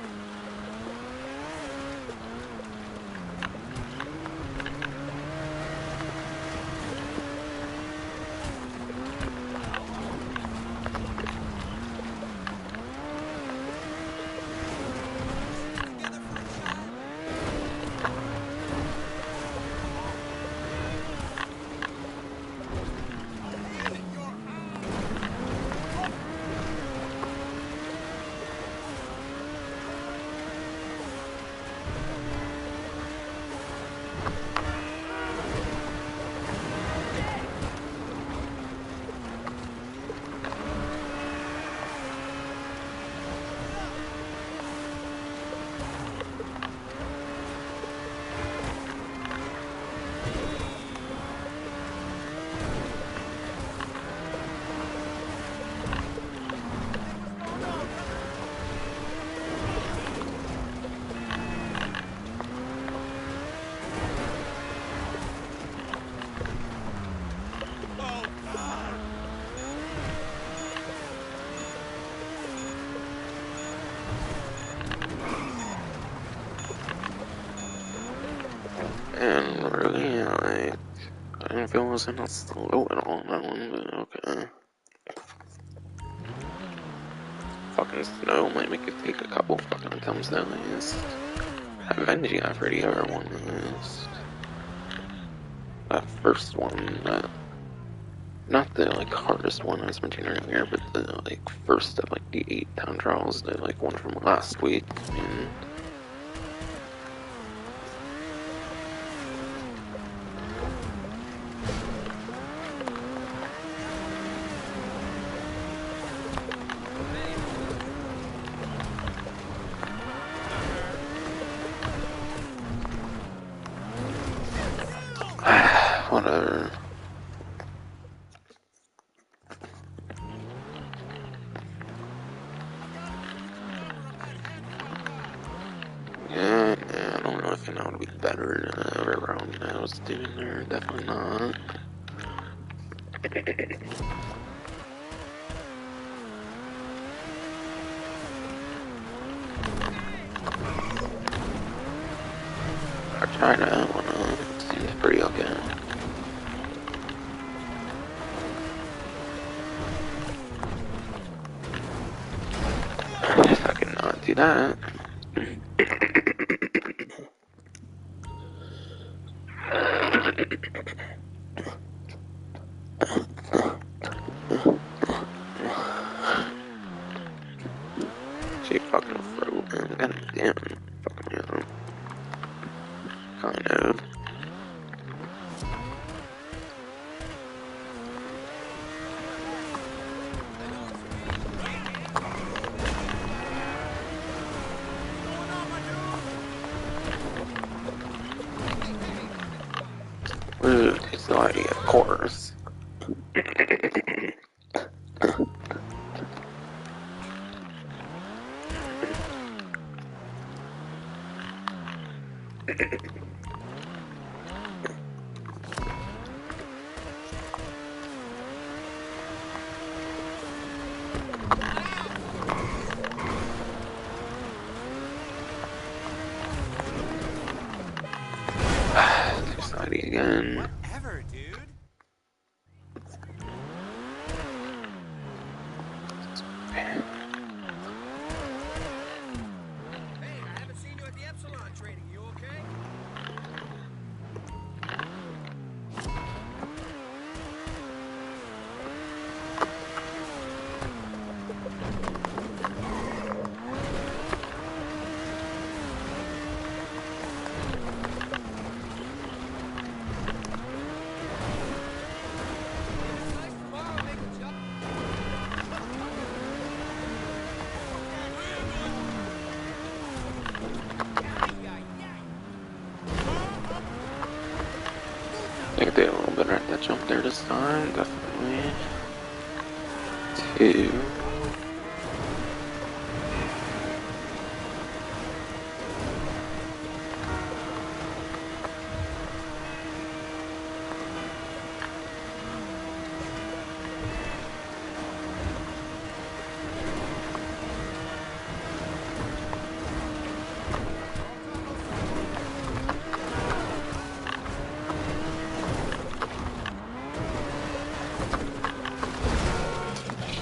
And really, I didn't feel it was enough slow at all on that one, but okay. Fucking snow might make it take a couple fucking attempts at least. Eventually, I've already ever won this. That first one, not the like hardest one I was mentioning earlier, but the like first of like the 8 town trials, the like one from last week. I mean, whatever. Yeah, I don't really think that would be better than every round I was doing there. Definitely not. I tried that one. It seems pretty okay. If I can not do that. She fucking froze, man. God damn. Fucking yeah. Kind of. Ooh, it's already, of course. Society again. Whatever, dude. Hey, I haven't seen you at the Epsilon training. You okay? think they did a little better at that jump there this time, definitely. Two.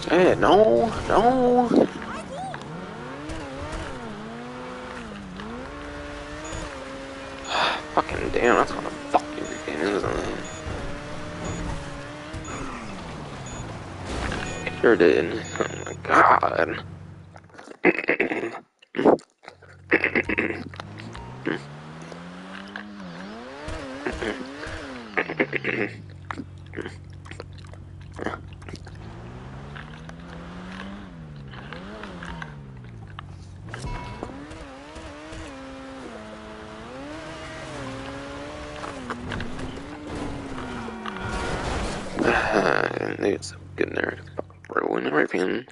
Hey, no, no. Fucking damn, that's what the fuck everything is. It sure did. Oh my god. And it's so good in there. Ruin everything.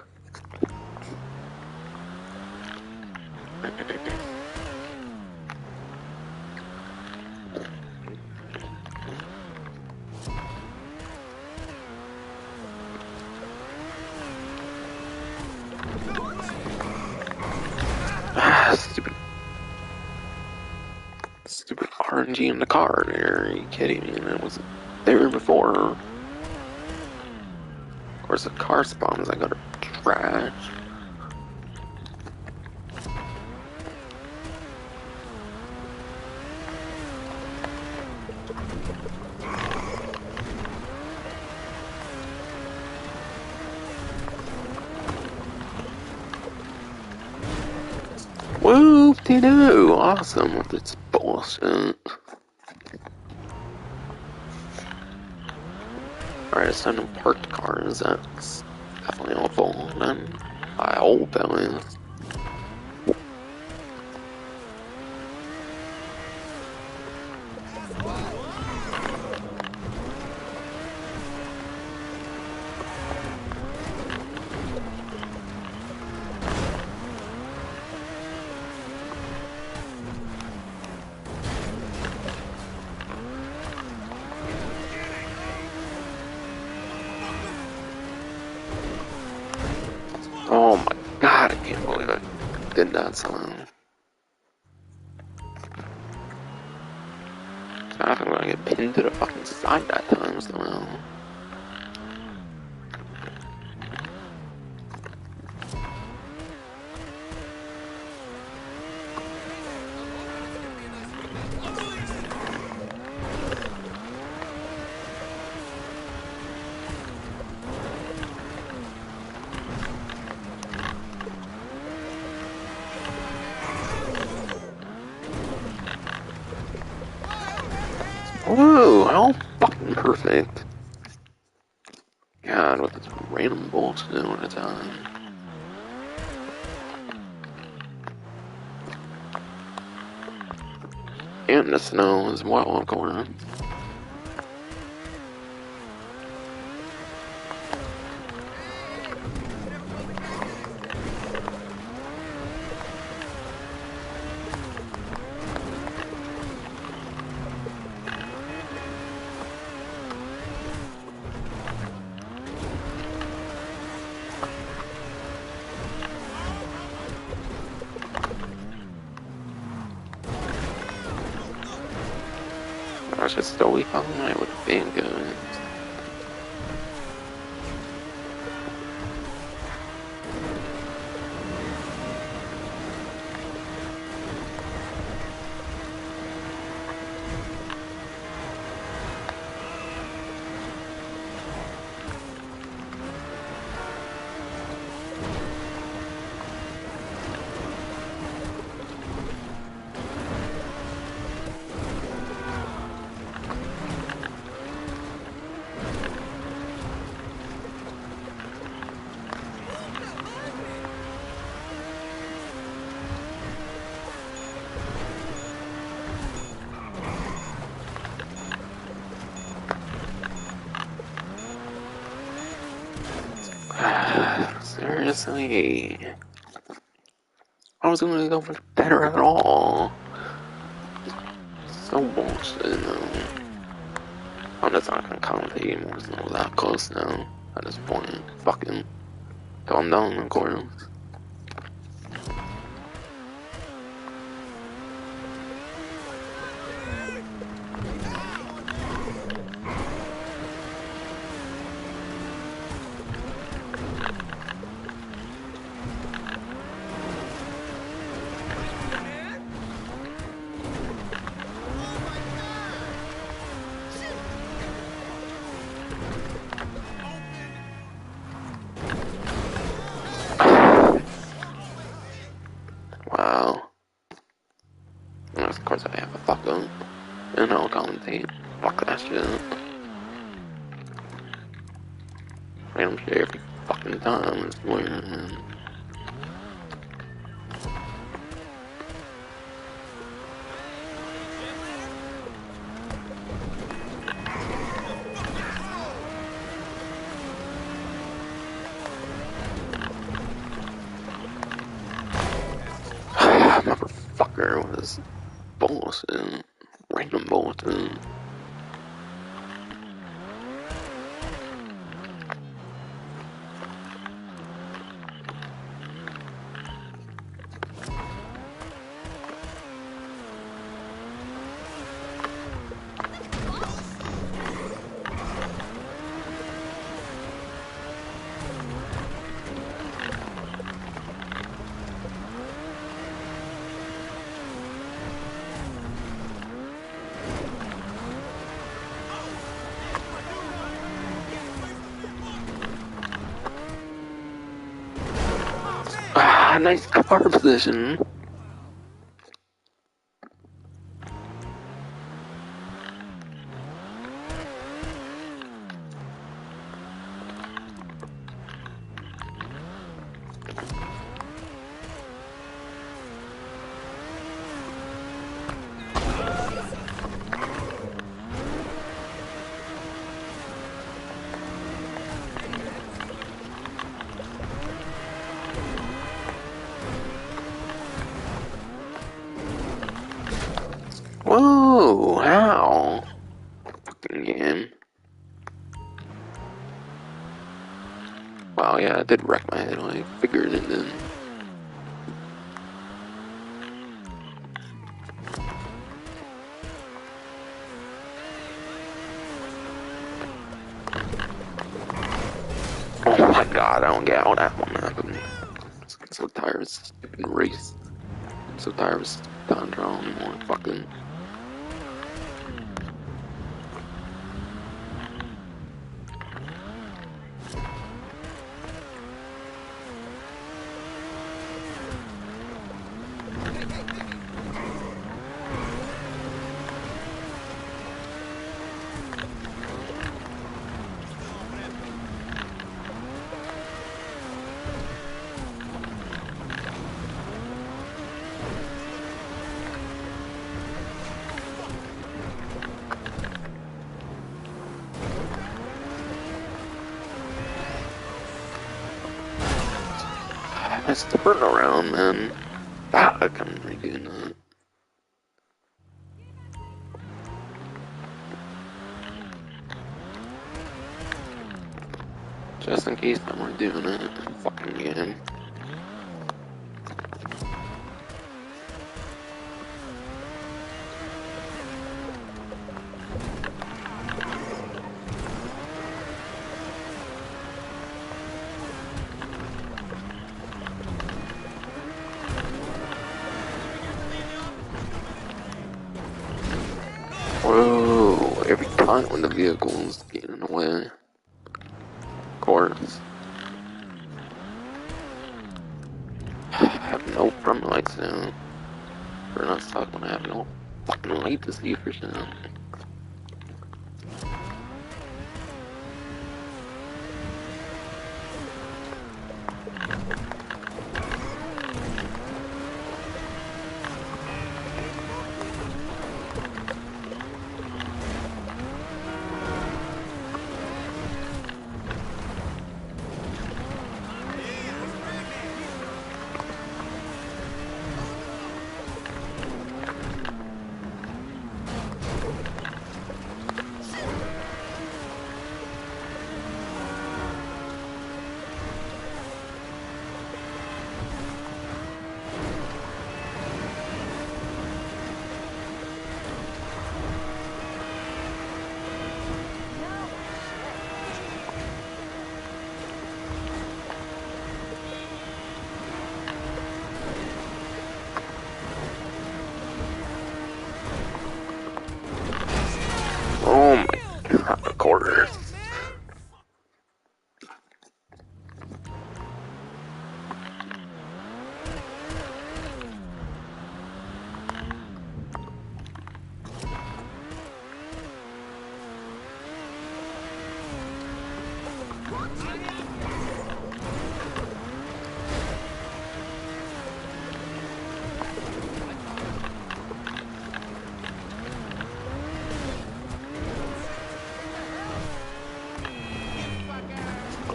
Stupid. Stupid RNG in the car there. Are you kidding me? That wasn't there before. Of course, the car spawns. I got trash. Whoop-de-doo! Awesome with this bullshit. Alright, it's time to park the cars. That's definitely helpful. Then I hope that is. Oh my god, I can't believe I did that somehow. I think I'm gonna get pinned to the fucking side that time somehow. Whoa, how fucking perfect. God, with this random bullshit at a time. And the snow as well, of course. I should still be fine, it would have been good. gonna say I was gonna go for better at all. So bullshit, I'm just not gonna commentate anymore. It's not that close now. At this point, fucking calm down, of course. Wow. And of course, I have a fuck up. And I'll commentate. Fuck that shit. Random shit every fucking time. It's weird, man. Motherfucker was bullshit. Random bullshit. Ah, nice car position. Whoa, how? Fucking game. Wow, yeah, I did wreck my head. I figured it in. Oh my god, I don't get how that one happened. I'm so tired of this stupid race. I'm so tired of this Tundra anymore. Fucking. It's the burn around, man. Fuck, I'm redoing that. Just in case I'm redoing it. Fucking game. Whoa, every time when the vehicle's getting in the way. Of course. I have no front lights now. We're not stuck when I have no fucking light to see for shit.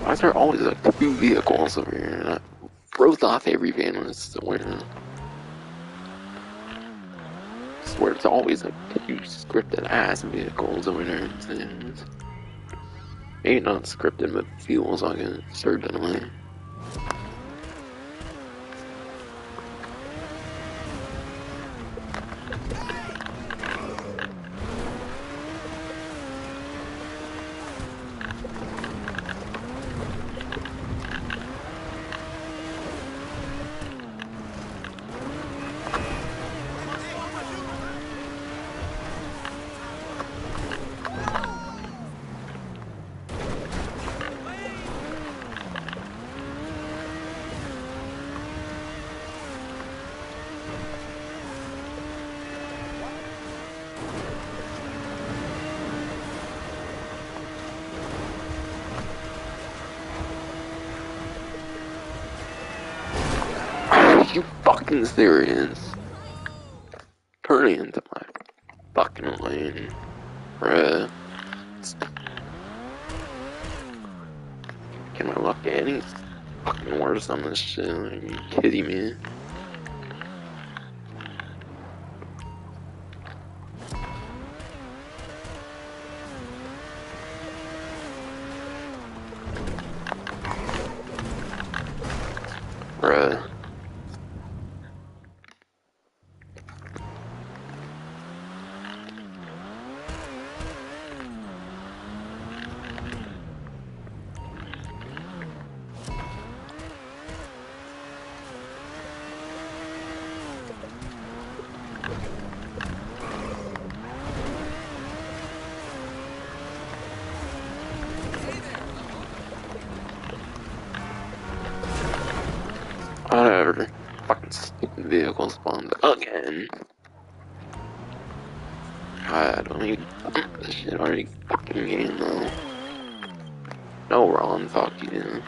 Why is there always like 2 vehicles over here? And I froze off every van I swear. I swear it's always like 2 scripted ass vehicles over there. It maybe not scripted, but feels like it certainly. Are you fucking serious? Turning into my fucking lane, bruh. Can I look at any fucking worse on this shit? Are you kidding me? Bruh. Whatever. Fucking stupid vehicle spawned again. I don't even this shit already fucking game though. No Ron, fuck you.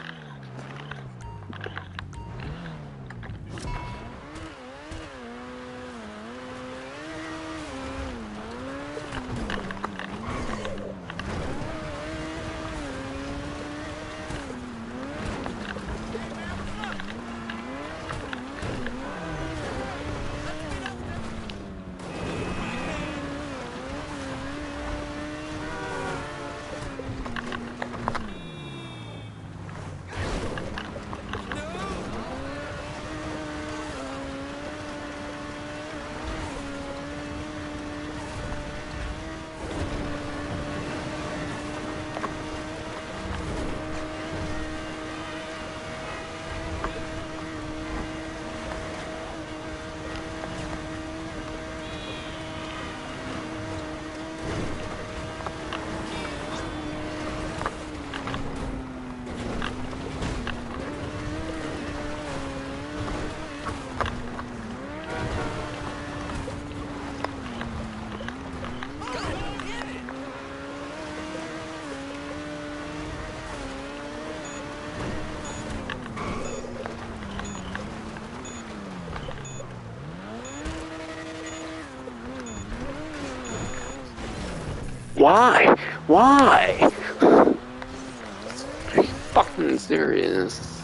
Why? Why? Are you fucking serious?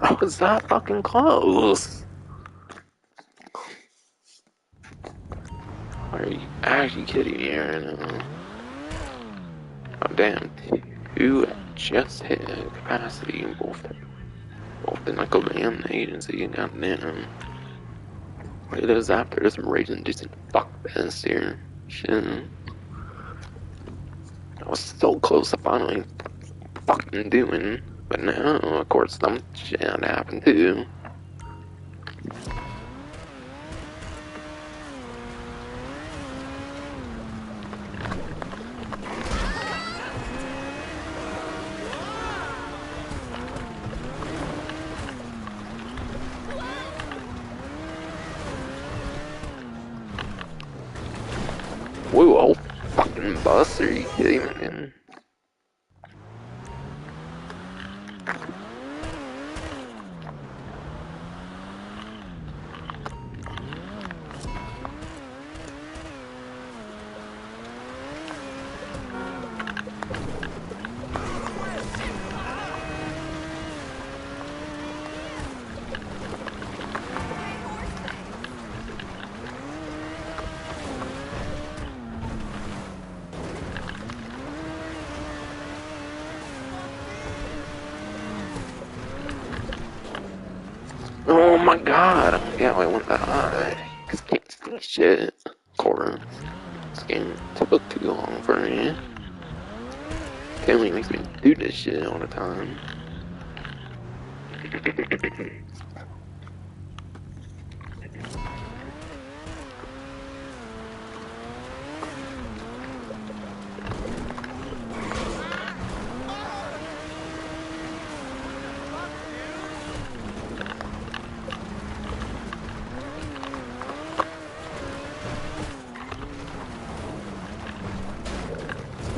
I was that fucking close. Are you actually kidding me right now? Oh damn, 2 just hit capacity in both the nickel and the agency, goddamn. Wait, there's after some raging decent fuck best here. Shit. I was so close to finally fucking doing, but now, of course, some shit happened too. Whoa, old fucking bus, are you kidding me, man? my god! Yeah, I want that eye. Cause I can't see shit. Of course. This game took too long for me. Family makes me do this shit all the time.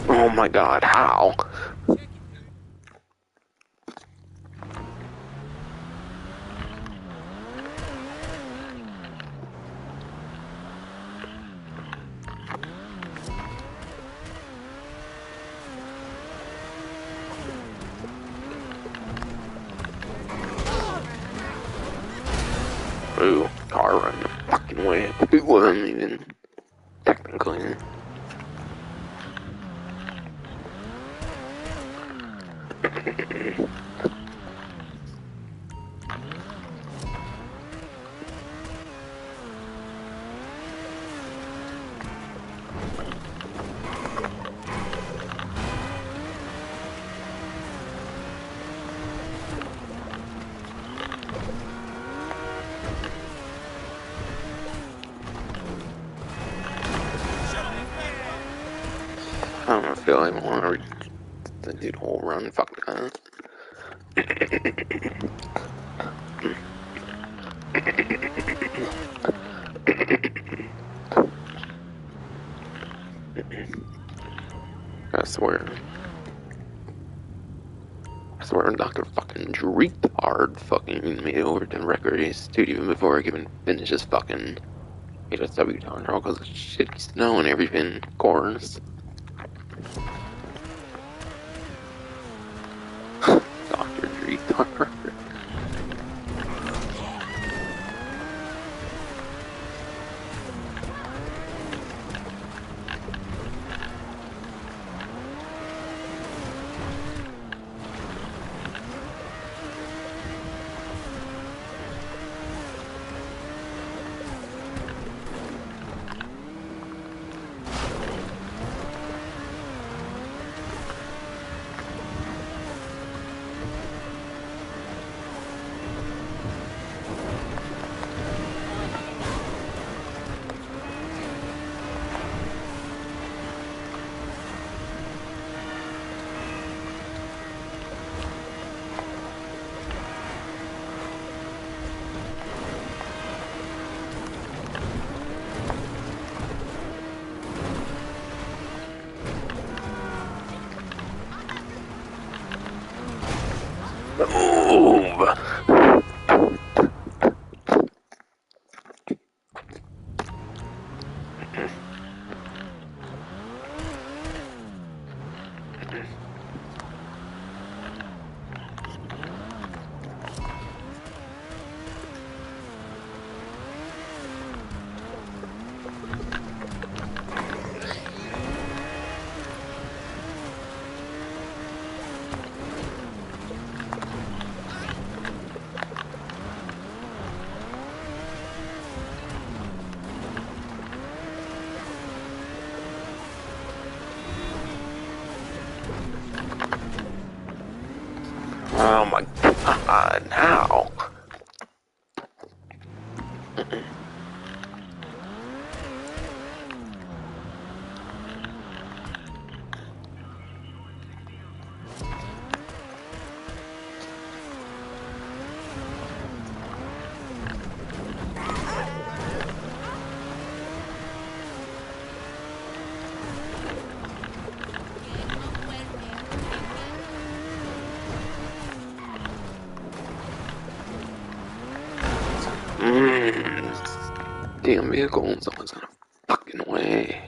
Oh my god, how? Ooh, car run the fucking way. It wasn't even technically. I don't feel like I want to do the whole run. Fuck that. I swear. I swear Dr. fucking Dreetard fucking made it over to Record Studio even before I even finished his fucking HSW town hall because of shitty snow and everything, of course. Dr. Dreetard. Move! Oh my god, how? Damn vehicle and someone's in a fucking way.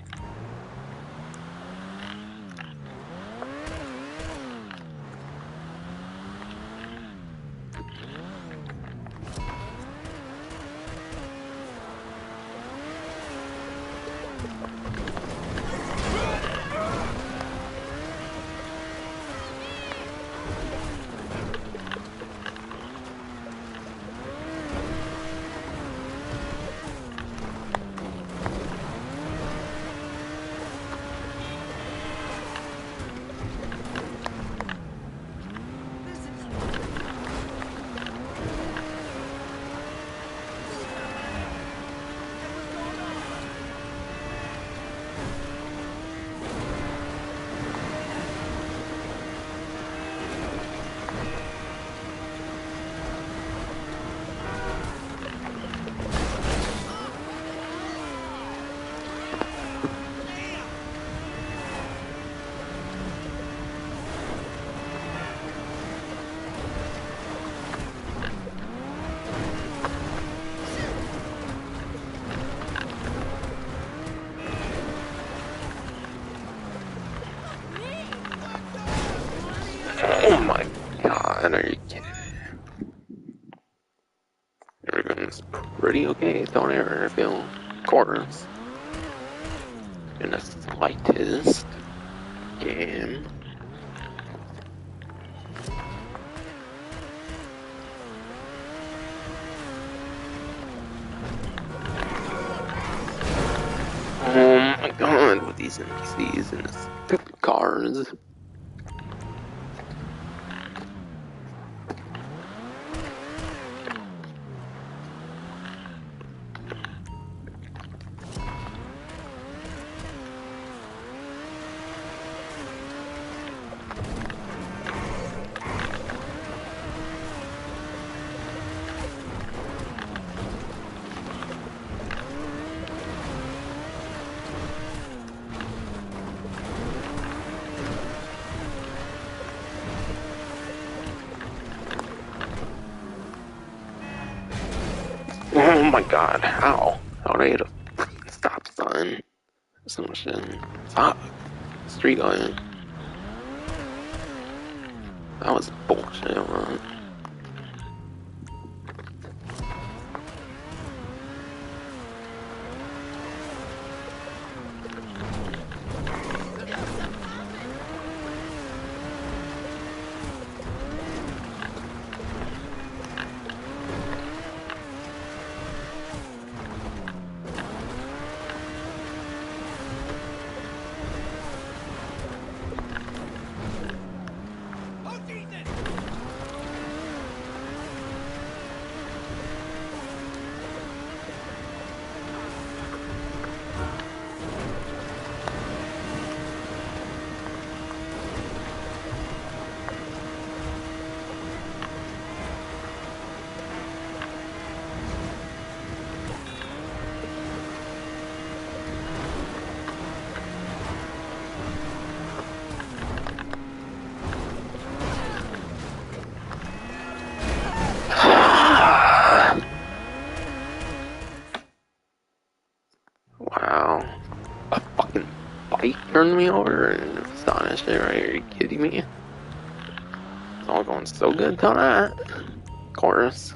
pretty okay, don't ever feel, of course, in the slightest game. Oh my god, with these NPCs and the stupid cars. Oh my god, how? How they hit a freaking stop sign? So much shit. Stop. Street light. That was bullshit, man. Oh, Jesus! Wow. A fucking bike turned me over and astonished it right here. Are you kidding me? It's all going so good till that. Of course.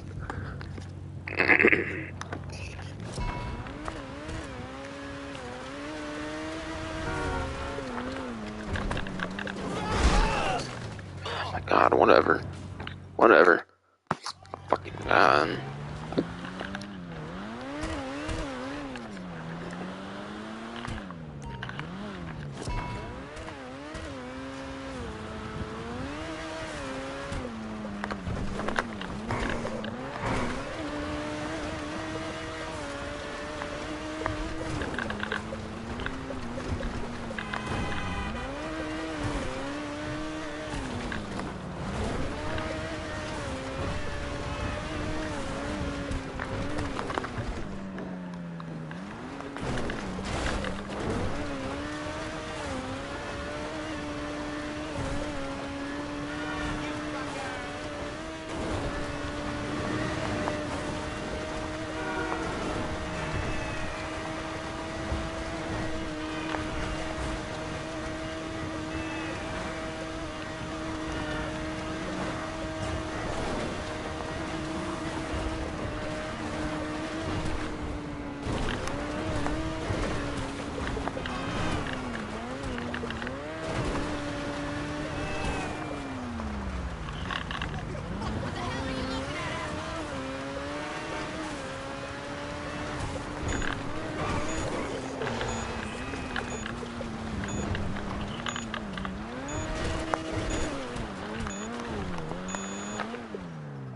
Oh my god, whatever. Whatever. Fucking god.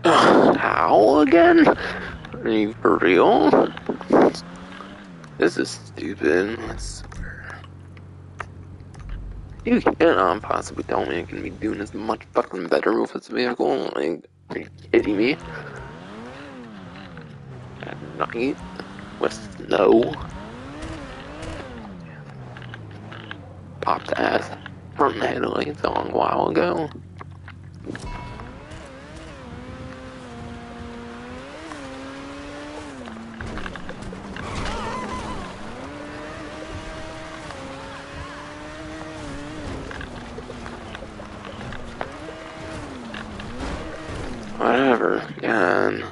How again? Are you for real? This is stupid. I swear. You cannot possibly tell me I can be doing as much fucking better with this vehicle. Like, are you kidding me? At night? With snow? Popped ass front headlights on a while ago. Whatever, man.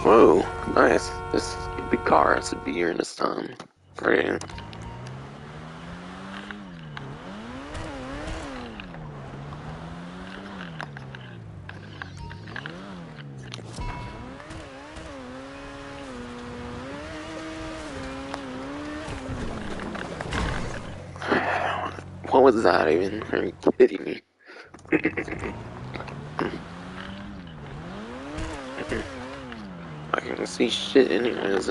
Whoa, nice. This big car has a beer this time. Great. What was that even? Are you kidding me? I can see shit anyways,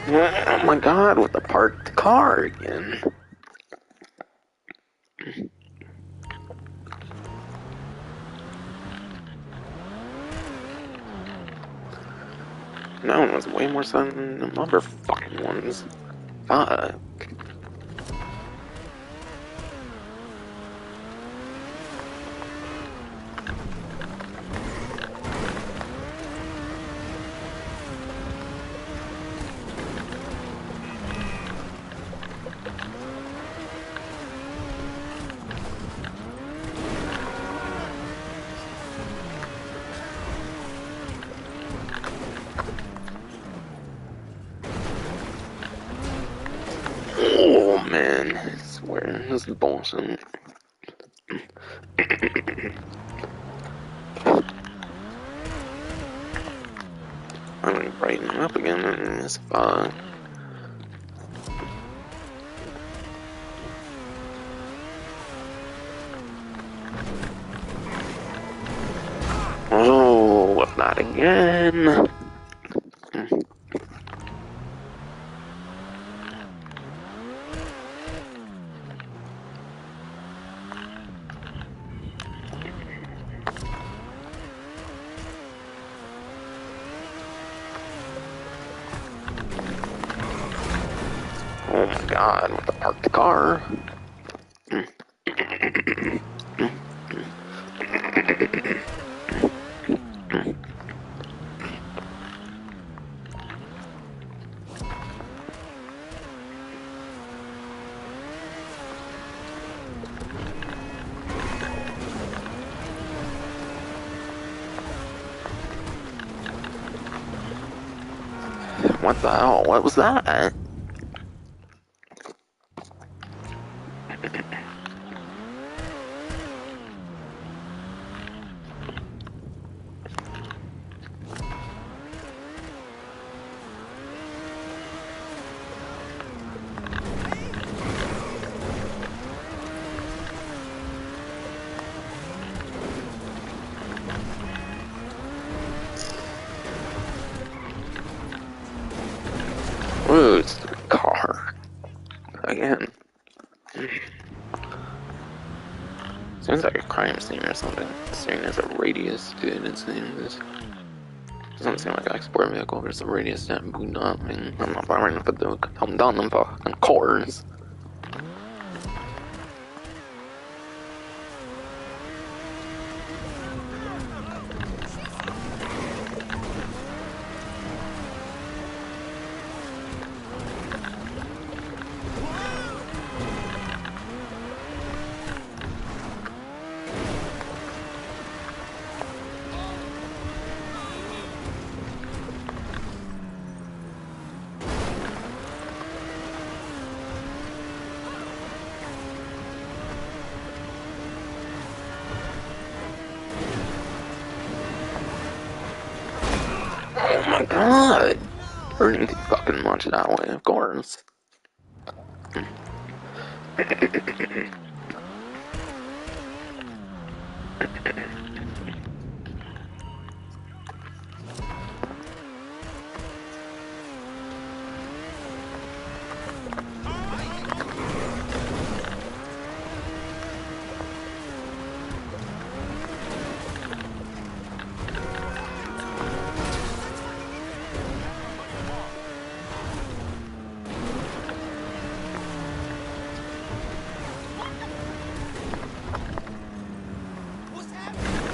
Oh my god, with the parked car again. That one was way more fun than the motherfucking ones. Fuck. Oh man, I swear, this is bullshit. I'm gonna brighten it up again in this fog. Oh, if not again. Oh my god, with the parked car. What the hell? What was that? Ooh, it's the car. Again. Sounds like a crime scene or something. Seeing as a radius, dude, it seems. Doesn't seem like an export vehicle, there's a radius that boot up. I mean, I'm not bothering to put the come down them fucking cars. my god! Turning too fucking much that way, of course. What's happening?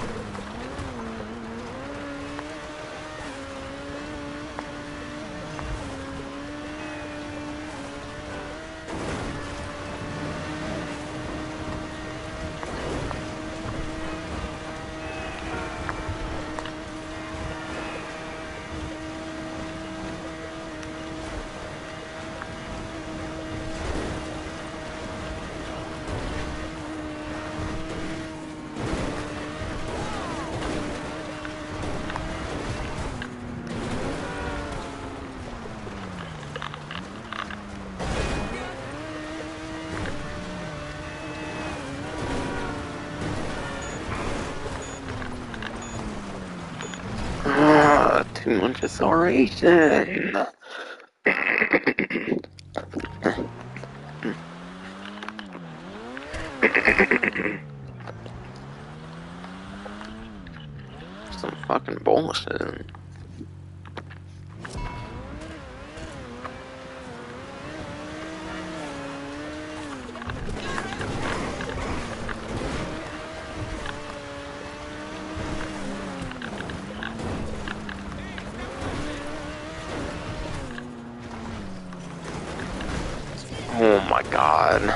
Too much acceleration. Some fucking bullshit. Oh my god.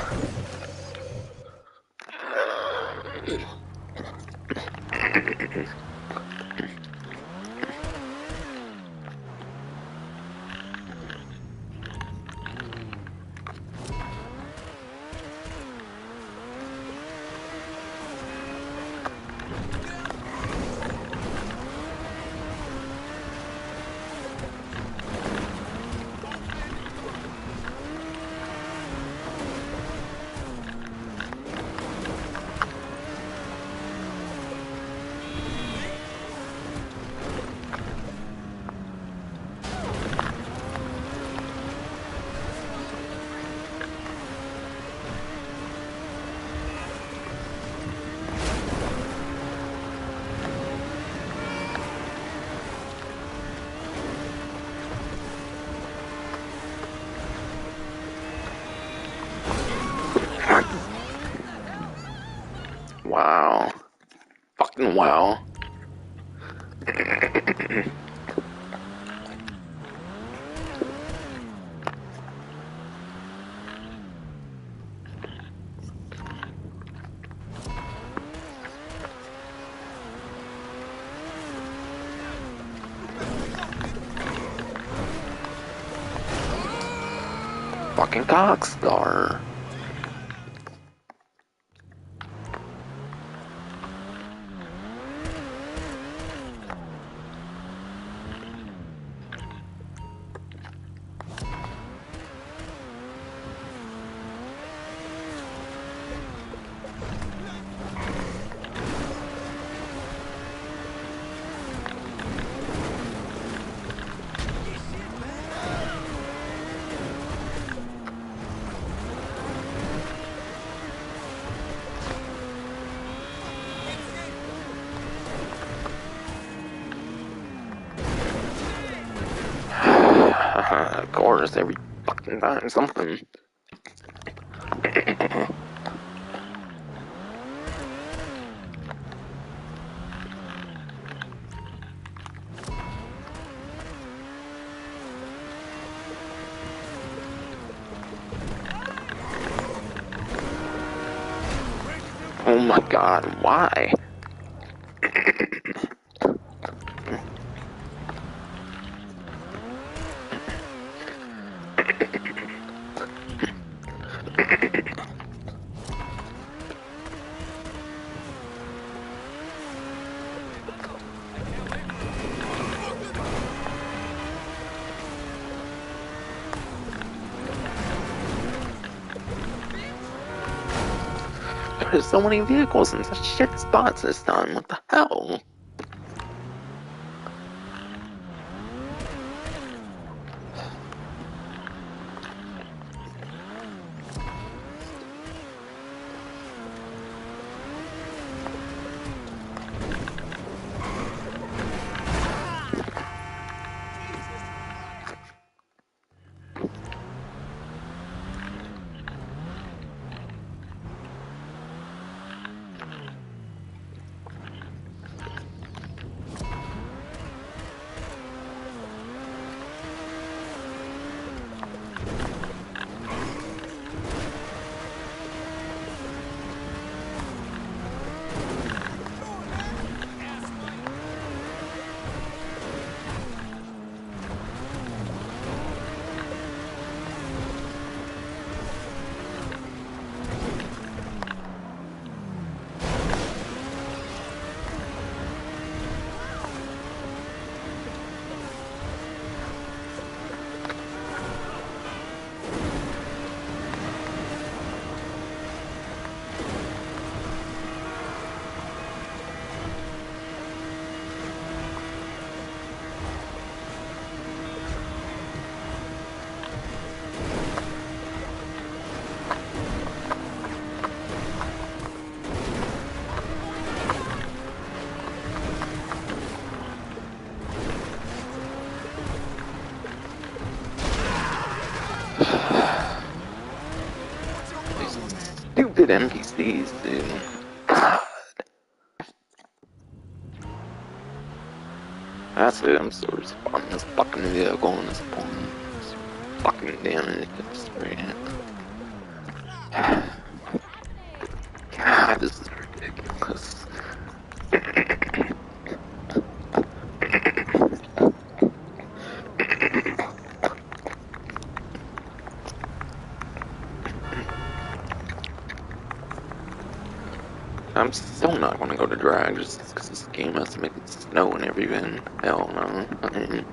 Wow. Fucking wow. Fucking cockstar. Of course, every fucking time something. Oh my god, why? There's so many vehicles in such shit spots this time. What the hell? Stupid NPCs, dude. God. That's it, I'm still respawning this fucking vehicle in this point. Fucking damage, it's great. God, this is ridiculous. I'm still not gonna go to drag just because this game has to make it snow and everything. Hell no. I mean,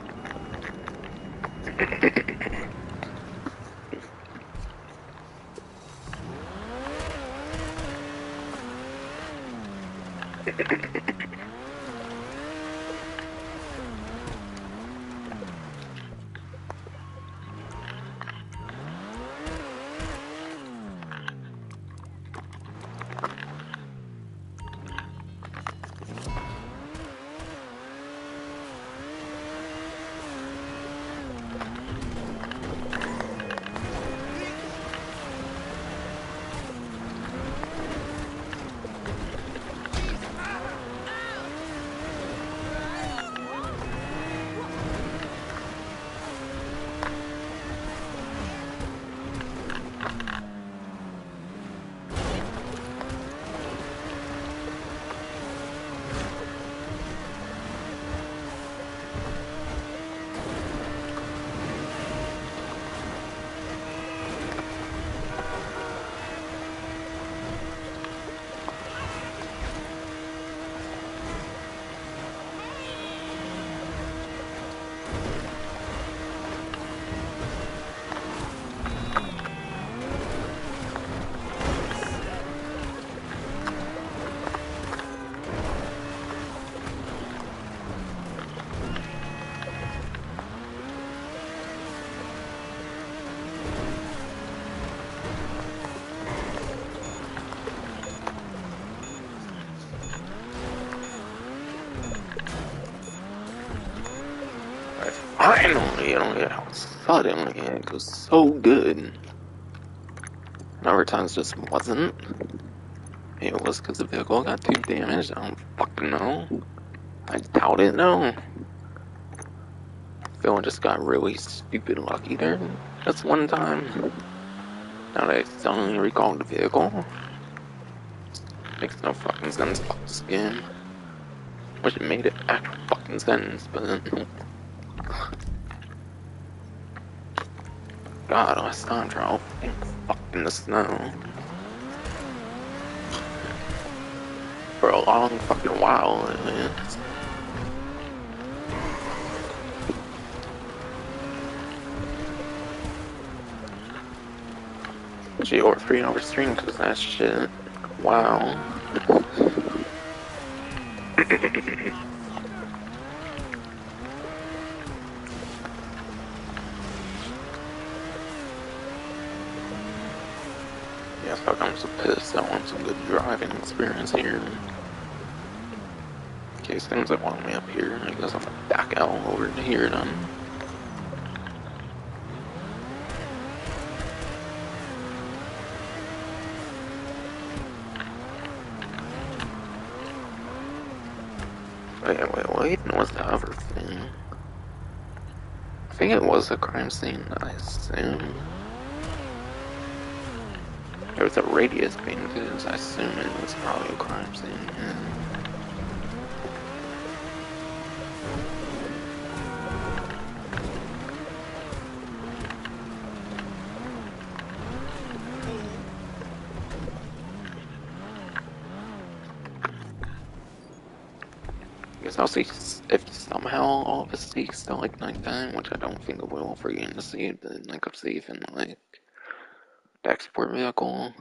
finally, suddenly it goes so good. And other times just wasn't. Maybe it was because the vehicle got too damaged. I don't fucking know. I doubt it, no. Phil just got really stupid lucky there. That's one time. Now that I suddenly recalled the vehicle. Makes no fucking sense. Fuck this game. Wish it made it actual fucking sense, but God, last time trial fucking the snow. For a long fucking while, Gee, or 3 hour stream because that shit. Wow. Yeah, fuck, I'm so pissed. I want some good driving experience here. Okay, seems like while I'm up here, I guess I'm gonna back out over to here then. Wait, and what's the other thing? I think it was a crime scene, I assume. There was a radius being used, I assume it was probably a crime scene, yeah. I guess I'll see if somehow all of us see still like nighttime, which I don't think it will for you to see, then I could see if in like the export vehicle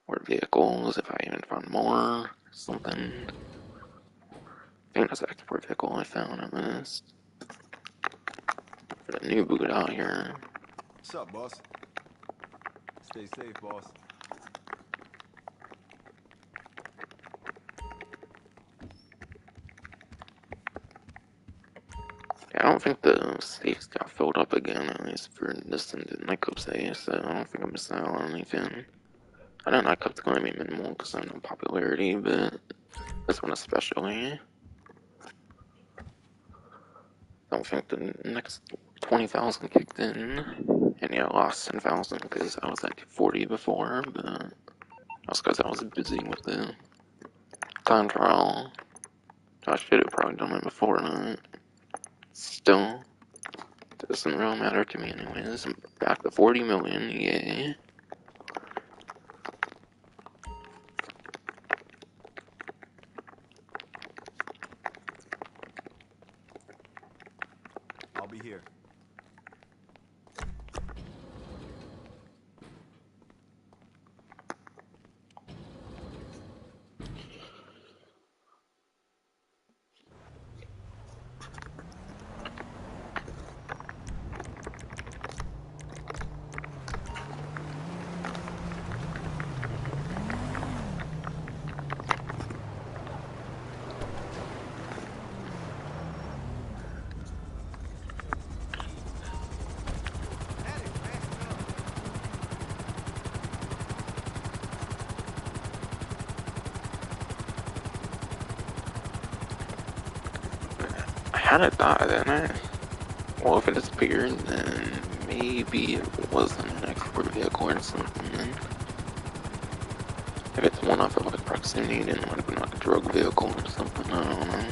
or vehicles, if I even found more, something. I think that's the export vehicle I found at least. For the new boot out here. What's up, boss? Stay safe, boss. Yeah, I don't think the safes got filled up again, at least for this and the nightclub say, so I don't think I'm missing out on anything. I know nightclub's gonna be minimal because I know popularity, but this one especially. I don't think the next 20,000 kicked in. And yeah, I lost 10,000 because I was at 40 before, but that's because I was busy with the time trial. I should have probably done it before that. Still, doesn't really matter to me anyways. I'm back to 40 million, yay. I'll be here. I had a thought, didn't I? Well, if it disappeared, then maybe it wasn't an export vehicle or something. Then. If it's one off of like proximity, then it might have been like a drug vehicle or something. I don't know.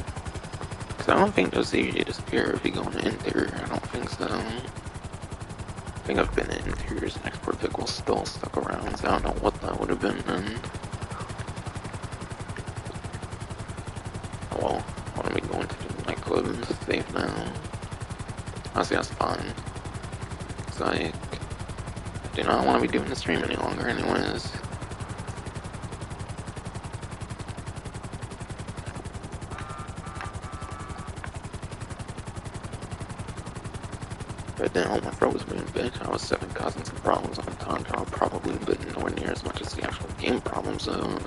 Because I don't think those usually disappear if you go in the interior. I don't think so. I think I've been in interiors and export vehicles still stuck around, so I don't know what that would have been then. Well, I want to be going to the nightclub and safe now. Honestly, that's fine. It's like, I do not want to be doing the stream any longer anyways. But then, oh, my throat was being a bitch. I was second causing some problems on the time trial, probably, but nowhere near as much as the actual game problems, though.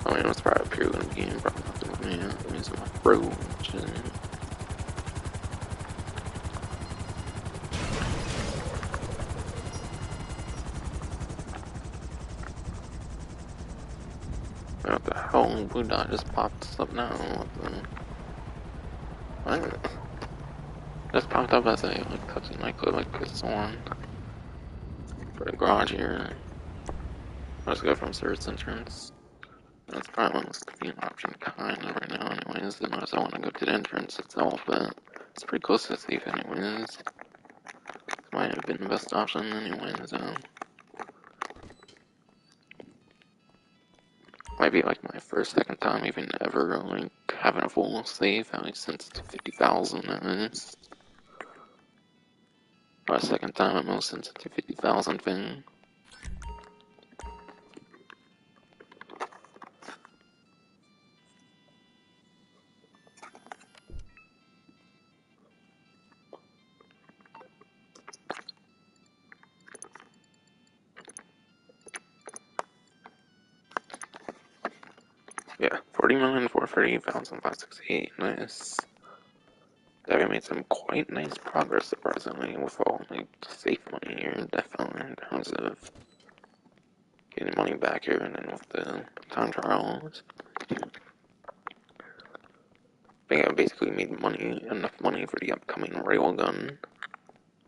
I mean, it was probably purely in the game, probably nothing with me. I mean, my throat, which is... What the hell? Blue dot just popped up now. What? Just popped up as I like touching my clip like it's on for the garage here. Let's go from service entrance. That's probably looks to be an option kind of right now anyways, unless I want to go to the entrance itself, but it's pretty close to safe anyways. This might have been the best option anyways, might be like my first, second time even ever like having a full save, at least since 50,000 at least. For a second time almost since the 250,000 thing. Yeah, 40,438,568. Nice. I've made some quite nice progress, surprisingly, with all like safe money here, definitely in terms of getting money back here, and then with the time trials. I think I basically made enough money for the upcoming railgun.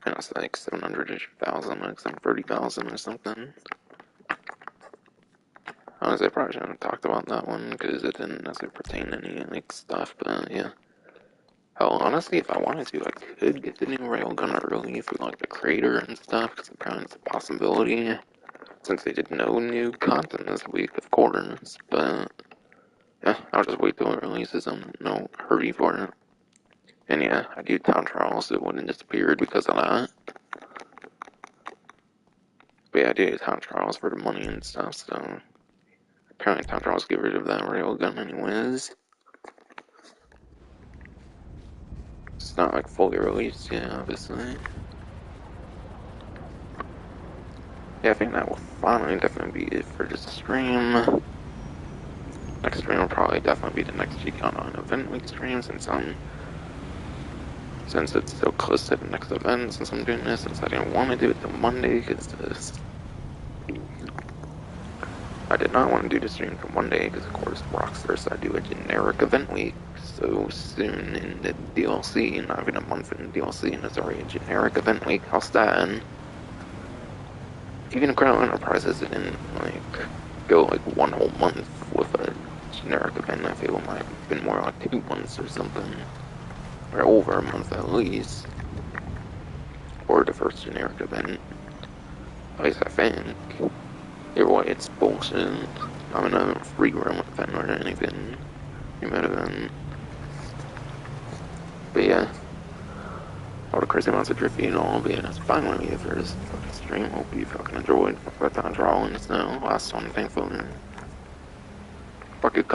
And it's like 700,000, like some 30,000 or something. Honestly, I probably shouldn't have talked about that one because it didn't necessarily pertain to any like stuff, but yeah. Hell, honestly, if I wanted to, I could get the new railgun early for like the crater and stuff, because apparently it's a possibility. Since they did no new content this week, of course. But yeah, I'll just wait till it releases. I'm no hurry for it. And yeah, I do town trials, so it wouldn't disappeared because of that. But yeah, I do town trials for the money and stuff, so apparently town trials get rid of that railgun anyways. It's not like fully released yet, obviously. Yeah, I think that will finally definitely be it for this stream. Next stream will probably definitely be the next GCon event week stream since it's so close to the next event, since I'm doing this, since I didn't want to do it till Monday, because I did not want to do the stream till Monday, because of course Rockstar said I'd do a generic event week so soon in the DLC, not even a month in the DLC, and it's already a generic event week. How's that? Even Crown Enterprises didn't like go like one whole month with a generic event. I feel it might have been more like 2 months or something, or over a month at least, for the first generic event. At least I think. Either way, it's bullshit. I'm in a free roam event or anything. Remote event. But yeah, all the crazy amounts of drifting and all, but yeah, that's fine with me for this fucking stream. Hope you fucking enjoyed. Fuck that time drawing, so last one, thankfully. Fuck it,